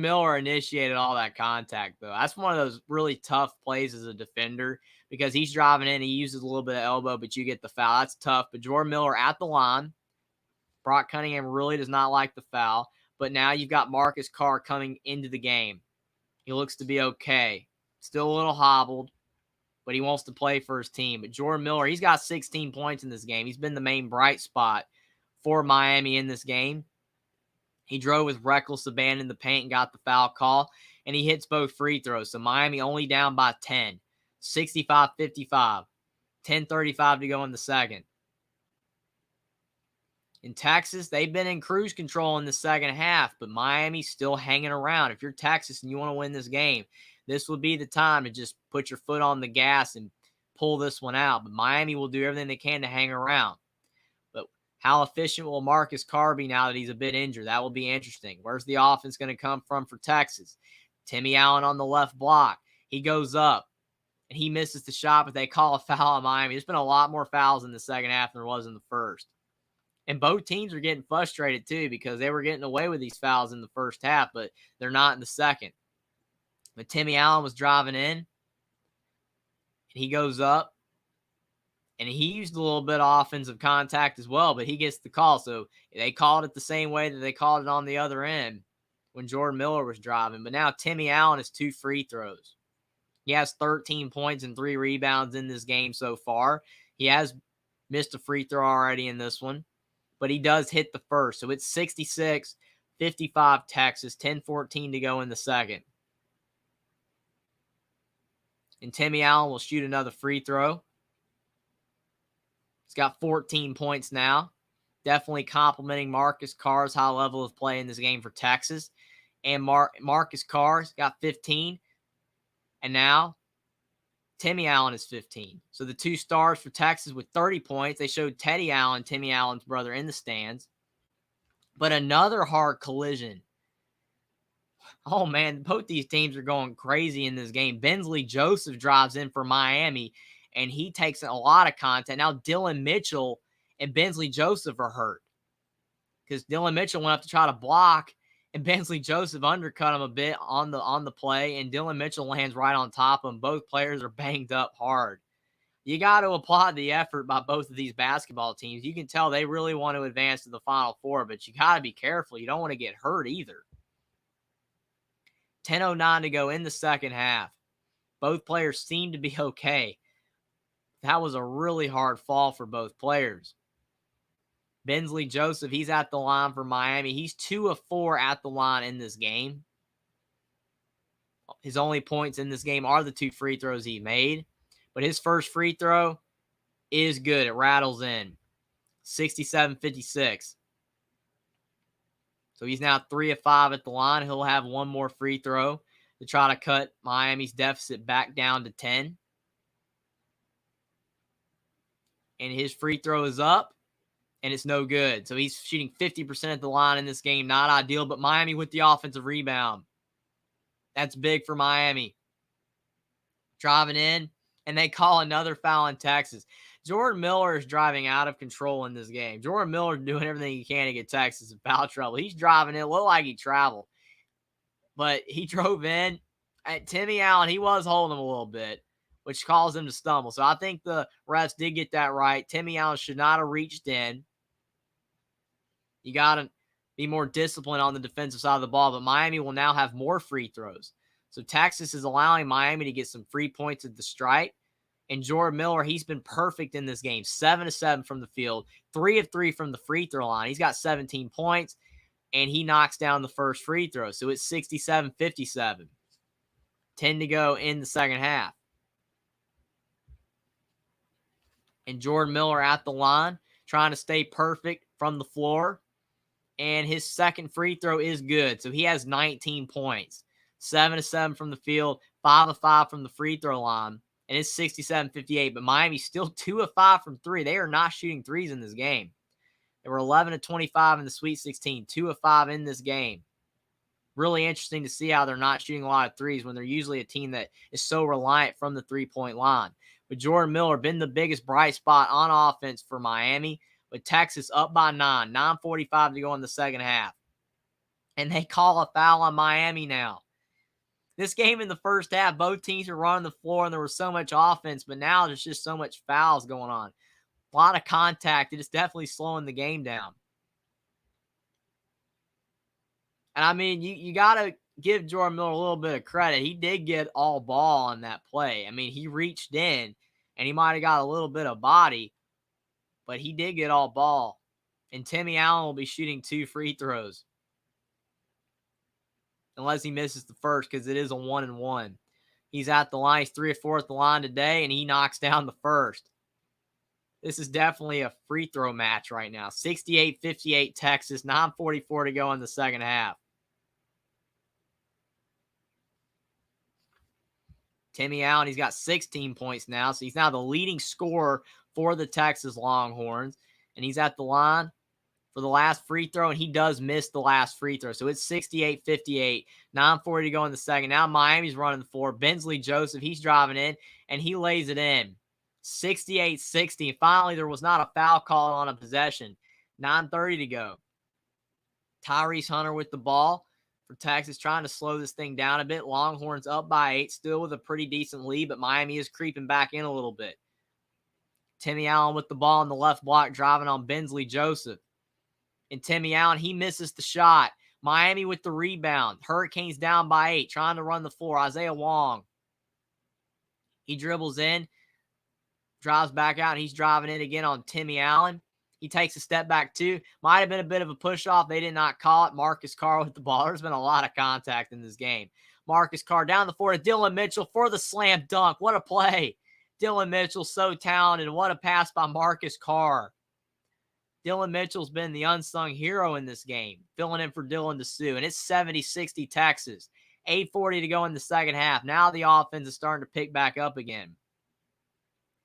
Miller initiated all that contact, though. That's one of those really tough plays as a defender because he's driving in. He uses a little bit of elbow, but you get the foul. That's tough. But Jordan Miller at the line. Brock Cunningham really does not like the foul. But now you've got Marcus Carr coming into the game. He looks to be okay. Still a little hobbled, but he wants to play for his team. But Jordan Miller, he's got 16 points in this game. He's been the main bright spot for Miami in this game. He drove with reckless abandon in the paint and got the foul call, and he hits both free throws. So Miami only down by 10, 65-55, 10:35 to go in the second. In Texas, they've been in cruise control in the second half, but Miami's still hanging around. If you're Texas and you want to win this game, this would be the time to just put your foot on the gas and pull this one out. But Miami will do everything they can to hang around. How efficient will Marcus Carr be now that he's a bit injured? That will be interesting. Where's the offense going to come from for Texas? Timmy Allen on the left block. He goes up, and he misses the shot, but they call a foul on Miami. There's been a lot more fouls in the second half than there was in the first. And both teams are getting frustrated, too, because they were getting away with these fouls in the first half, but they're not in the second. But Timmy Allen was driving in, and he goes up. And he used a little bit of offensive contact as well, but he gets the call. So they called it the same way that they called it on the other end when Jordan Miller was driving. But now Timmy Allen has 2 free throws. He has 13 points and 3 rebounds in this game so far. He has missed a free throw already in this one, but he does hit the first. So it's 66-55 Texas, 10:14 to go in the second. And Timmy Allen will shoot another free throw. He's got 14 points now. Definitely complimenting Marcus Carr's high level of play in this game for Texas. And Marcus Carr's got 15. And now Timmy Allen is 15. So the 2 stars for Texas with 30 points. They showed Teddy Allen, Timmy Allen's brother, in the stands. But another hard collision. Oh, man, both these teams are going crazy in this game. Bensley Joseph drives in for Miami, and he takes a lot of contact. Now Dylan Mitchell and Bensley Joseph are hurt because Dylan Mitchell went up to try to block, and Bensley Joseph undercut him a bit on the play, and Dylan Mitchell lands right on top of him. Both players are banged up hard. You got to applaud the effort by both of these basketball teams. You can tell they really want to advance to the Final Four, but you got to be careful. You don't want to get hurt either. 10:09 to go in the second half. Both players seem to be okay. That was a really hard fall for both players. Bensley Joseph, he's at the line for Miami. He's 2 of 4 at the line in this game. His only points in this game are the 2 free throws he made. But his first free throw is good. It rattles in. 67-56. So he's now 3 of 5 at the line. He'll have one more free throw to try to cut Miami's deficit back down to 10. And his free throw is up, and it's no good. So he's shooting 50% at the line in this game. Not ideal, but Miami with the offensive rebound. That's big for Miami. Driving in, and they call another foul in Texas. Jordan Miller is driving out of control in this game. Jordan Miller is doing everything he can to get Texas in foul trouble. He's driving in. It looked like he traveled. But he drove in. At Timmy Allen, he was holding him a little bit, which caused him to stumble. So I think the refs did get that right. Timmy Allen should not have reached in. You got to be more disciplined on the defensive side of the ball. But Miami will now have more free throws. So Texas is allowing Miami to get some free points at the stripe. And Jordan Miller, he's been perfect in this game. 7 of 7 from the field. 3 of 3 from the free throw line. He's got 17 points. and he knocks down the first free throw. So it's 67-57. 10 to go in the second half. And Jordan Miller at the line, trying to stay perfect from the floor. And his second free throw is good. So he has 19 points. 7 of 7 from the field, 5 of 5 from the free throw line. And it's 67-58. But Miami's still 2 of 5 from 3. They are not shooting threes in this game. They were 11 of 25 in the Sweet 16, 2 of 5 in this game. Really interesting to see how they're not shooting a lot of threes when they're usually a team that is so reliant from the three-point line. But Jordan Miller been the biggest bright spot on offense for Miami, with Texas up by 9, 9:45 to go in the second half. And they call a foul on Miami now. This game in the first half, both teams were running the floor and there was so much offense, but now there's just so much fouls going on. A lot of contact. It is definitely slowing the game down. And I mean, you got to give Jordan Miller a little bit of credit. He did get all ball on that play. I mean, he reached in and he might have got a little bit of body, but he did get all ball. And Timmy Allen will be shooting 2 free throws. Unless he misses the first, because it is a 1-and-1. He's at the line. He's 3 or 4 at the line today, and he knocks down the first. This is definitely a free throw match right now. 68-58 Texas, 9:44 to go in the second half. Timmy Allen, he's got 16 points now, so he's now the leading scorer for the Texas Longhorns. And he's at the line for the last free throw, and he does miss the last free throw. So it's 68-58, 9:40 to go in the second. Now Miami's running the floor. Bensley Joseph, he's driving in, and he lays it in. 68-60. Finally, there was not a foul call on a possession. 9:30 to go. Tyrese Hunter with the ball for Texas, trying to slow this thing down a bit. Longhorns up by 8, still with a pretty decent lead, but Miami is creeping back in a little bit. Timmy Allen with the ball in the left block, driving on Bensley Joseph. And Timmy Allen, he misses the shot. Miami with the rebound. Hurricanes down by 8, trying to run the floor. Isaiah Wong. He dribbles in, drives back out, and he's driving in again on Timmy Allen. He takes a step back too. Might have been a bit of a push-off. They did not call it. Marcus Carr with the ball. There's been a lot of contact in this game. Marcus Carr down the floor to Dylan Mitchell for the slam dunk. What a play. Dylan Mitchell, so talented. What a pass by Marcus Carr. Dylan Mitchell's been the unsung hero in this game, filling in for Dylan DeSue. And it's 70-60 Texas. 8:40 to go in the second half. Now the offense is starting to pick back up again.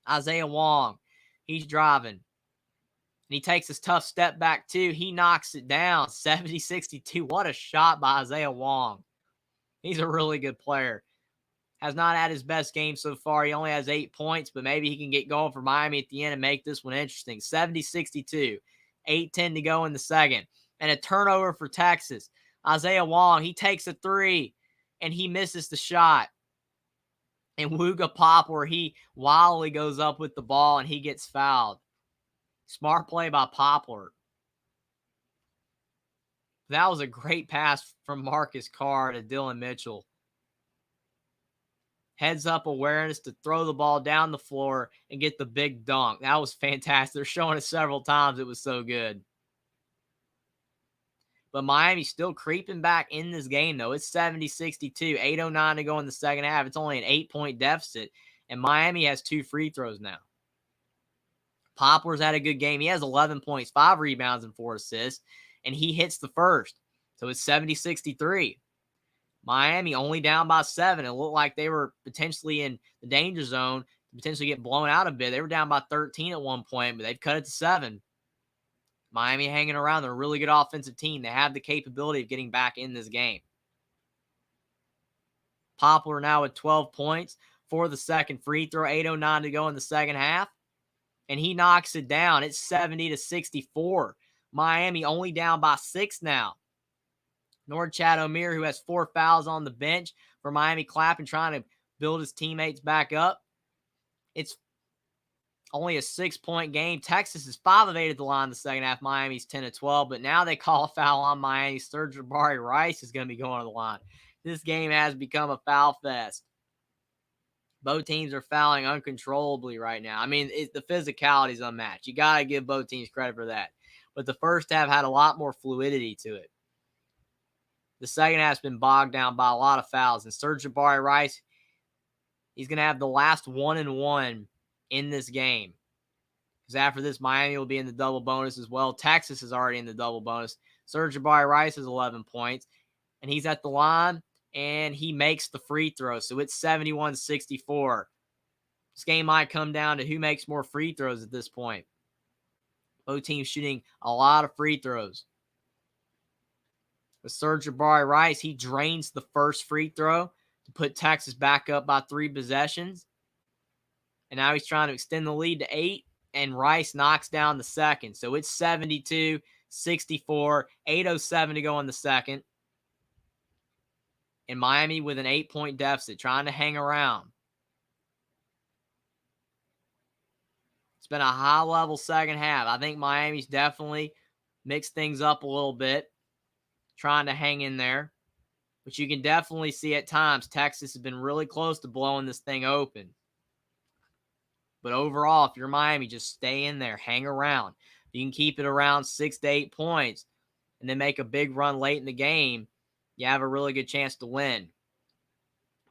Isaiah Wong, he's driving. And he takes his tough step back too. He knocks it down. 70-62. What a shot by Isaiah Wong. He's a really good player. Has not had his best game so far. He only has 8 points, but maybe he can get going for Miami at the end and make this one interesting. 70-62. 8:10 to go in the second. And a turnover for Texas. Isaiah Wong, he takes a 3, and he misses the shot. And Wooga Poplar, he wildly goes up with the ball, and he gets fouled. Smart play by Poplar. That was a great pass from Marcus Carr to Dylan Mitchell. Heads up awareness to throw the ball down the floor and get the big dunk. That was fantastic. They're showing it several times. It was so good. But Miami's still creeping back in this game, though. It's 70-62. 8:09 to go in the second half. It's only an 8-point deficit, and Miami has 2 free throws now. Poplar's had a good game. He has 11 points, 5 rebounds, and 4 assists, and he hits the first. So it's 70-63. Miami only down by 7. It looked like they were potentially in the danger zone to potentially get blown out a bit. They were down by 13 at one point, but they've cut it to 7. Miami hanging around. They're a really good offensive team. They have the capability of getting back in this game. Poplar now with 12 points for the second free throw. 8:09 to go in the second half. And he knocks it down. It's 70-64. Miami only down by 6 now. Norchad Omier, who has 4 fouls on the bench for Miami, clapping, trying to build his teammates back up. It's only a 6-point game. Texas is 5 of 8 at the line in the second half. Miami's 10 of 12, but now they call a foul on Miami. Serge Jabari Rice is going to be going to the line. This game has become a foul fest. Both teams are fouling uncontrollably right now. I mean, the physicality is unmatched. You got to give both teams credit for that. But the first half had a lot more fluidity to it. The second half's been bogged down by a lot of fouls. And Sir'Jabari Rice, he's going to have the last 1-1 in this game. Because after this, Miami will be in the double bonus as well. Texas is already in the double bonus. Sir'Jabari Rice has 11 points. And he's at the line, and he makes the free throw. So it's 71-64. This game might come down to who makes more free throws at this point. Both teams shooting a lot of free throws. With Sir'Jabari Rice, he drains the first free throw to put Texas back up by 3 possessions. And now he's trying to extend the lead to 8, and Rice knocks down the second. So it's 72-64, 8:07 to go in the second. And Miami with an 8-point deficit, trying to hang around. It's been a high-level second half. I think Miami's definitely mixed things up a little bit, trying to hang in there. But you can definitely see at times Texas has been really close to blowing this thing open. But overall, if you're Miami, just stay in there, hang around. If you can keep it around 6 to 8 points and then make a big run late in the game, you have a really good chance to win.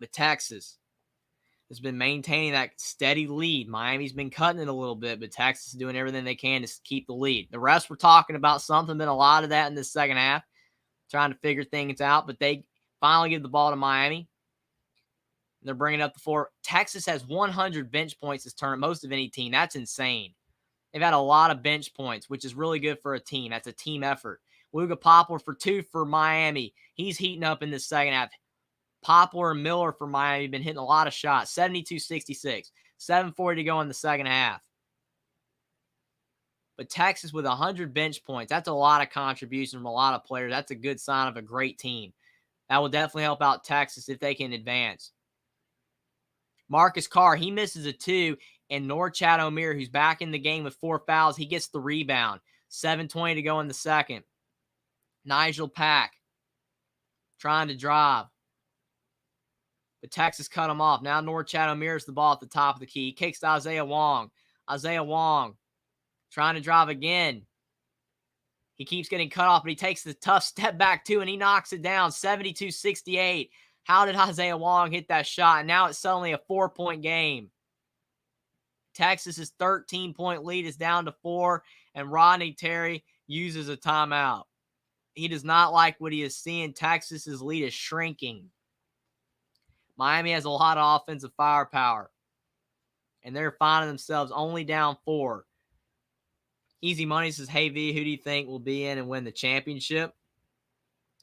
But Texas has been maintaining that steady lead. Miami's been cutting it a little bit, but Texas is doing everything they can to keep the lead. The rest we're talking about something, been a lot of that in this second half, trying to figure things out, but they finally give the ball to Miami. They're bringing up the floor. Texas has 100 bench points this tournament, most of any team. That's insane. They've had a lot of bench points, which is really good for a team. That's a team effort. Luka Poplar for 2 for Miami. He's heating up in the second half. Poplar and Miller for Miami have been hitting a lot of shots. 72-66. 7:40 to go in the second half. But Texas with 100 bench points, that's a lot of contribution from a lot of players. That's a good sign of a great team. That will definitely help out Texas if they can advance. Marcus Carr, he misses a 2, and Norchad Omier, who's back in the game with 4 fouls, he gets the rebound. 7:20 to go in the second. Nigel Pack trying to drive, but Texas cut him off. Now Norchad Omier the ball at the top of the key. He kicks to Isaiah Wong. Isaiah Wong trying to drive again. He keeps getting cut off, but he takes the tough step back too, and he knocks it down. 72-68. How did Isaiah Wong hit that shot? And now it's suddenly a 4-point game. Texas's 13-point lead is down to 4, and Rodney Terry uses a timeout. He does not like what he is seeing. Texas's lead is shrinking. Miami has a lot of offensive firepower, and they're finding themselves only down 4. Easy Money says, hey, V, who do you think will be in and win the championship?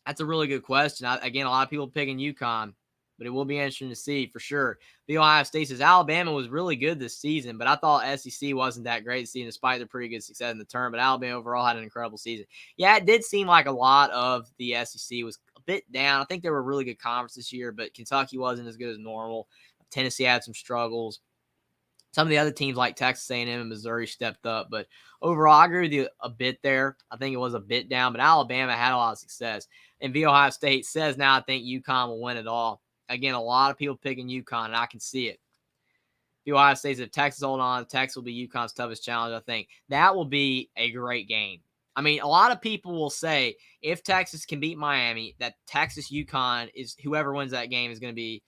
That's a really good question. Again, a lot of people picking UConn, but it will be interesting to see for sure. The Ohio State says Alabama was really good this season, but I thought SEC wasn't that great this season despite their pretty good success in the tournament. But Alabama overall had an incredible season. Yeah, it did seem like a lot of the SEC was a bit down. I think they were a really good conference this year, but Kentucky wasn't as good as normal. Tennessee had some struggles. Some of the other teams like Texas A&M and Missouri stepped up, but overall, I agree with you a bit there. I think it was a bit down, but Alabama had a lot of success. And the Ohio State says now I think UConn will win it all. Again, a lot of people picking UConn, and I can see it. The Ohio State says if Texas hold on, Texas will be UConn's toughest challenge, I think. That will be a great game. I mean, a lot of people will say if Texas can beat Miami, that Texas-UConn is whoever wins that game is going to be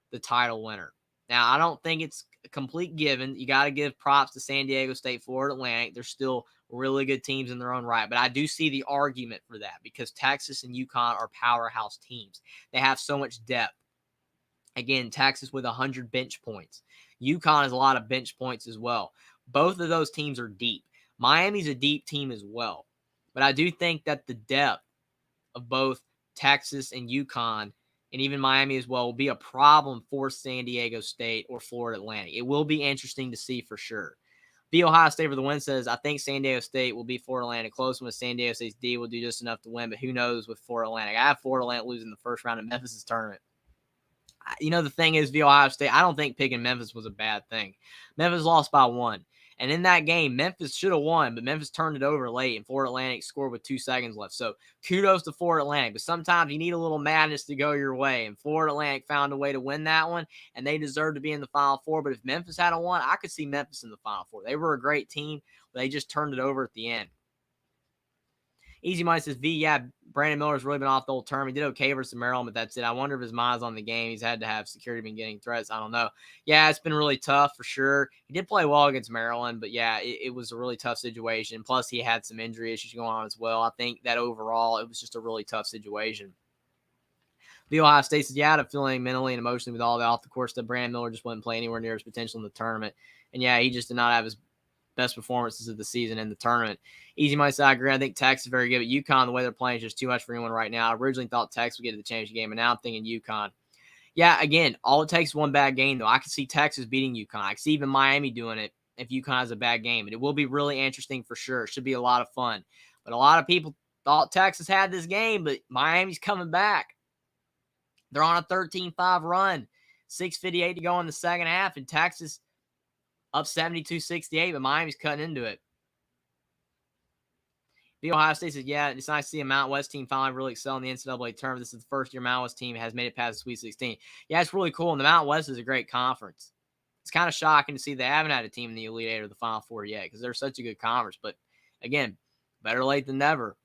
the title winner. Now, I don't think it's a complete given. You got to give props to San Diego State, Florida Atlantic. They're still really good teams in their own right. But I do see the argument for that because Texas and UConn are powerhouse teams. They have so much depth. Again, Texas with 100 bench points. UConn has a lot of bench points as well. Both of those teams are deep. Miami's a deep team as well. But I do think that the depth of both Texas and UConn and even Miami as well will be a problem for San Diego State or Florida Atlantic. It will be interesting to see for sure. The Ohio State for the win says, I think San Diego State will beat Florida Atlantic close when San Diego State's D will do just enough to win, but who knows with Florida Atlantic. I have Florida Atlantic losing the first round of Memphis' tournament. You know, the thing is, the Ohio State, I don't think picking Memphis was a bad thing. Memphis lost by 1. And in that game, Memphis should have won, but Memphis turned it over late, and Florida Atlantic scored with 2 seconds left. So kudos to Florida Atlantic. But sometimes you need a little madness to go your way, and Florida Atlantic found a way to win that one, and they deserve to be in the Final Four. But if Memphis had won, I could see Memphis in the Final Four. They were a great team, but they just turned it over at the end. Easy Money says, V, yeah, Brandon Miller's really been off the whole term. He did okay versus Maryland, but that's it. I wonder if his mind's on the game. He's had to have security been getting threats. I don't know. Yeah, it's been really tough for sure. He did play well against Maryland, but yeah, it was a really tough situation. Plus, he had some injury issues going on as well. I think that overall, it was just a really tough situation. The Ohio State says, yeah, I had a feeling mentally and emotionally with all that off the course that Brandon Miller just wouldn't play anywhere near his potential in the tournament. And yeah, he just did not have his best performances of the season in the tournament. Easy Money said, I agree. I think Texas is very good, but UConn, the way they're playing is just too much for anyone right now. I originally thought Texas would get to the championship game, and now I'm thinking UConn. Yeah, again, all it takes is one bad game, though. I can see Texas beating UConn. I can see even Miami doing it if UConn has a bad game. And it will be really interesting for sure. It should be a lot of fun. But a lot of people thought Texas had this game, but Miami's coming back. They're on a 13-5 run. 6:58 to go in the second half, and Texas up 72-68, but Miami's cutting into it. The Ohio State says, yeah, it's nice to see a Mountain West team finally really excel in the NCAA tournament. This is the first year Mountain West team has made it past the Sweet 16. Yeah, it's really cool, and the Mountain West is a great conference. It's kind of shocking to see they haven't had a team in the Elite Eight or the Final Four yet because they're such a good conference. But, again, better late than never.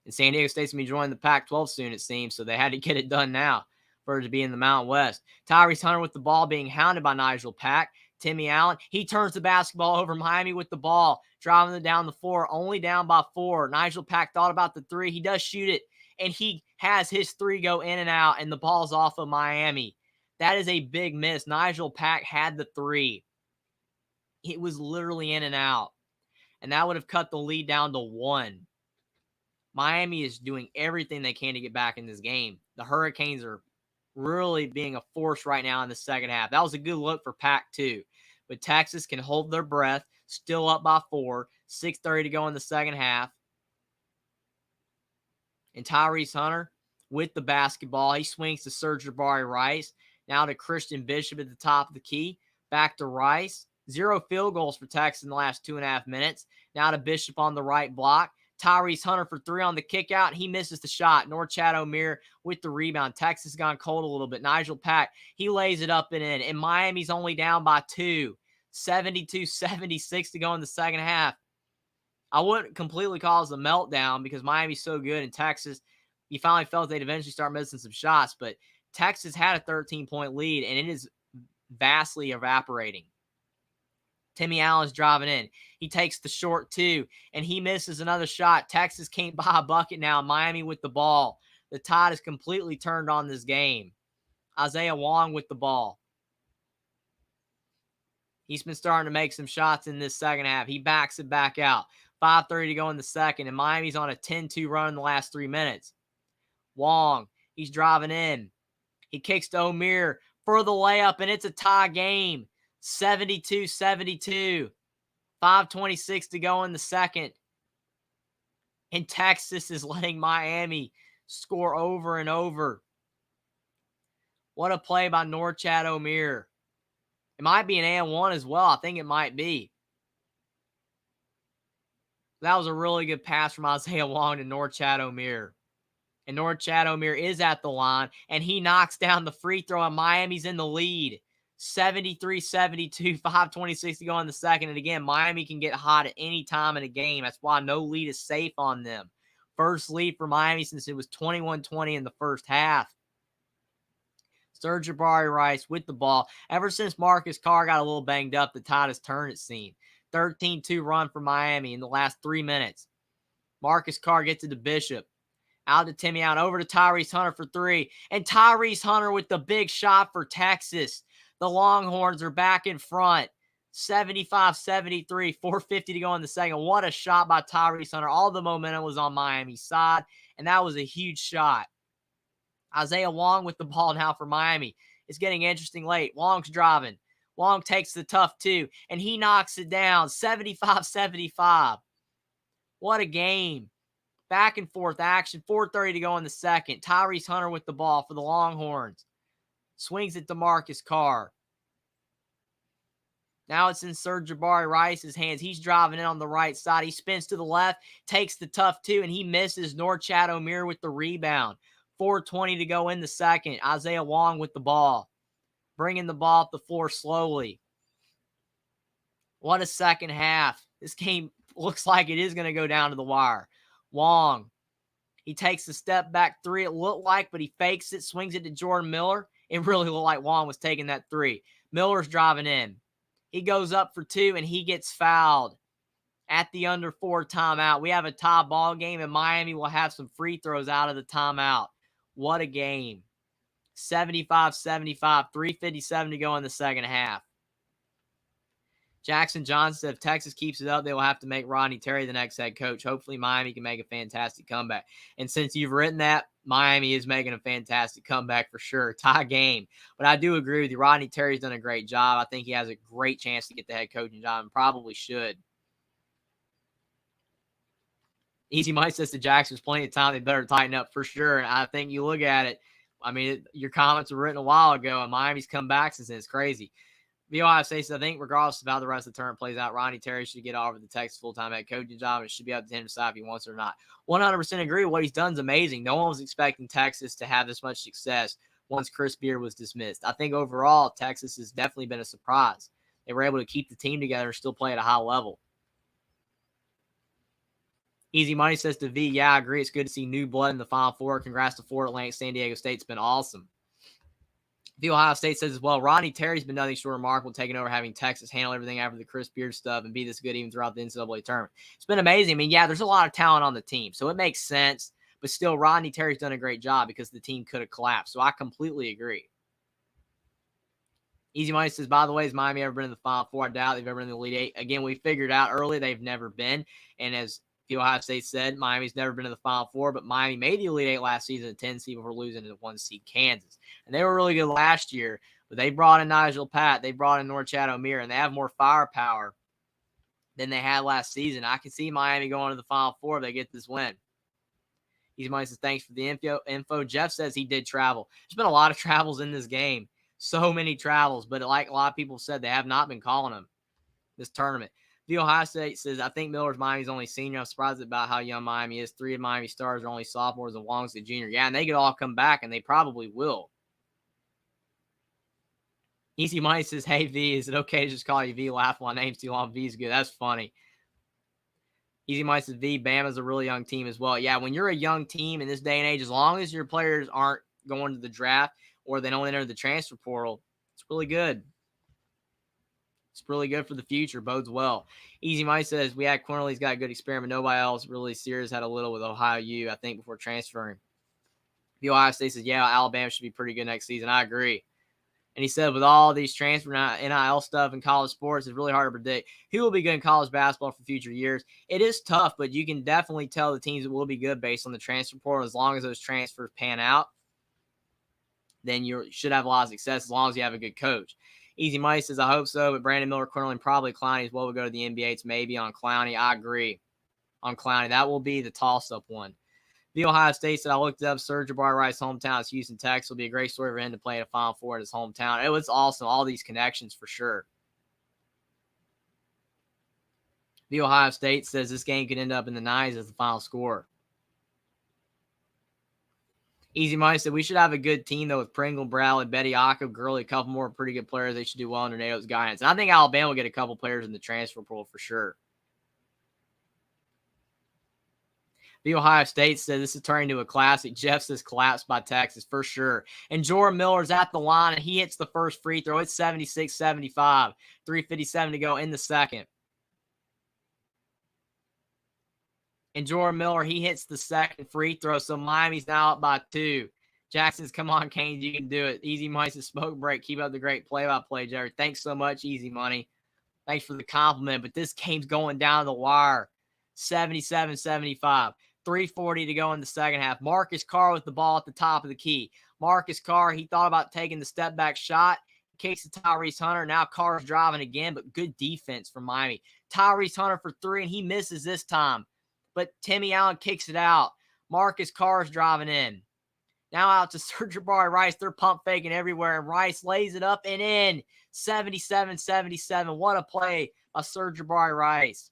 And San Diego State's going to be joining the Pac-12 soon, it seems, so they had to get it done now for it to be in the Mountain West. Tyrese Hunter with the ball being hounded by Nigel Pack. Timmy Allen, he turns the basketball over. Miami with the ball, driving it down the floor, only down by 4. Nigel Pack thought about the 3. He does shoot it, and he has his 3 go in and out, and the ball's off of Miami. That is a big miss. Nigel Pack had the 3. It was literally in and out, and that would have cut the lead down to 1. Miami is doing everything they can to get back in this game. The Hurricanes are really being a force right now in the second half. That was a good look for Pack too. But Texas can hold their breath, still up by 4, 6:30 to go in the second half. And Tyrese Hunter with the basketball. He swings to Sir'Jabari Rice. Now to Christian Bishop at the top of the key. Back to Rice. 0 field goals for Texas in the last 2.5 minutes. Now to Bishop on the right block. Tyrese Hunter for 3 on the kick out. He misses the shot. Norchad Omier with the rebound. Texas gone cold a little bit. Nigel Pack, he lays it up and in. And Miami's only down by 2. 72-76 to go in the second half. I wouldn't completely call this a meltdown because Miami's so good, and Texas, you finally felt they'd eventually start missing some shots. But Texas had a 13-point lead, and it is vastly evaporating. Timmy Allen's driving in. He takes the short 2, and he misses another shot. Texas can't buy a bucket now. Miami with the ball. The tide is completely turned on this game. Isaiah Wong with the ball. He's been starting to make some shots in this second half. He backs it back out. 5:30 to go in the second, and Miami's on a 10-2 run in the last 3 minutes. Wong, he's driving in. He kicks to Omier for the layup, and it's a tie game. 72-72. 5:26 to go in the second. And Texas is letting Miami score over and over. What a play by Norchad Omier. It might be an and-1 as well. I think it might be. That was a really good pass from Isaiah Wong to Norchad Omier. And Norchad Omier is at the line, and he knocks down the free throw, and Miami's in the lead. 73-72, 5:26 to go in the second. And again, Miami can get hot at any time in a game. That's why no lead is safe on them. First lead for Miami since it was 21-20 in the first half. Sir'Jabari Rice with the ball. Ever since Marcus Carr got a little banged up, the tide has turned, it seemed. 13-2 run for Miami in the last 3 minutes. Marcus Carr gets it to Bishop. Out to Timmy Allen. Over to Tyrese Hunter for 3. And Tyrese Hunter with the big shot for Texas. The Longhorns are back in front. 75-73. 4:50 to go in the second. What a shot by Tyrese Hunter. All the momentum was on Miami's side, and that was a huge shot. Isaiah Wong with the ball now for Miami. It's getting interesting late. Wong's driving. Wong takes the tough 2, and he knocks it down. 75-75. What a game. Back and forth action. 4:30 to go in the second. Tyrese Hunter with the ball for the Longhorns. Swings it to Marcus Carr. Now it's in Sir'Jabari Rice's hands. He's driving in on the right side. He spins to the left, takes the tough 2, and he misses. Norchad Omier with the rebound. 4:20 to go in the second. Isaiah Wong with the ball. Bringing the ball up the floor slowly. What a second half. This game looks like it is going to go down to the wire. Wong He takes the step back three, it looked like, but he fakes it, swings it to Jordan Miller. It really looked like Wong was taking that three. Miller's driving in. He goes up for two, and he gets fouled at the under 4 timeout. We have a tie ball game, and Miami will have some free throws out of the timeout. What a game. 75-75, 3:57 to go in the second half. Jackson Johnson said if Texas keeps it up, they will have to make Rodney Terry the next head coach. Hopefully, Miami can make a fantastic comeback. And since you've written that, Miami is making a fantastic comeback for sure. Tie game. But I do agree with you. Rodney Terry's done a great job. I think he has a great chance to get the head coaching job and probably should. Easy Mike says to Jackson's plenty of time. They better tighten up for sure. And I think you look at it. I mean, your comments were written a while ago, and Miami's come back since then. It's crazy. Ohio State says, I think regardless of how the rest of the tournament plays out, Rodney Terry should get over the Texas full-time head coaching job, and it should be up to him to decide if he wants it or not. 100% agree. What he's done is amazing. No one was expecting Texas to have this much success once Chris Beard was dismissed. I think overall, Texas has definitely been a surprise. They were able to keep the team together and still play at a high level. Easy Money says to V, yeah, I agree. It's good to see new blood in the Final Four. Congrats to Florida Atlantic. San Diego State's been awesome. The Ohio State says as well, Rodney Terry's been nothing short of remarkable, taking over, having Texas handle everything after the Chris Beard stuff and be this good even throughout the NCAA tournament. It's been amazing. I mean, yeah, there's a lot of talent on the team, so it makes sense. But still, Rodney Terry's done a great job because the team could have collapsed. So I completely agree. Easy Money says, by the way, has Miami ever been in the Final Four? I doubt they've ever been in the Elite Eight. Again, we figured out early they've never been. And as the Ohio State said, Miami's never been in the Final Four, but Miami made the Elite Eight last season at 10 seed before losing to the 1 seed Kansas. And they were really good last year, but they brought in Nigel Patt, they brought in Norchad Omier, and they have more firepower than they had last season. I can see Miami going to the Final Four if they get this win. Easy Money says, thanks for the info. Jeff says he did travel. There's been a lot of travels in this game. So many travels, but like a lot of people said, they have not been calling them this tournament. The Ohio State says, I think Miller's Miami's only senior. I'm surprised about how young Miami is. 3 of Miami stars are only sophomores and Wong's the junior. Yeah, and they could all come back, and they probably will. Easy Money says, hey, V, is it okay to just call you V? Laugh while name's too long. V's good. That's funny. Easy Money says, V, Bama's a really young team as well. Yeah, when you're a young team in this day and age, as long as your players aren't going to the draft or they don't enter the transfer portal, it's really good. It's really good for the future. Bodes well. Easy Money says, we had Cornell. He's got a good experiment. Nobody else really serious had a little with Ohio U, I think, before transferring. The Ohio State says, yeah, Alabama should be pretty good next season. I agree. And he said, with all these transfer NIL stuff in college sports, it's really hard to predict who will be good in college basketball for future years. It is tough, but you can definitely tell the teams that will be good based on the transfer portal. As long as those transfers pan out, then you should have a lot of success as long as you have a good coach. Easy Money says, I hope so, but Brandon Miller, Cornell, and probably Clowney as well will go to the NBA. It's maybe on Clowney. I agree on Clowney. That will be the toss-up one. The Ohio State said, I looked up Serge-Jabari Rice's hometown. It's Houston, Texas. It'll be a great story for him to play in a Final Four at his hometown. It was awesome. All these connections for sure. The Ohio State says this game could end up in the 90s as the final score. Easy Money said, we should have a good team, though, with Pringle, Bradley, Bediako, Gurley, a couple more pretty good players. They should do well under Nado's guidance. And I think Alabama will get a couple players in the transfer portal for sure. The Ohio State said this is turning into a classic. Jeff says collapsed by Texas for sure. And Jordan Miller's at the line, and he hits the first free throw. It's 76-75. 3:57 to go in the second. And Jordan Miller, he hits the second free throw, so Miami's now up by 2. Jackson's, come on, Canes, you can do it. Easy Money says, smoke break. Keep up the great play-by-play, Jerry. Thanks so much, Easy Money. Thanks for the compliment. But this game's going down the wire. 77-75. 3:40 to go in the second half. Marcus Carr with the ball at the top of the key. Marcus Carr, he thought about taking the step-back shot. Kicks to Tyrese Hunter. Now Carr's driving again, but good defense from Miami. Tyrese Hunter for 3, and he misses this time. But Timmy Allen kicks it out. Marcus Carr's driving in. Now out to Serge-Jabari Rice. They're pump faking everywhere, and Rice lays it up and in. 77-77. What a play by Serge-Jabari Rice.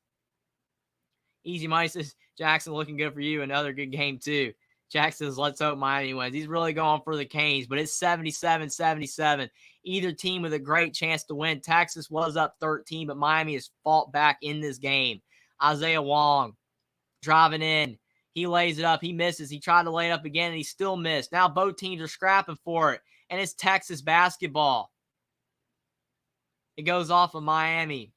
Easy Money says, Jackson looking good for you. Another good game, too. Jackson says, let's hope Miami wins. He's really going for the Canes, but it's 77-77. Either team with a great chance to win. Texas was up 13, but Miami has fought back in this game. Isaiah Wong driving in. He lays it up. He misses. He tried to lay it up again, and he still missed. Now both teams are scrapping for it, and it's Texas basketball. It goes off of Miami.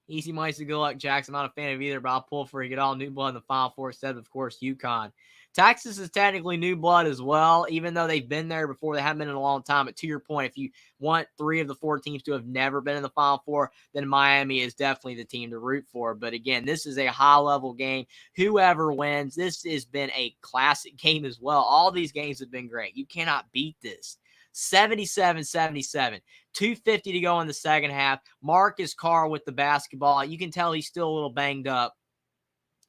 Easy money to good luck, Jackson. I'm not a fan of either, but I'll pull for you. Get all new blood in the Final Four instead of course, UConn. Texas is technically new blood as well, even though they've been there before. They haven't been in a long time. But to your point, if you want 3 of the 4 teams to have never been in the Final Four, then Miami is definitely the team to root for. But again, this is a high-level game. Whoever wins, this has been a classic game as well. All these games have been great. You cannot beat this. 77-77. 2:50 to go in the second half. Marcus Carr with the basketball. You can tell he's still a little banged up.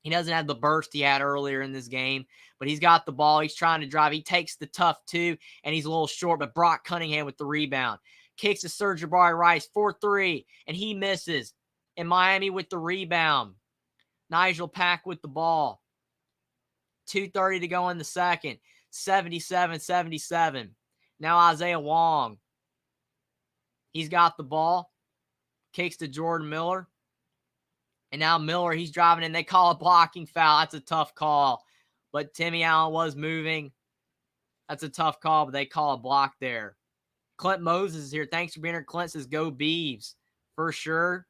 He doesn't have the burst he had earlier in this game, but he's got the ball. He's trying to drive. He takes the tough 2, and he's a little short, but Brock Cunningham with the rebound. Kicks to Sir'Jabari Rice for 3, and he misses. And Miami with the rebound. Nigel Pack with the ball. 2:30 to go in the second. 77-77. Now Isaiah Wong. He's got the ball. Kicks to Jordan Miller. And now Miller, he's driving in. They call a blocking foul. That's a tough call. But Timmy Allen was moving. That's a tough call, but they call a block there. Clint Moses is here. Thanks for being here. Clint says, go Beavs. For sure.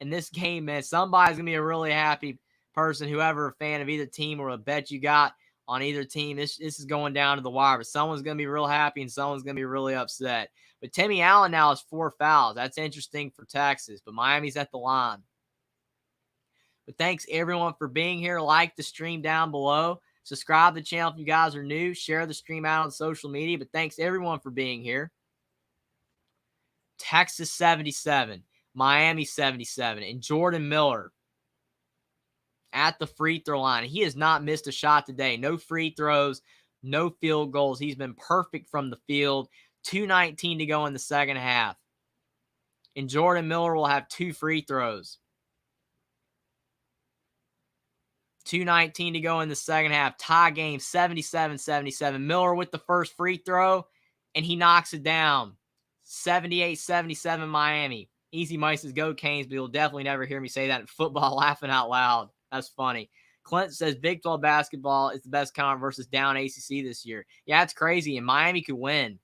In this game, man, somebody's going to be a really happy person, whoever a fan of either team or a bet you got on either team. This is going down to the wire, but someone's going to be real happy and someone's going to be really upset. But Timmy Allen now has 4 fouls. That's interesting for Texas, but Miami's at the line. But thanks, everyone, for being here. Like the stream down below. Subscribe to the channel if you guys are new. Share the stream out on social media. But thanks, everyone, for being here. Texas 77. Miami 77. And Jordan Miller at the free throw line. He has not missed a shot today. No free throws, no field goals. He's been perfect from the field. 2:19 to go in the second half. And Jordan Miller will have 2 free throws. 2:19 to go in the second half. Tie game, 77-77. Miller with the first free throw, and he knocks it down. 78-77 Miami. Easy money says go Canes, but you'll definitely never hear me say that in football laughing out loud. That's funny. Clint says Big 12 basketball is the best conference versus down ACC this year. Yeah, it's crazy, and Miami could win.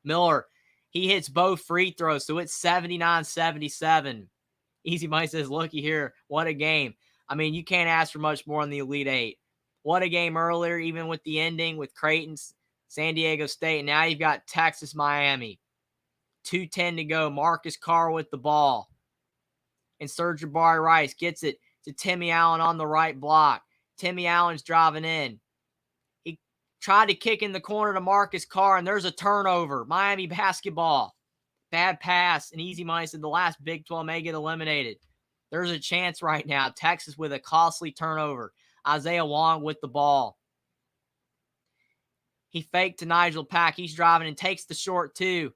Miller, he hits both free throws, so it's 79-77. Easy money says, looky here, what a game. I mean, you can't ask for much more in the Elite Eight. What a game earlier, even with the ending with Creighton, San Diego State. And now you've got Texas, Miami. 2:10 to go. Marcus Carr with the ball. And Sir'Jabari Rice gets it to Timmy Allen on the right block. Timmy Allen's driving in. He tried to kick in the corner to Marcus Carr, and there's a turnover. Miami basketball. Bad pass. And easy money said the last Big 12 may get eliminated. There's a chance right now. Texas with a costly turnover. Isaiah Wong with the ball. He faked to Nigel Pack. He's driving and takes the short 2.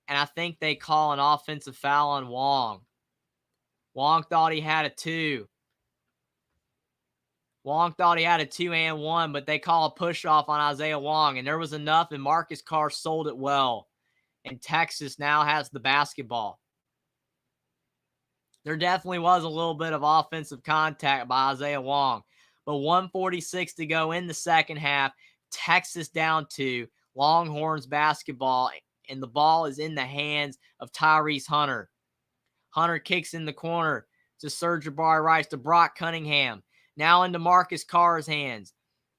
And I think they call an offensive foul on Wong. Wong thought he had a 2. Wong thought he had a 2 and 1, but they call a push-off on Isaiah Wong. And there was enough, and Marcus Carr sold it well. And Texas now has the basketball. There definitely was a little bit of offensive contact by Isaiah Wong. But 1:46 to go in the second half. Texas down 2. Longhorns basketball. And the ball is in the hands of Tyrese Hunter. Hunter kicks in the corner to Sir'Jabari Rice to Brock Cunningham. Now into Marcus Carr's hands.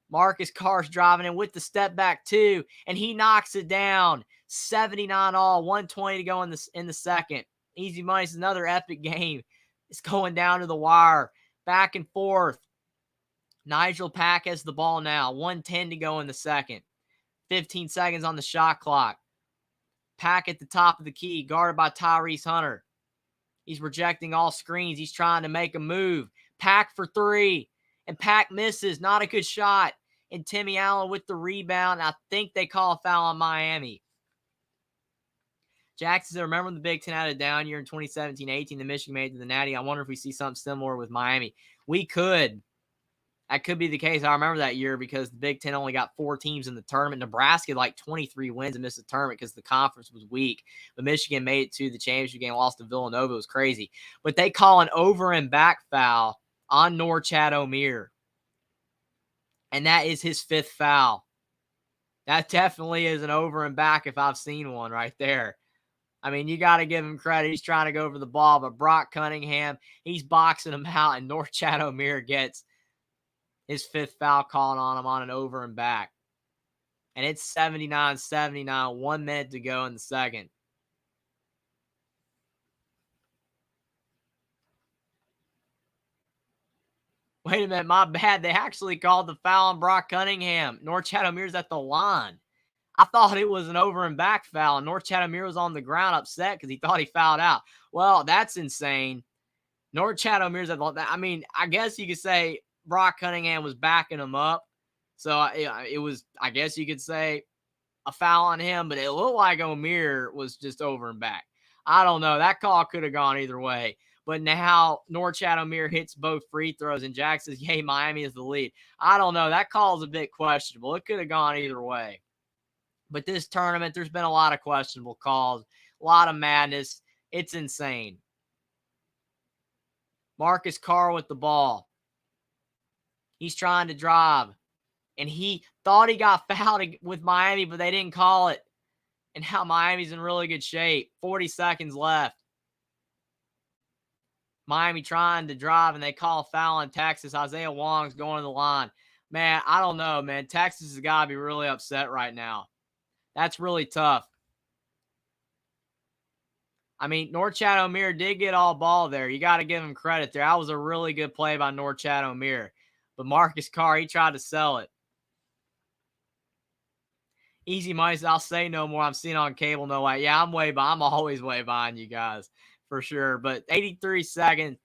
Marcus Carr's driving in with the step back 2. And he knocks it down. 79 all. 1:20 to go in the second. Easy money is another epic game. It's going down to the wire. Back and forth. Nigel Pack has the ball now. 1:10 to go in the second. 15 seconds on the shot clock. Pack at the top of the key, guarded by Tyrese Hunter. He's rejecting all screens. He's trying to make a move. Pack for 3. And Pack misses. Not a good shot. And Timmy Allen with the rebound. I think they call a foul on Miami. Jackson said, remember when the Big Ten had a down year in 2017-18, the Michigan made it to the Natty? I wonder if we see something similar with Miami. We could. That could be the case. I remember that year because the Big Ten only got 4 teams in the tournament. Nebraska had like 23 wins and missed the tournament because the conference was weak. But Michigan made it to the championship game, lost to Villanova. It was crazy. But they call an over and back foul on Norchad Omier. And that is his 5th foul. That definitely is an over and back if I've seen one right there. I mean, you got to give him credit. He's trying to go for the ball, but Brock Cunningham, he's boxing him out, and Norchad Omier gets his 5th foul called on him on an over and back. And it's 79-79, 1 minute to go in the second. Wait a minute, my bad. They actually called the foul on Brock Cunningham. Norchad Omier's at the line. I thought it was an over and back foul, and Norchad Omier was on the ground upset because he thought he fouled out. Well, that's insane. Norchad Omier's at the, I mean, I guess you could say Brock Cunningham was backing him up. So it was, I guess you could say, a foul on him, but it looked like Omier was just over and back. I don't know. That call could have gone either way. But now Norchad Omier hits both free throws, and Jack says, yay, Miami is the lead. I don't know. That call is a bit questionable. It could have gone either way. But this tournament, there's been a lot of questionable calls, a lot of madness. It's insane. Marcus Carr with the ball. He's trying to drive. And he thought he got fouled with Miami, but they didn't call it. And now Miami's in really good shape. 40 seconds left. Miami trying to drive, and they call a foul on Texas. Isaiah Wong's going to the line. Man, I don't know, man. Texas has got to be really upset right now. That's really tough. I mean, Norchad Omier did get all ball there. You got to give him credit there. That was a really good play by Norchad Omier. But Marcus Carr, he tried to sell it. Easy money, I'll say no more. I'm seeing on cable, no way. Yeah, I'm way behind. I'm always way behind you guys, for sure. But 83 seconds,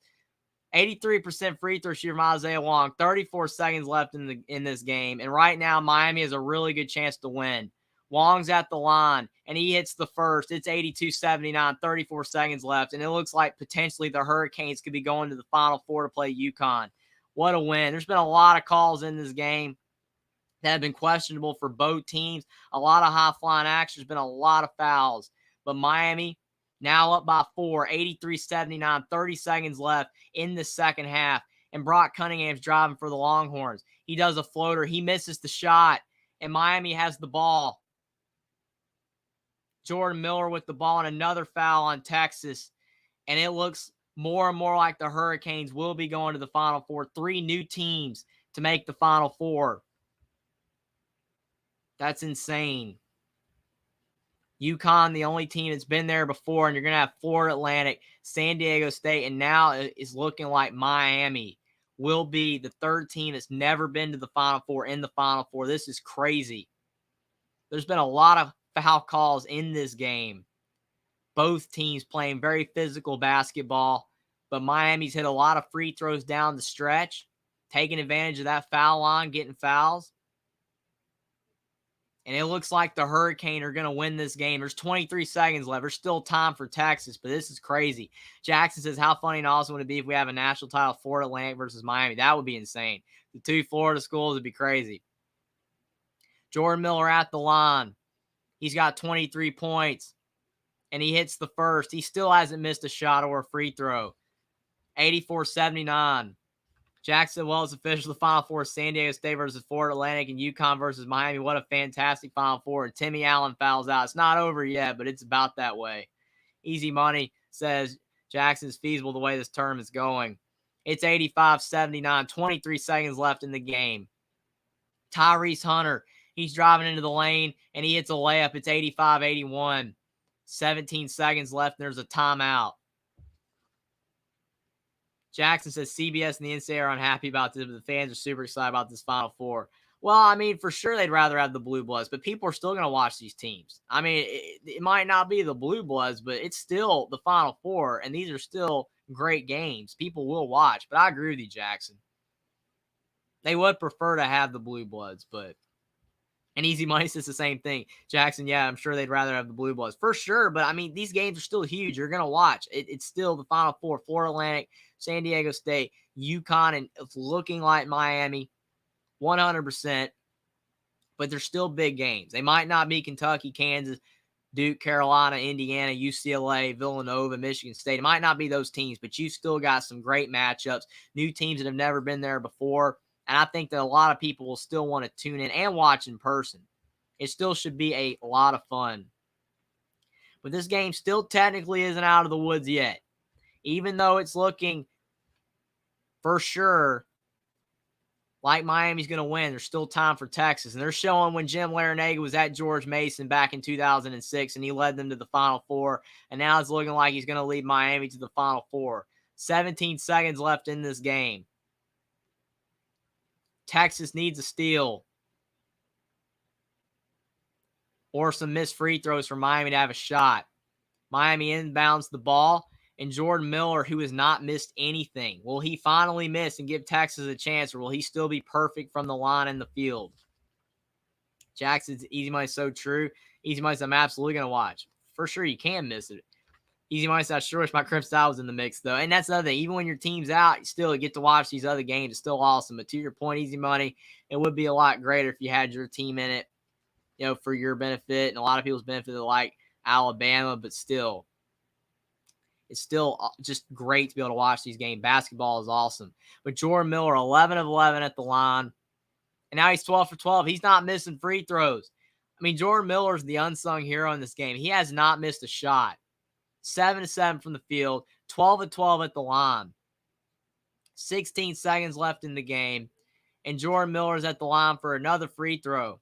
83% free throw shooter from Isaiah Wong, 34 seconds left in this game. And right now, Miami has a really good chance to win. Wong's at the line, and he hits the first. It's 82-79, 34 seconds left. And it looks like potentially the Hurricanes could be going to the Final Four to play UConn. What a win. There's been a lot of calls in this game that have been questionable for both teams. A lot of high-flying action. There's been a lot of fouls. But Miami now up by 4, 83-79, 30 seconds left in the second half. And Brock Cunningham's driving for the Longhorns. He does a floater. He misses the shot, and Miami has the ball. Jordan Miller with the ball, and another foul on Texas. And it looks more and more like the Hurricanes will be going to the Final Four. 3 new teams to make the Final Four. That's insane. UConn, the only team that's been there before, and you're going to have Florida Atlantic, San Diego State, and now it's looking like Miami will be the 3rd team that's never been to the Final Four in the Final Four. This is crazy. There's been a lot of foul calls in this game. Both teams playing very physical basketball, but Miami's hit a lot of free throws down the stretch, taking advantage of that foul line, getting fouls. And it looks like the Hurricane are going to win this game. There's 23 seconds left. There's still time for Texas, but this is crazy. Jackson says, how funny and awesome would it be if we have a national title, Florida Atlantic versus Miami? That would be insane. The 2 Florida schools would be crazy. Jordan Miller at the line. He's got 23 points, and he hits the first. He still hasn't missed a shot or a free throw. 84-79. Jackson, well, it's official. The Final Four, San Diego State versus Florida Atlantic and UConn versus Miami. What a fantastic Final Four. And Timmy Allen fouls out. It's not over yet, but it's about that way. Easy Money says Jackson's feasible the way this term is going. It's 85-79, 23 seconds left in the game. Tyrese Hunter, he's driving into the lane, and he hits a layup. It's 85-81, 17 seconds left, and there's a timeout. Jackson says CBS and the NCAA are unhappy about this, but the fans are super excited about this Final Four. Well, I mean, for sure they'd rather have the Blue Bloods, but people are still going to watch these teams. I mean, it might not be the Blue Bloods, but it's still the Final Four, and these are still great games. People will watch, but I agree with you, Jackson. They would prefer to have the Blue Bloods, but and Easy Money says the same thing. Jackson, yeah, I'm sure they'd rather have the Blue Bloods. For sure, but I mean, these games are still huge. You're going to watch. It's still the Final Four, Florida Atlantic, San Diego State, UConn, and it's looking like Miami, 100%. But they're still big games. They might not be Kentucky, Kansas, Duke, Carolina, Indiana, UCLA, Villanova, Michigan State. It might not be those teams, but you still got some great matchups, new teams that have never been there before. And I think that a lot of people will still want to tune in and watch in person. It still should be a lot of fun. But this game still technically isn't out of the woods yet. Even though it's looking for sure like Miami's going to win, there's still time for Texas. And they're showing when Jim Larrañaga was at George Mason back in 2006 and he led them to the Final Four. And now it's looking like he's going to lead Miami to the Final Four. 17 seconds left in this game. Texas needs a steal or some missed free throws for Miami to have a shot. Miami inbounds the ball. And Jordan Miller, who has not missed anything, will he finally miss and give Texas a chance, or will he still be perfect from the line in the field? Jackson's easy money so true. Easy money I'm absolutely going to watch. For sure, you can miss it. Easy money I sure wish my Crimson Tide was in the mix, though. And that's the other thing. Even when your team's out, you still get to watch these other games. It's still awesome. But to your point, easy money, it would be a lot greater if you had your team in it, for your benefit and a lot of people's benefit, like Alabama, but still. It's still just great to be able to watch these games. Basketball is awesome. But Jordan Miller, 11 of 11 at the line. And now he's 12 for 12. He's not missing free throws. I mean, Jordan Miller's the unsung hero in this game. He has not missed a shot. 7 of 7 from the field. 12 of 12 at the line. 16 seconds left in the game. And Jordan Miller's at the line for another free throw.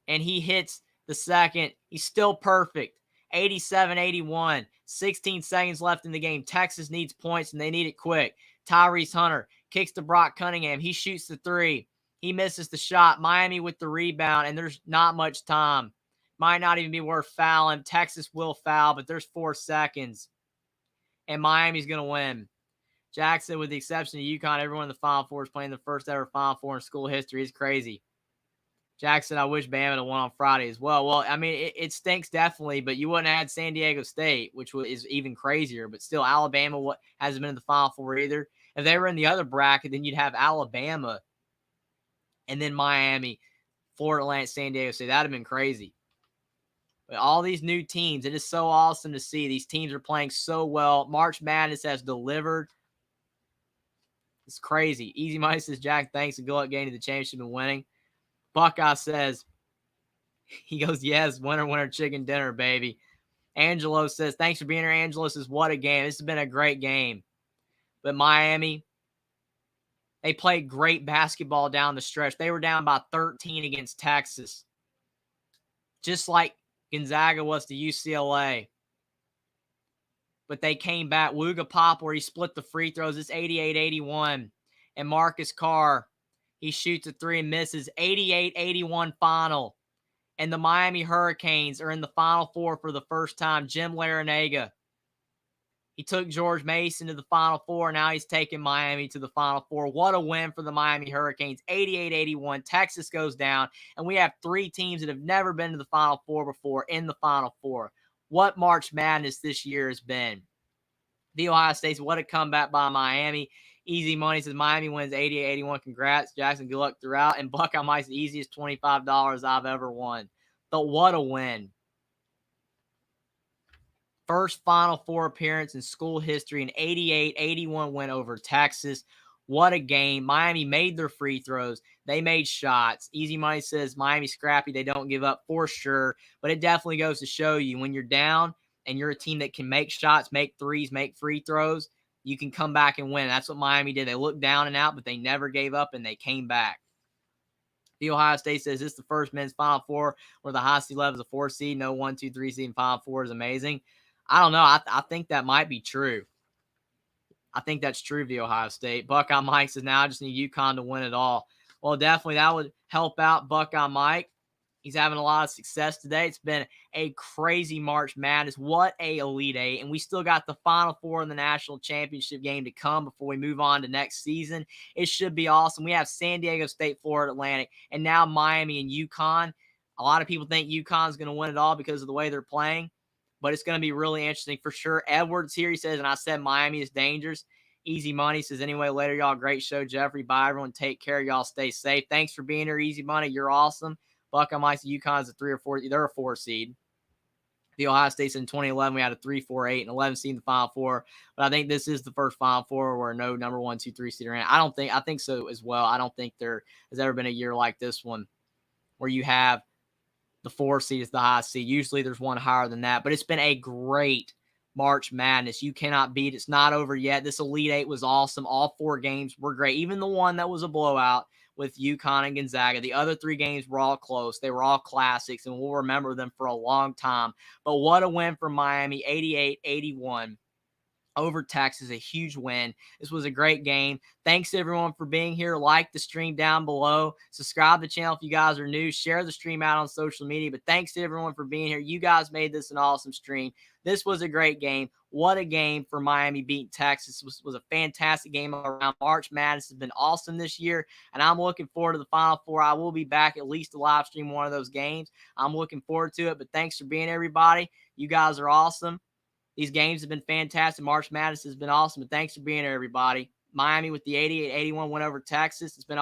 And he hits the second. He's still perfect. 87-81. 16 seconds left in the game. Texas needs points, and they need it quick. Tyrese Hunter kicks to Brock Cunningham. He shoots the three. He misses the shot. Miami with the rebound, and there's not much time. Might not even be worth fouling. Texas will foul, but there's 4 seconds. And Miami's going to win. Jackson, with the exception of UConn, everyone in the Final Four is playing the first ever Final Four in school history. It's crazy. Jackson, I wish Bama had won on Friday as well. Well, I mean, it stinks definitely, but you wouldn't have had San Diego State, which is even crazier. But still, Alabama hasn't been in the Final Four either. If they were in the other bracket, then you'd have Alabama and then Miami, Florida Atlantic, San Diego State. That would have been crazy. But all these new teams, it is so awesome to see. These teams are playing so well. March Madness has delivered. It's crazy. Easy Money says, Jack, thanks, and good luck getting to the championship and winning. Buckeye says, he goes, yes, winner, winner, chicken dinner, baby. Angelo says, thanks for being here, Angelo. Says, what a game. This has been a great game. But Miami, they played great basketball down the stretch. They were down by 13 against Texas. Just like Gonzaga was to UCLA. But they came back. Wooga Pop, where he split the free throws. It's 88-81. And Marcus Carr, he shoots a three and misses. 88-81 final. And the Miami Hurricanes are in the Final Four for the first time. Jim Larrañaga. He took George Mason to the Final Four. Now he's taking Miami to the Final Four. What a win for the Miami Hurricanes. 88-81. Texas goes down. And we have 3 teams that have never been to the Final Four before in the Final Four. What March Madness this year has been. The Ohio State's, what a comeback by Miami. Easy Money says Miami wins 88-81. Congrats, Jackson. Good luck throughout. And Buckeye Mike's the easiest $25 I've ever won. But what a win. First Final Four appearance in school history, an 88-81 win over Texas. What a game. Miami made their free throws. They made shots. Easy Money says Miami scrappy. They don't give up for sure. But it definitely goes to show you when you're down and you're a team that can make shots, make threes, make free throws, you can come back and win. That's what Miami did. They looked down and out, but they never gave up, and they came back. The Ohio State says this is the first men's Final Four where the high seed level is a 4 seed. No 1, 2, 3 seed in Final Four is amazing. I don't know. I think that might be true. I think that's true of the Ohio State. Buckeye Mike says, now I just need UConn to win it all. Well, definitely that would help out Buckeye Mike. He's having a lot of success today. It's been a crazy March Madness. What a Elite Eight. And we still got the Final Four in the national championship game to come before we move on to next season. It should be awesome. We have San Diego State, Florida Atlantic, and now Miami and UConn. A lot of people think UConn's going to win it all because of the way they're playing, but it's going to be really interesting for sure. Edwards here, he says, and I said Miami is dangerous. Easy Money says, anyway, later, y'all. Great show, Jeffrey. Bye, everyone. Take care. Y'all stay safe. Thanks for being here, Easy Money. You're awesome. Buckeye Mike's UConn's a 3 or 4. They're a 4 seed. The Ohio State's in 2011. We had a 3, 4, 8, and 11 seed in the Final Four. But I think this is the first Final Four where no number 1, 2, 3 seed are in. I think so as well. I don't think there has ever been a year like this one where you have the 4 seed is the highest seed. Usually there's one higher than that. But it's been a great March Madness. You cannot beat it. It's not over yet. This Elite Eight was awesome. All 4 games were great. Even the one that was a blowout with UConn and Gonzaga. The other 3 games were all close. They were all classics, and we'll remember them for a long time. But what a win for Miami, 88-81. Over Texas, a huge win. This was a great game. Thanks to everyone for being here. Like the stream down below. Subscribe to the channel if you guys are new. Share the stream out on social media. But thanks to everyone for being here. You guys made this an awesome stream. This was a great game. What a game for Miami beating Texas. This was a fantastic game all around. March Madness has been awesome this year, and I'm looking forward to the Final Four. I will be back at least to live stream one of those games. I'm looking forward to it. But thanks for being everybody. You guys are awesome. These games have been fantastic. March Madness has been awesome. And thanks for being here, everybody. Miami with the 88-81 win over Texas. It's been